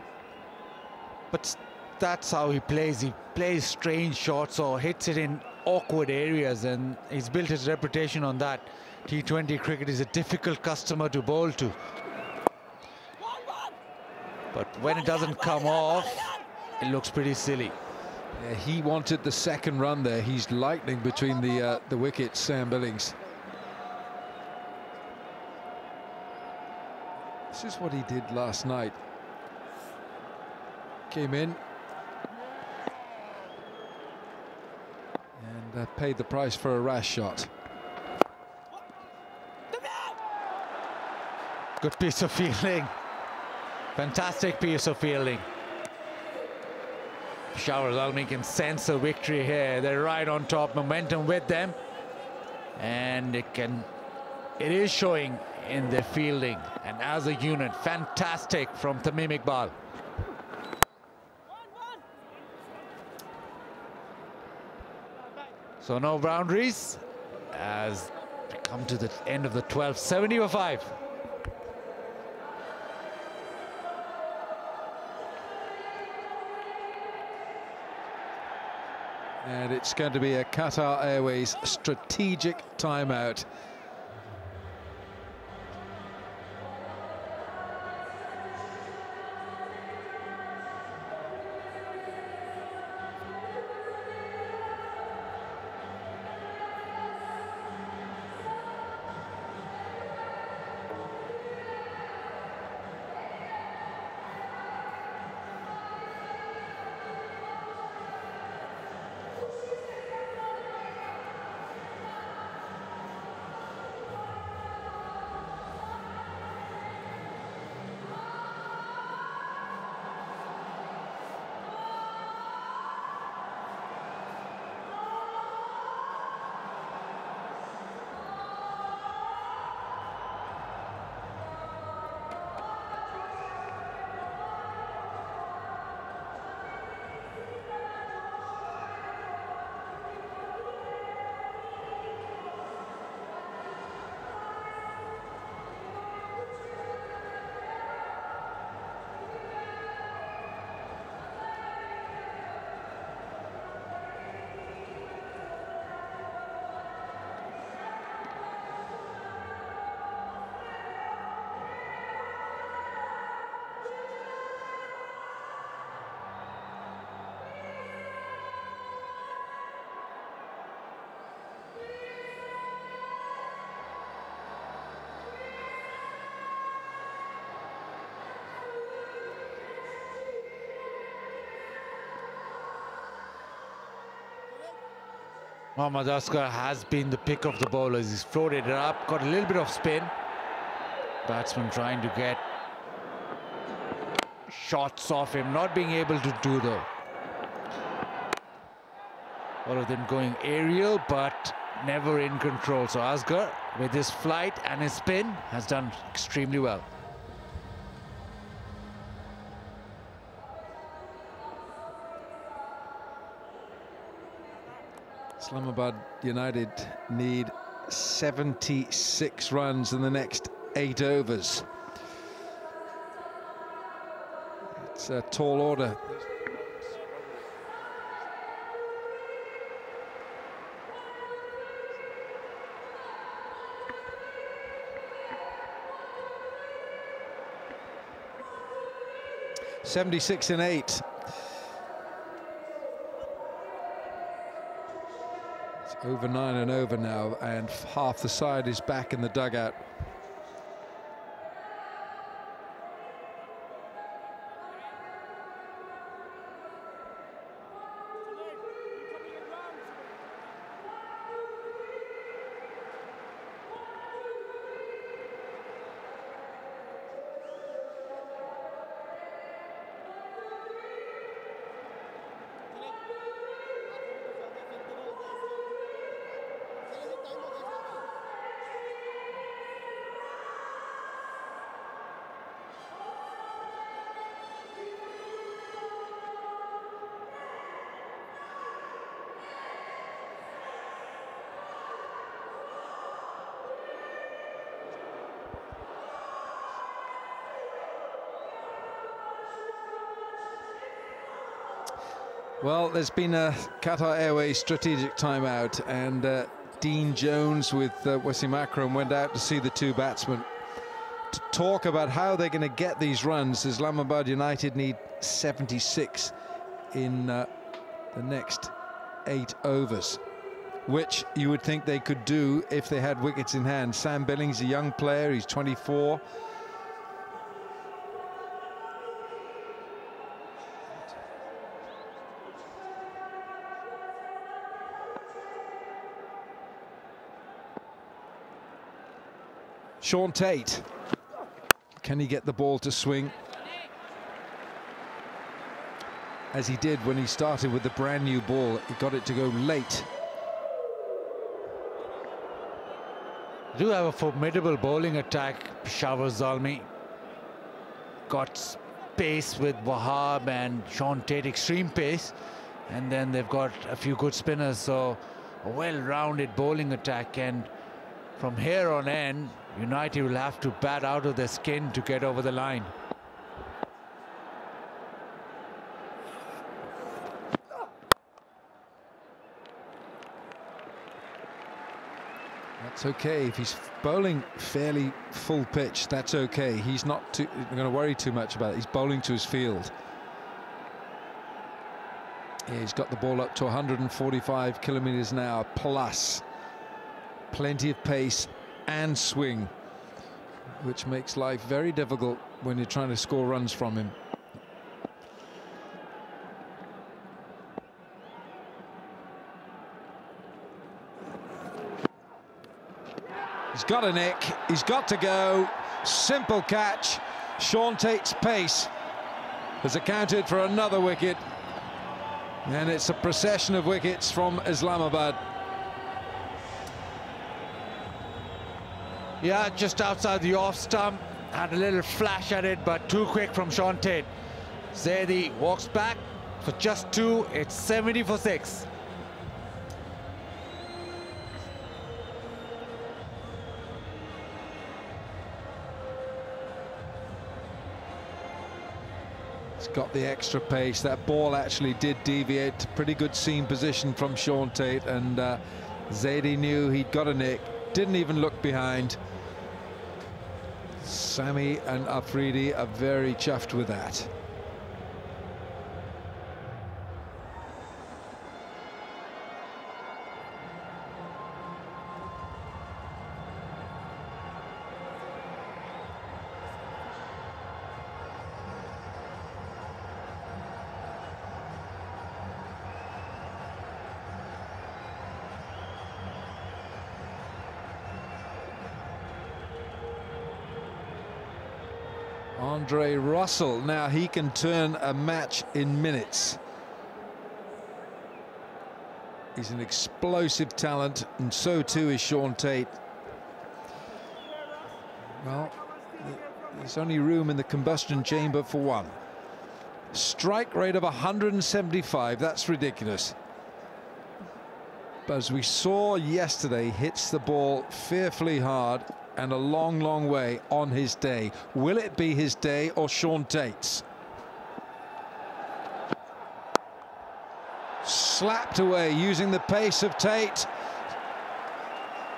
But that's how he plays. He plays strange shots or hits it in awkward areas, and he's built his reputation on that. T20 cricket is a difficult customer to bowl to. But when it doesn't come off, it looks pretty silly. Yeah, he wanted the 2nd run there. He's lightning between the wickets, Sam Billings. This is what he did last night. Came in and paid the price for a rash shot. Good piece of fielding. Fantastic piece of fielding. Peshawar Zalmi can sense a victory here. They're right on top, momentum with them, and it is showing in their fielding and as a unit. Fantastic from Tamim Iqbal. So no boundaries as we come to the end of the 12th. 70-5. And it's going to be a Qatar Airways strategic timeout. Mohammad Asghar has been the pick of the bowlers. He's floated it up, got a little bit of spin. Batsman trying to get shots off him, not being able to do though. All of them going aerial, but never in control. So Asghar, with his flight and his spin, has done extremely well. Islamabad United need 76 runs in the next 8 overs. It's a tall order. (76 and 8). Over 9 and over now, and half the side is back in the dugout. Well, there's been a Qatar Airways strategic timeout, and Dean Jones with Wasim Akram went out to see the two batsmen to talk about how they're going to get these runs. Islamabad United need 76 in the next 8 overs, which you would think they could do if they had wickets in hand. Sam Billings, a young player, he's 24. Sean Tate, can he get the ball to swing? as he did when he started with the brand new ball. He got it to go late. Do have a formidable bowling attack, Peshawar Zalmi. Got pace with Wahab and Sean Tate, extreme pace, and then they've got a few good spinners, so a well-rounded bowling attack. And from here on in, United will have to bat out of their skin to get over the line. That's okay. If he's bowling fairly full pitch, that's okay. He's not going to worry too much about it. He's bowling to his field. Yeah, he's got the ball up to 145 kilometers an hour plus. Plenty of pace and swing, which makes life very difficult when you're trying to score runs from him. He's got a nick, he's got to go. Simple catch. Sean Tate's pace has accounted for another wicket, and it's a procession of wickets from Islamabad. Yeah, just outside the off stump, had a little flash at it, but too quick from Sean Tate. Zaidi walks back for just 2. It's 70 for 6. He's got the extra pace. That ball actually did deviate to pretty good seam position from Sean Tate, and Zaidi knew he'd got a nick, didn't even look behind. Sami and Afridi are very chuffed with that. Andre Russell, now he can turn a match in minutes. He's an explosive talent, and so too is Sean Tate. Well, there's only room in the combustion chamber for one. Strike rate of 175, that's ridiculous. But as we saw yesterday, hits the ball fearfully hard and a long, long way on his day. Will it be his day or Sean Tate's? Slapped away using the pace of Tate.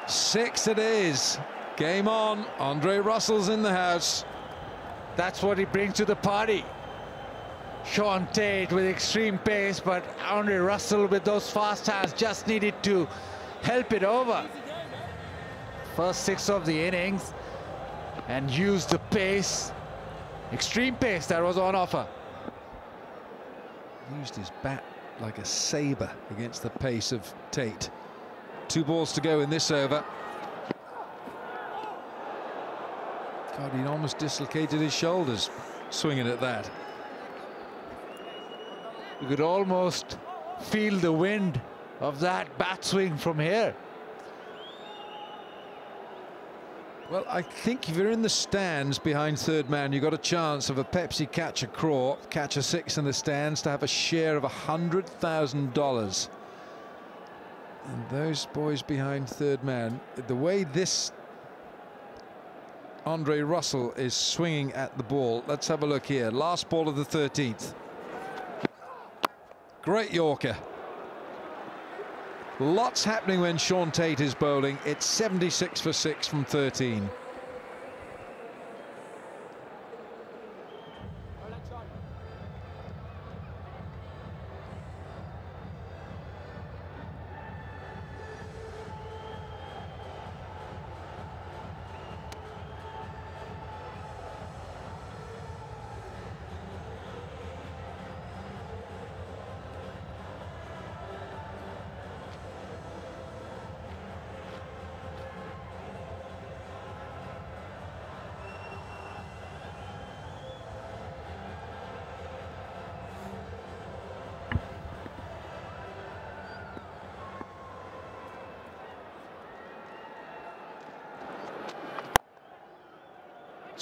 6 it is. Game on. Andre Russell's in the house. That's what he brings to the party. Sean Tate with extreme pace, but Andre Russell with those fast hands just needed to help it over. First 6 of the innings, and used the pace, extreme pace that was on offer. Used his bat like a saber against the pace of Tate. 2 balls to go in this over. God, he'd almost dislocated his shoulders swinging at that. You could almost feel the wind of that bat swing from here. Well, I think if you're in the stands behind third man, you've got a chance of a Pepsi catch a craw, catch a 6 in the stands, to have a share of $100,000. And those boys behind third man, the way this Andre Russell is swinging at the ball, let's have a look here. Last ball of the 13th. Great Yorker. Lots happening when Sean Tate is bowling. It's 76 for 6 from 13.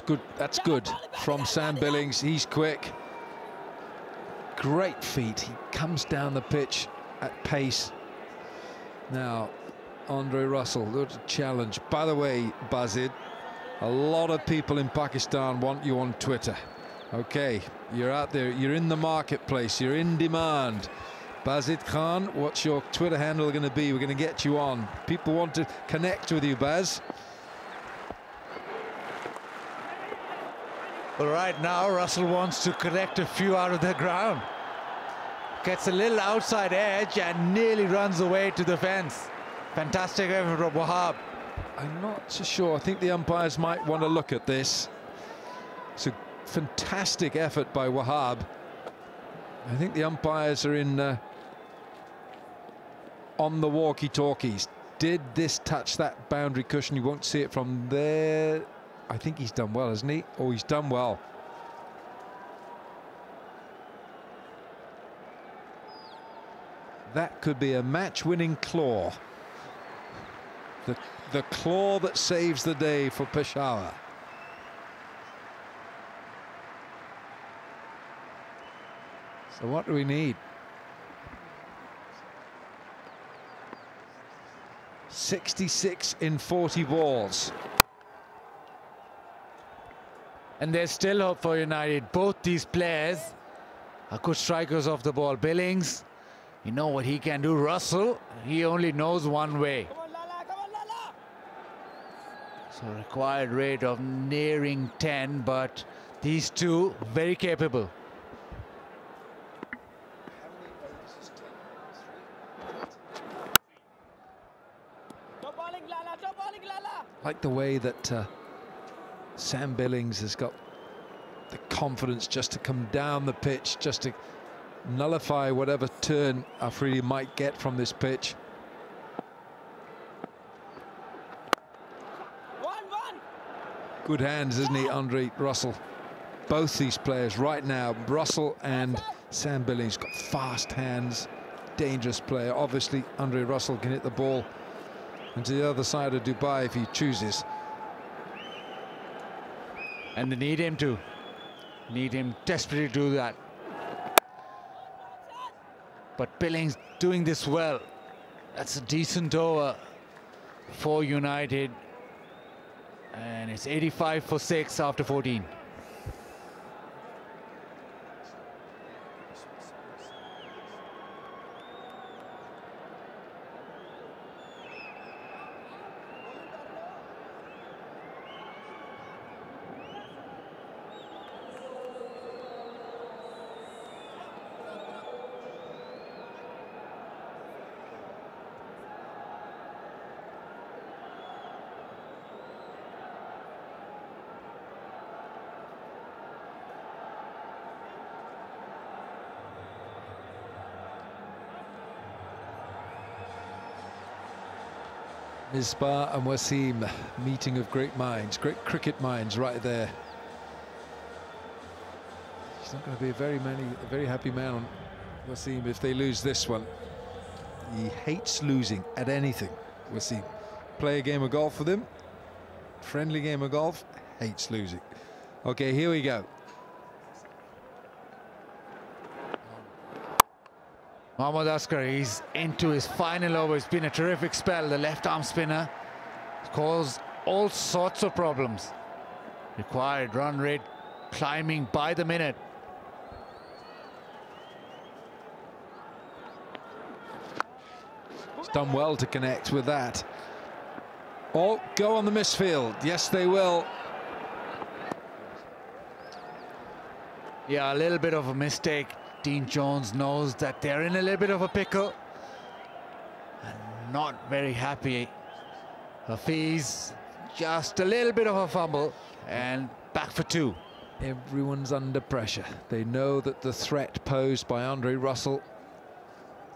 good. That's good from Sam Billings. He's quick. Great feet. He comes down the pitch at pace. Now, Andre Russell, what a challenge. By the way, Bazid, a lot of people in Pakistan want you on Twitter. Okay, you're out there, you're in the marketplace, you're in demand. Bazid Khan, what's your Twitter handle going to be? We're going to get you on. People want to connect with you, Baz. Well, right now, Russell wants to collect a few out of the ground. Gets a little outside edge and nearly runs away to the fence. Fantastic effort from Wahab. I'm not so sure. I think the umpires might want to look at this. It's a fantastic effort by Wahab. I think the umpires are in on the walkie-talkies. Did this touch that boundary cushion? You won't see it from there. I think he's done well, hasn't he? Oh, he's done well. That could be a match-winning claw. The claw that saves the day for Peshawar. So what do we need? 66 in 40 balls. And there's still hope for United. Both these players are good strikers off the ball. Billings, you know what he can do. Russell, he only knows one way. So required rate of nearing 10, but these two very capable. Like the way that Sam Billings has got the confidence just to come down the pitch, just to nullify whatever turn Afridi might get from this pitch. Good hands, isn't he, Andre Russell? Both these players right now, Russell and Sam Billings, got fast hands, dangerous player. Obviously, Andre Russell can hit the ball into the other side of Dubai if he chooses. And they need him to. Need him desperately to do that. But Billings doing this well. That's a decent over for United. And it's 85 for 6 after 14. Misbah and Wasim, meeting of great minds, great cricket minds right there. He's not going to be a very happy man on Wasim if they lose this one. He hates losing at anything, Wasim. Play a game of golf with him, friendly game of golf, hates losing. Okay, here we go. Mohammad Askar, he's into his final over. It's been a terrific spell. The left arm spinner caused all sorts of problems. Required run rate climbing by the minute. He's done well to connect with that. Oh, go on the misfield. Yes, they will. Yeah, a little bit of a mistake. Dean Jones knows that they're in a little bit of a pickle and not very happy. Hafiz, just a little bit of a fumble and back for 2. Everyone's under pressure. They know that the threat posed by Andre Russell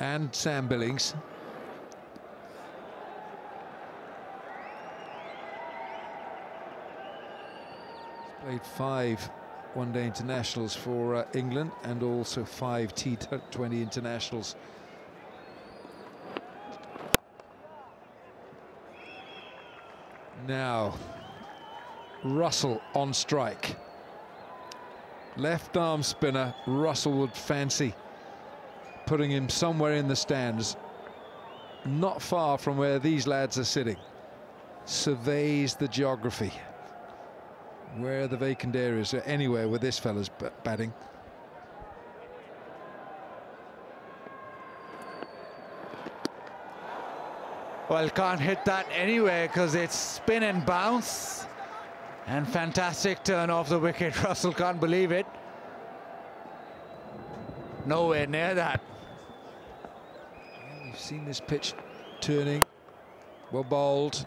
and Sam Billings played 5 one-day internationals for England and also 5 T20 internationals. Now, Russell on strike. Left arm spinner, Russell would fancy putting him somewhere in the stands, not far from where these lads are sitting. Surveys the geography. Where are the vacant areas? Anywhere with this fella's batting. Well, can't hit that anywhere because it's spin and bounce. And fantastic turn off the wicket. Russell can't believe it. Nowhere near that. We've seen this pitch turning. Well bowled.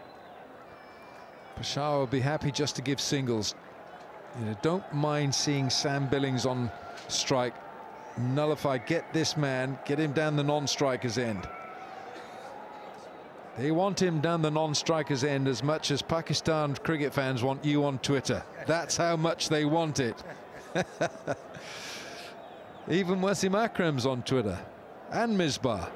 Peshawar will be happy just to give singles. You know, don't mind seeing Sam Billings on strike. Nullify, get this man, get him down the non-striker's end. They want him down the non-striker's end as much as Pakistan cricket fans want you on Twitter. That's how much they want it. Even Wasim Akram's on Twitter, and Misbah.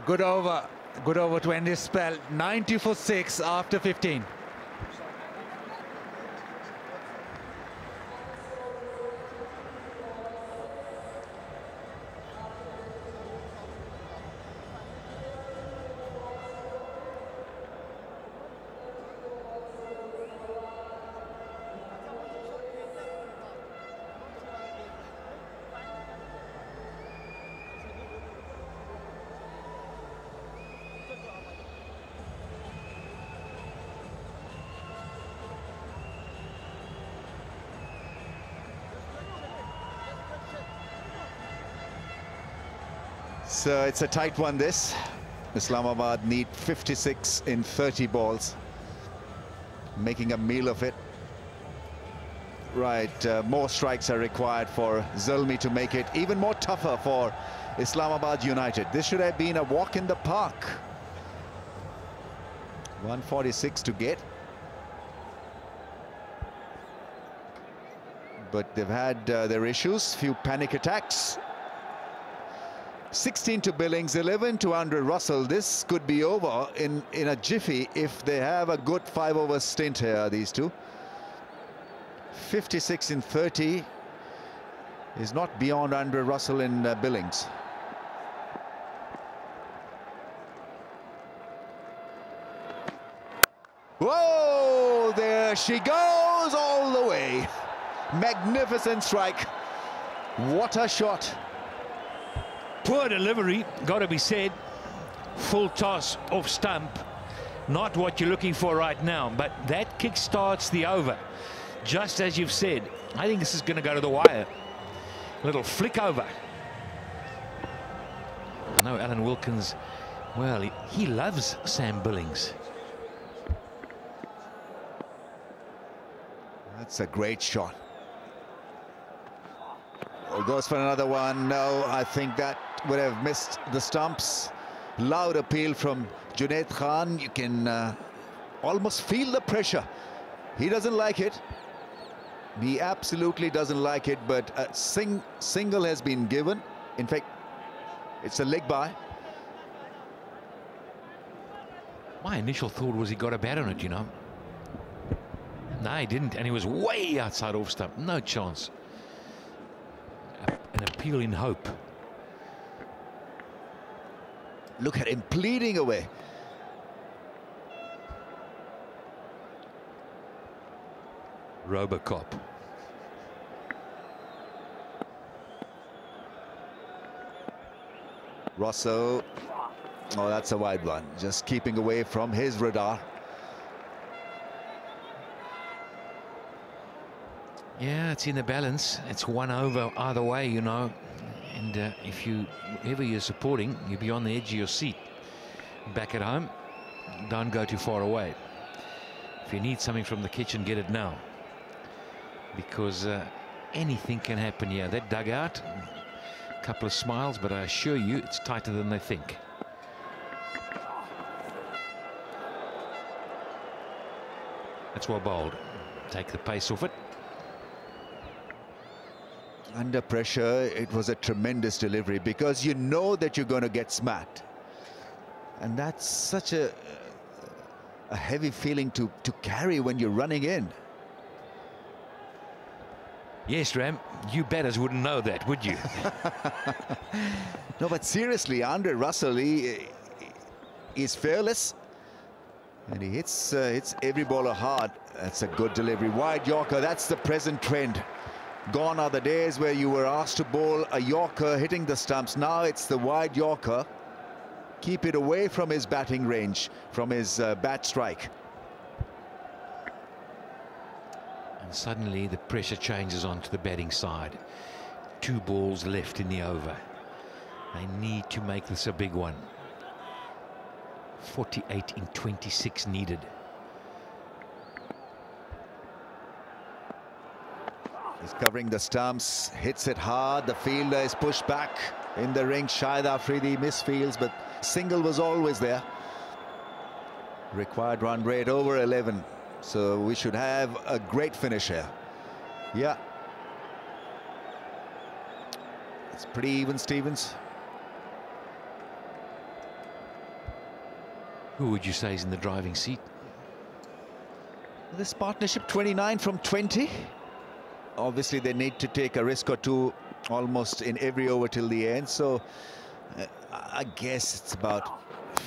Good over to end his spell. 90 for 6 after 15. So it's a tight one, this. Islamabad need 56 in 30 balls. Making a meal of it. Right, more strikes are required for Zalmi to make it even more tougher for Islamabad United. This should have been a walk in the park. 146 to get. But they've had their issues, few panic attacks. 16 to Billings, 11 to Andre Russell. This could be over in a jiffy if they have a good 5-over stint here, these two. 56 in 30 is not beyond Andre Russell and Billings. Whoa, there she goes all the way. Magnificent strike. What a shot. Poor delivery, got to be said. Full toss off stump. Not what you're looking for right now, but that kick starts the over. Just as you've said, I think this is going to go to the wire. Little flick over. I know Alan Wilkins, well, he loves Sam Billings. That's a great shot. Oh, goes for another one. No, I think that would have missed the stumps. Loud appeal from Junaid Khan. You can almost feel the pressure. He doesn't like it. He absolutely doesn't like it, but a single has been given. In fact, it's a leg by. My initial thought was he got a bat on it, you know. No, he didn't, and he was way outside off stump. No chance. An appeal in hope. Look at him pleading away. Robocop. Russell. Oh, that's a wide one. Just keeping away from his radar. Yeah, it's in the balance. It's 1 over either way, you know. And if whoever you're supporting, you'll be on the edge of your seat. Back at home, don't go too far away. If you need something from the kitchen, get it now. Because anything can happen here. That dugout, a couple of smiles, but I assure you it's tighter than they think. That's well bowled. Take the pace off it. Under pressure, it was a tremendous delivery because you know that you're going to get smacked. And that's such a heavy feeling to carry when you're running in. Yes, Ram, you batters wouldn't know that, would you? No, but seriously, Andre Russell, he's fearless. And he hits every bowler hard. That's a good delivery. Wide Yorker, that's the present trend. Gone are the days where you were asked to bowl a Yorker hitting the stumps. Now it's the wide Yorker. Keep it away from his batting range, from his bat strike. And suddenly the pressure changes onto the batting side. 2 balls left in the over. They need to make this a big one. 48 in 26 needed. He's covering the stumps, hits it hard. The fielder is pushed back in the ring. Shahid Afridi misfields, but single was always there. Required run rate over 11. So we should have a great finish here. Yeah. It's pretty even, Stevens. Who would you say is in the driving seat? This partnership 29 from 20. Obviously they need to take a risk or two almost in every over till the end, so I guess it's about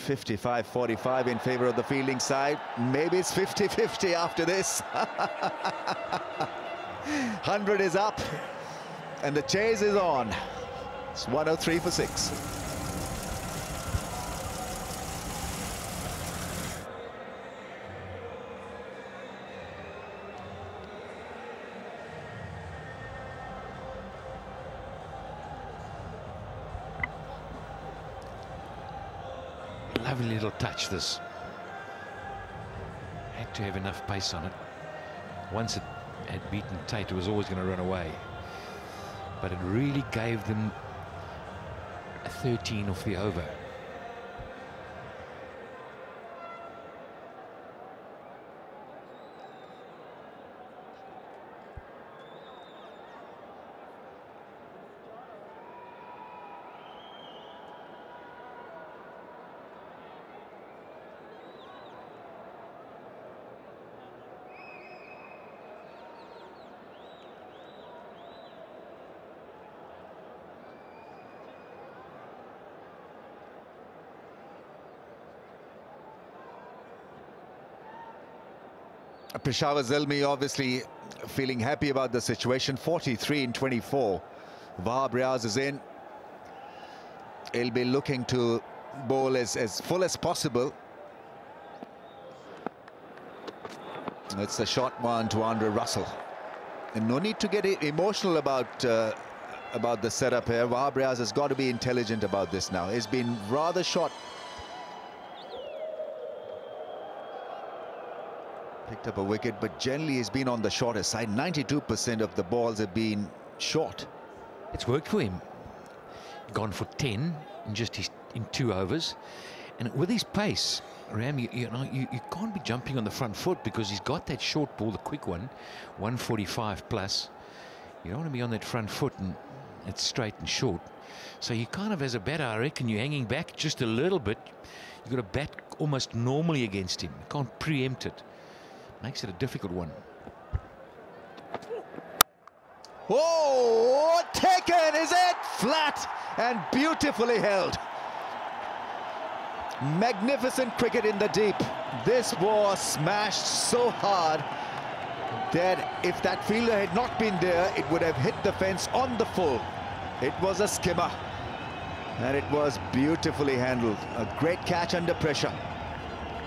55-45 in favor of the fielding side. Maybe it's 50-50 after this. 100 is up and the chase is on. It's 103 for 6. Lovely little touch, this. Had to have enough pace on it. Once it had beaten Tate, it was always going to run away. But it really gave them a 13 off the over. Peshawar Zalmi obviously feeling happy about the situation. 43 in 24. Wahab Riaz is in. He'll be looking to bowl as full as possible. It's a short one to Andre Russell. And no need to get emotional about the setup here. Wahab Riaz has got to be intelligent about this now. He's been rather short. Picked up a wicket, but generally he's been on the shorter side. 92% of the balls have been short. It's worked for him. Gone for 10 in 2 overs. And with his pace, Ram, you can't be jumping on the front foot because he's got that short ball, the quick one, 145 plus. You don't want to be on that front foot and it's straight and short. So you kind of, as a batter, I reckon you're hanging back just a little bit. You've got to bat almost normally against him. You can't preempt it. Makes it a difficult one. Oh, taken, is it? Flat and beautifully held. Magnificent cricket in the deep. This was smashed so hard that if that fielder had not been there, it would have hit the fence on the full. It was a skimmer and it was beautifully handled. A great catch under pressure.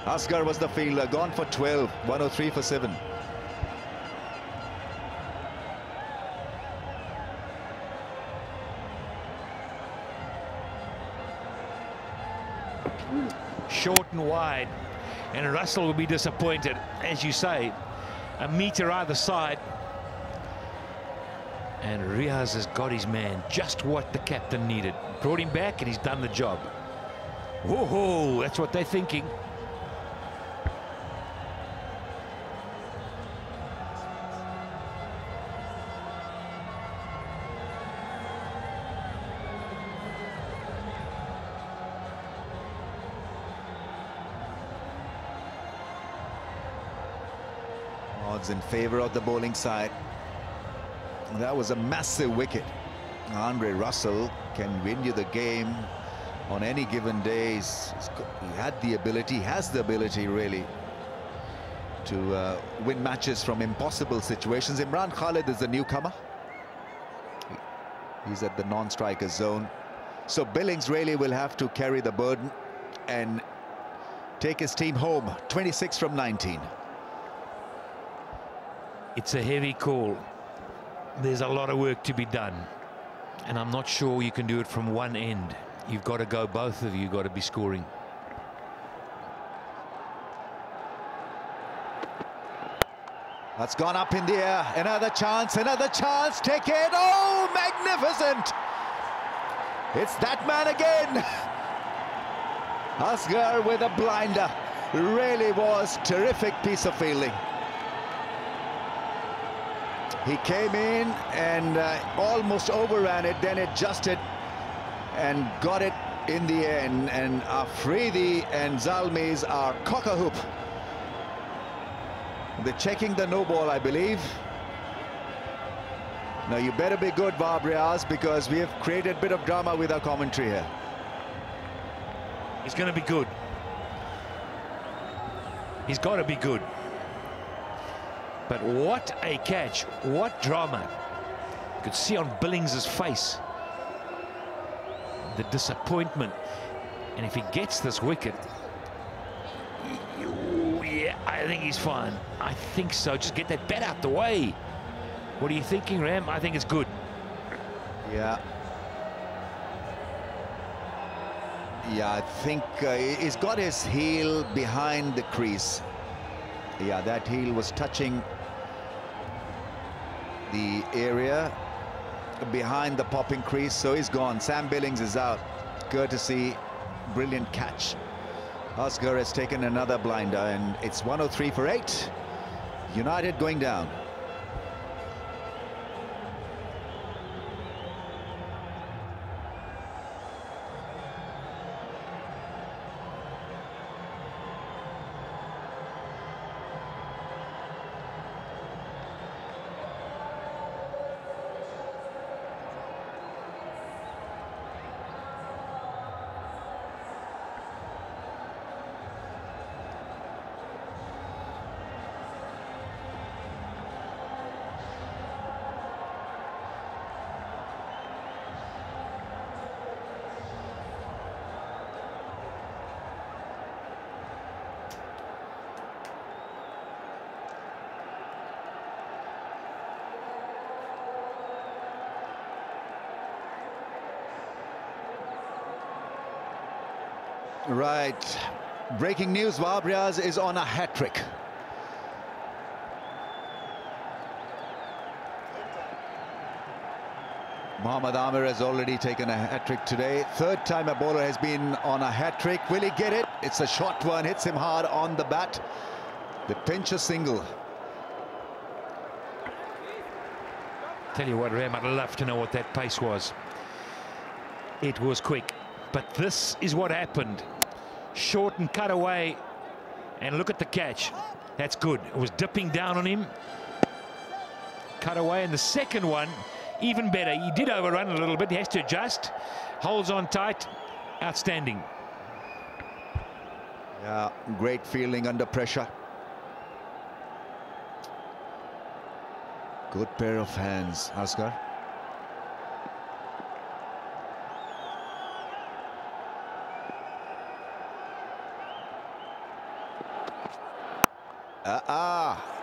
Asghar was the fielder, gone for 12, 103 for 7. Short and wide, and Russell will be disappointed. As you say, a metre either side. And Riaz has got his man, just what the captain needed. Brought him back and he's done the job. Whoa, that's what they're thinking. odds in favor of the bowling side. That was a massive wicket. Andre Russell can win you the game on any given day. He had the ability, has the ability really to win matches from impossible situations. Imran Khalid is the newcomer. He's at the non-striker zone. So Billings really will have to carry the burden and take his team home. 26 from 19. It's a heavy call. There's a lot of work to be done, and I'm not sure you can do it from one end. You've got to go, both of you got to be scoring. That's gone up in the air. Another chance, take it. Oh, magnificent! It's that man again. Asghar with a blinder. Really was terrific piece of fielding. He came in and almost overran it, then adjusted and got it in the end. And Afridi and Zalmi's are cock-a-hoop. They're checking the no ball, I believe. Now you better be good, Vabriaz, because we have created a bit of drama with our commentary here. He's going to be good. He's got to be good. But what a catch, what drama. You could see on Billings's face the disappointment. And if he gets this wicket, yeah, I think he's fine. I think so. Just get that bat out the way. What are you thinking, Ram? I think it's good. Yeah. Yeah, I think he's got his heel behind the crease. Yeah, that heel was touching the area behind the popping crease, so he's gone. Sam Billings is out. Courtesy, brilliant catch. Asghar has taken another blinder, and it's 103 for 8. United going down. Right, breaking news, Vabriaz is on a hat-trick. Mohammad Amir has already taken a hat-trick today. Third time a bowler has been on a hat-trick. Will he get it? It's a short one, hits him hard on the bat. The pincher single. Tell you what, Ram, I'd love to know what that pace was. It was quick, but this is what happened. Short and cut away, and look at the catch. That's good. It was dipping down on him. Cut away, and the second one, even better. He did overrun a little bit. He has to adjust. Holds on tight. Outstanding. Yeah, great fielding under pressure. Good pair of hands, Asghar.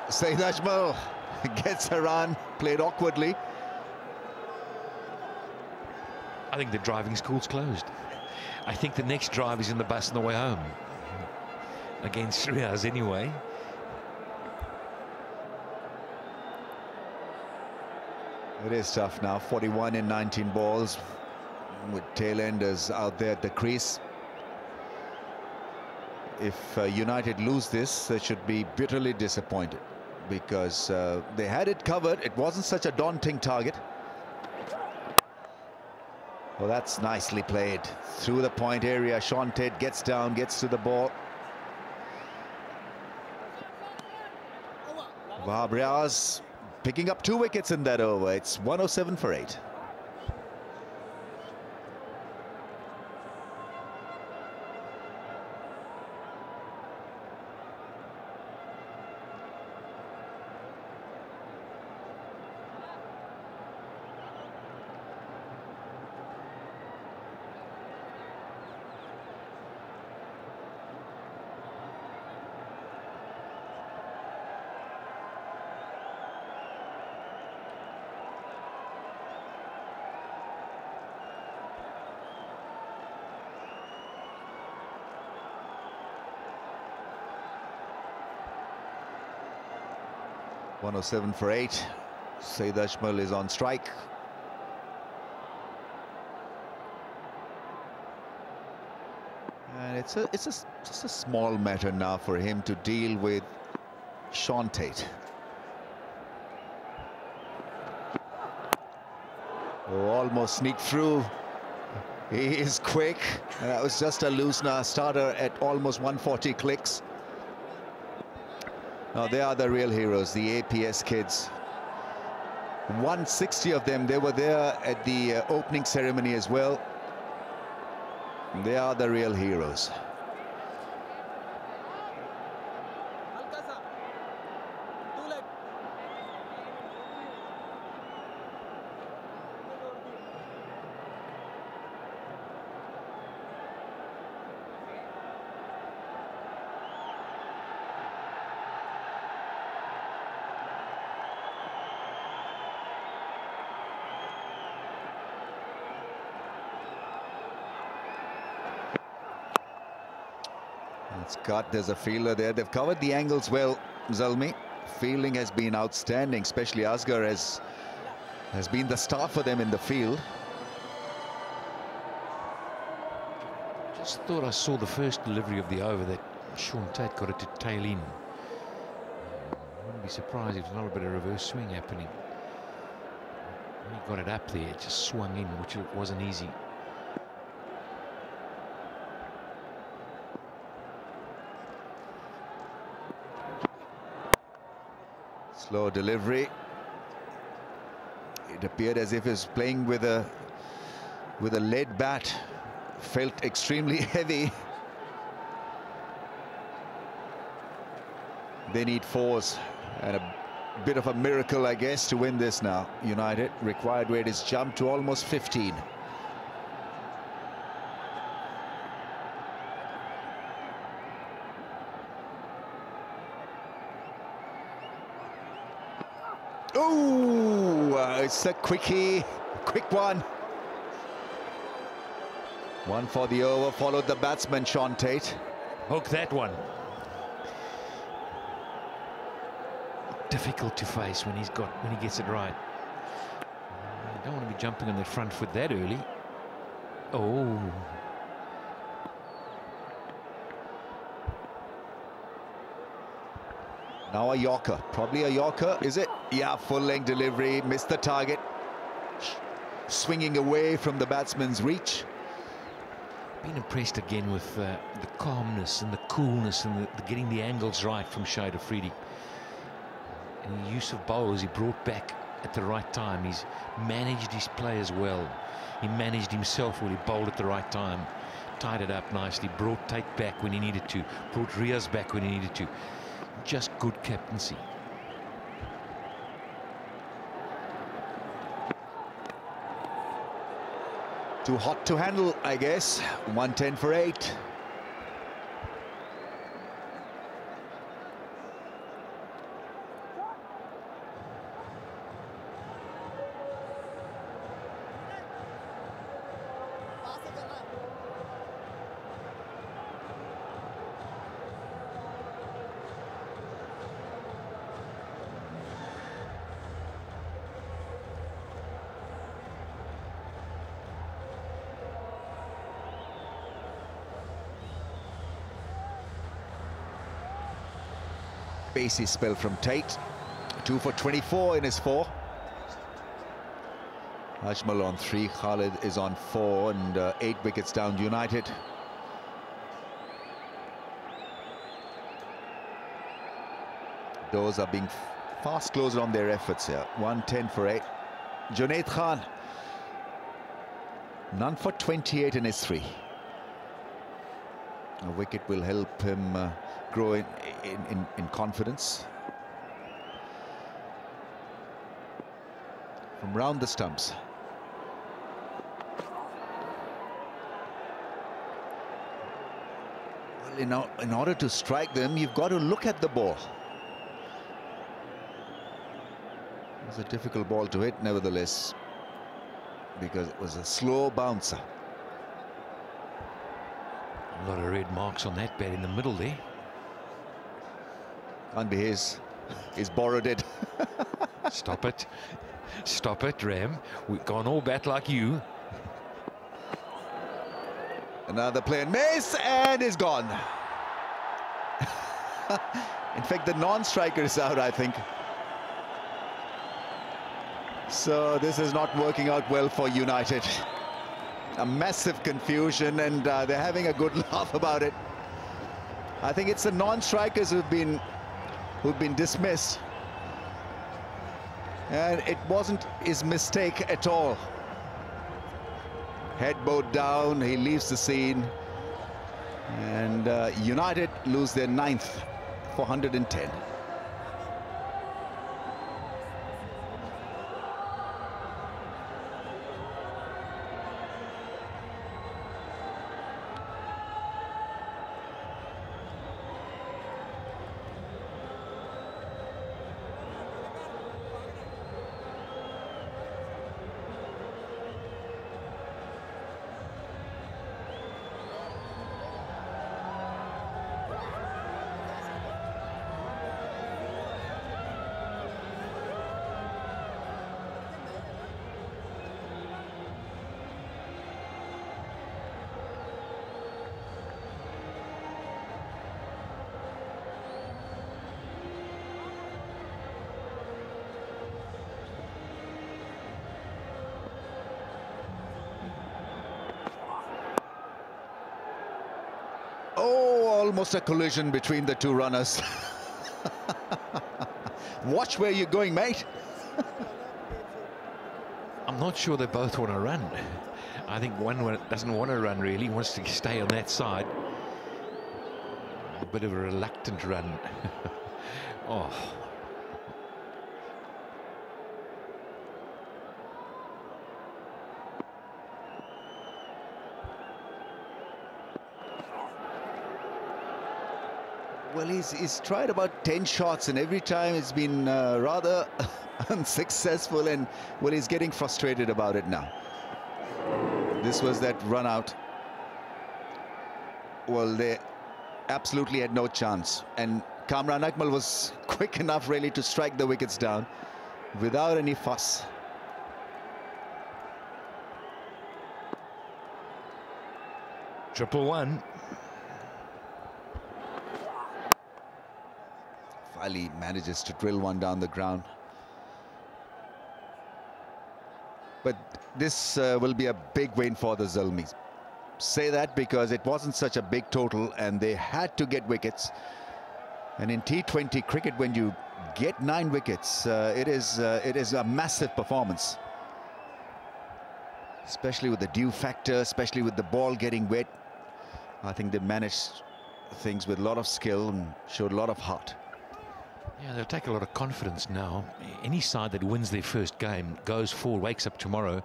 Saeed Ajmal gets a run, played awkwardly. I think the driving school's closed. I think the next drive is in the bus on the way home. Against 3 hours anyway. It is tough now, 41 in 19 balls with tail-enders out there at the crease. If United lose this, they should be bitterly disappointed, because they had it covered. It wasn't such a daunting target. Well, that's nicely played through the point area. Sean Ted gets down, gets to the ball. Riaz picking up 2 wickets in that over. It's 107 for 8. .107 for 8. Saeed Ajmal is on strike. And it's just a small matter now for him to deal with Sean Tate. Oh, almost sneaked through. He is quick. And that was just a loose starter at almost 140 clicks. Now, they are the real heroes, the APS kids. 160 of them, they were there at the opening ceremony as well. They are the real heroes. It's got, there's a fielder there. They've covered the angles well, Zalmi. Fielding has been outstanding, especially Asghar has been the star for them in the field. Just thought I saw the first delivery of the over that Sean Tate got it to tail in. Wouldn't be surprised if there's not a bit of reverse swing happening. When he got it up there, it just swung in, which wasn't easy. Slow delivery. It appeared as if he was playing with a lead bat. Felt extremely heavy. They need 4s and a bit of a miracle, I guess, to win this now. United required weight is jumped to almost 15. Oh, it's a quick one. One for the over, followed the batsman, Sean Tate. Hook that one. Difficult to face when he gets it right. You don't want to be jumping on the front foot that early. Oh. Now a Yorker, probably a Yorker, is it? Yeah, full-length delivery, missed the target. Swinging away from the batsman's reach. Been impressed again with the calmness and the coolness and the getting the angles right from Shahid Afridi. And the use of bowlers he brought back at the right time. He's managed his players well. He managed himself well. He bowled at the right time. Tied it up nicely. Brought Tate back when he needed to. Brought Riaz back when he needed to. Just good captaincy. Too hot to handle, I guess. 110 for 8. Pacey spell from Tate. 2 for 24 in his 4. Ajmal on 3, Khalid is on 4, and 8 wickets down United. Those are being fast closer on their efforts here. 110 for 8. Junaid Khan, none for 28 in his 3. A wicket will help him grow in confidence. From round the stumps. Well, in order to strike them, you've got to look at the ball. It's a difficult ball to hit, nevertheless, because it was a slow bouncer. A lot of red marks on that bat in the middle there. Can't be his. He's borrowed it. Stop it. Stop it, Ram. We've gone all bat like you. Another play and miss, and is gone. In fact, the non-striker is out, I think. So this is not working out well for United. A massive confusion, and they're having a good laugh about it. I think it's the non-strikers who've been dismissed. And it wasn't his mistake at all. Head bowed down, he leaves the scene. And United lose their 9th for 110. Oh, almost a collision between the two runners. Watch where you're going, mate. I'm not sure they both want to run. I think one doesn't want to run, really. He wants to stay on that side. A bit of a reluctant run. Oh. Well, he's tried about 10 shots, and every time it's been rather unsuccessful, and well, he's getting frustrated about it now. This was that run out. Well, they absolutely had no chance, and Kamran Akmal was quick enough really to strike the wickets down without any fuss. Triple one. Ali manages to drill one down the ground. But this will be a big win for the Zalmis. Say that because it wasn't such a big total and they had to get wickets. And in T20 cricket, when you get 9 wickets, it is a massive performance. Especially with the dew factor, especially with the ball getting wet. I think they managed things with a lot of skill and showed a lot of heart. Yeah, they'll take a lot of confidence now. Any side that wins their first game goes forward, wakes up tomorrow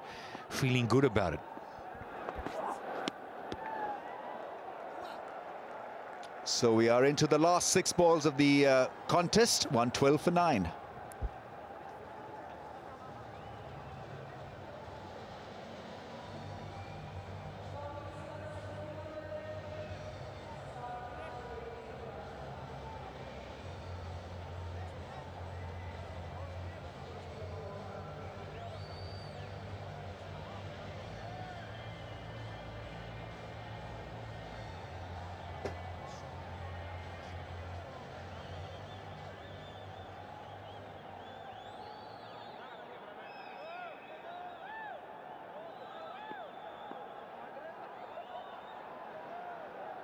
feeling good about it. So we are into the last 6 balls of the contest, 112 for 9.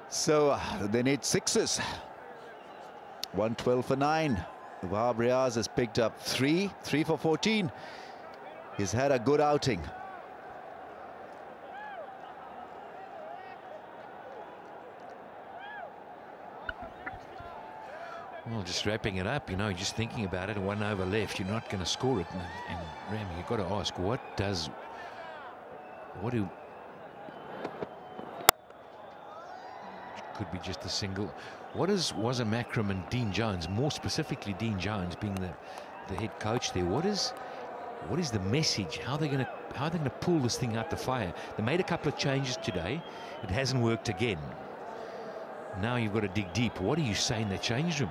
So they need 6s. 112 for 9. Wahab Riaz has picked up 3 for 14. He's had a good outing. Well, just wrapping it up, you know, just thinking about it, 1 over left, you're not going to score it. And Ram, you've got to ask, what do... Could be just a single. What is Wazam Akram and Dean Jones, more specifically Dean Jones being the head coach there, what is the message? How are they going to pull this thing out the fire? They made a couple of changes today. It hasn't worked again. Now you've got to dig deep. What are you saying they changed them?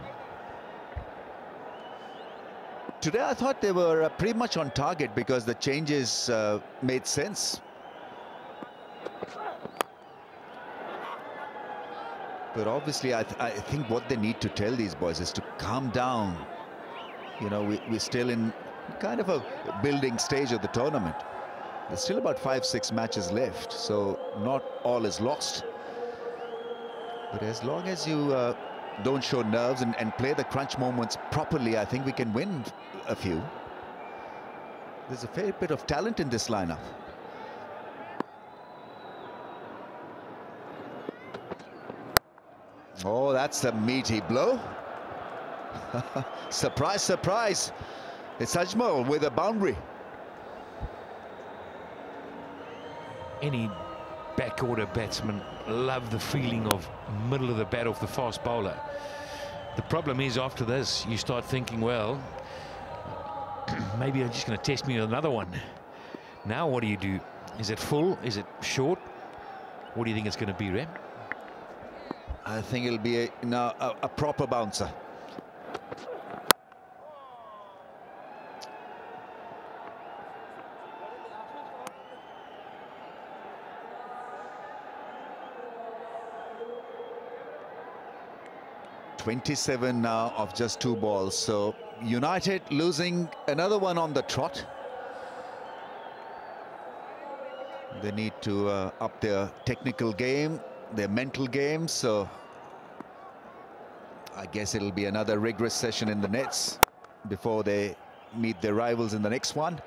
Today I thought they were pretty much on target because the changes made sense. But obviously I think what they need to tell these boys is to calm down. You know, we're still in kind of a building stage of the tournament. There's still about 5-6 matches left, so not all is lost. But as long as you don't show nerves and play the crunch moments properly, I think we can win a few. There's a fair bit of talent in this lineup. Oh, that's a meaty blow. Surprise, surprise. It's HBL with a boundary. Any back order batsman love the feeling of middle of the bat off the fast bowler. The problem is after this you start thinking, well, maybe I'm just going to test me with another one. Now what do you do? Is it full? Is it short? What do you think it's going to be, Ram? I think it'll be a proper bouncer. .27 now of just 2 balls, so United losing another one on the trot. They need to up their technical game, their mental game, so I guess it'll be another rigorous session in the nets before they meet their rivals in the next one.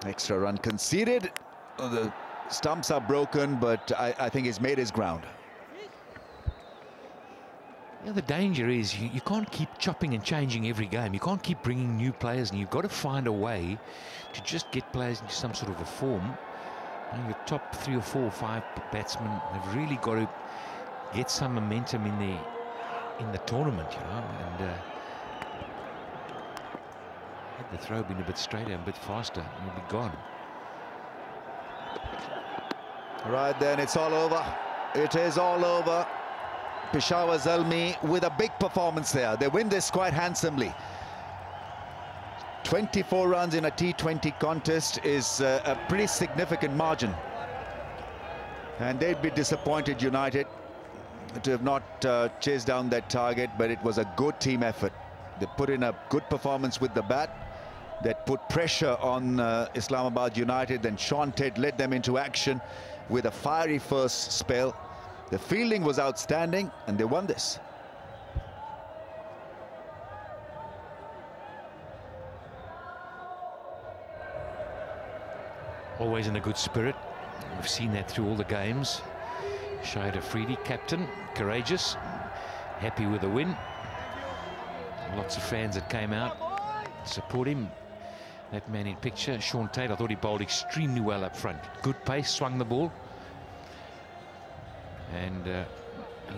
Extra run conceded. The stumps are broken, but I think he's made his ground. Yeah, the danger is you can't keep chopping and changing every game. You can't keep bringing new players, and you've got to find a way to just get players into some sort of a form. And your top 3 or 4 or 5 batsmen have really got to get some momentum in the tournament, you know. And had the throw been a bit straighter, a bit faster, you'll be gone. Right then, it's all over. It is all over. Peshawar Zalmi with a big performance there. They win this quite handsomely. 24 runs in a T20 contest is a pretty significant margin. And they'd be disappointed, United, to have not chased down that target, but it was a good team effort. They put in a good performance with the bat that put pressure on Islamabad United. Then Sean Ted led them into action with a fiery first spell. The fielding was outstanding, and they won this. Always in a good spirit. We've seen that through all the games. Shahid Afridi, captain, courageous, happy with the win. Lots of fans that came out to support him. That man in picture, Sean Tate, I thought he bowled extremely well up front. Good pace, swung the ball. And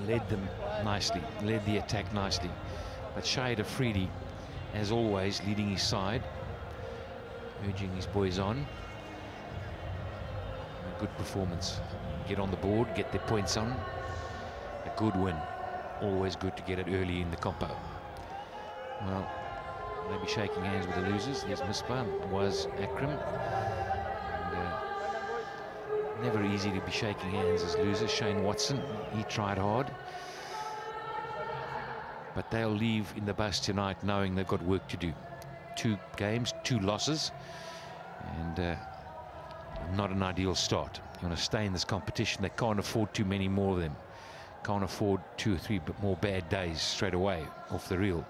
led them nicely, led the attack nicely. But Shahid Afridi, as always, leading his side, urging his boys on. A good performance. Get on the board, get their points on. A good win. Always good to get it early in the compo. Well, they'll be shaking hands with the losers. There's Misbah, was Akram. Never easy to be shaking hands as losers. Shane Watson, he tried hard. But they'll leave in the bus tonight knowing they've got work to do. 2 games, 2 losses. And not an ideal start. You want to stay in this competition. They can't afford too many more of them. can't afford 2 or 3 more bad days straight away off the reel.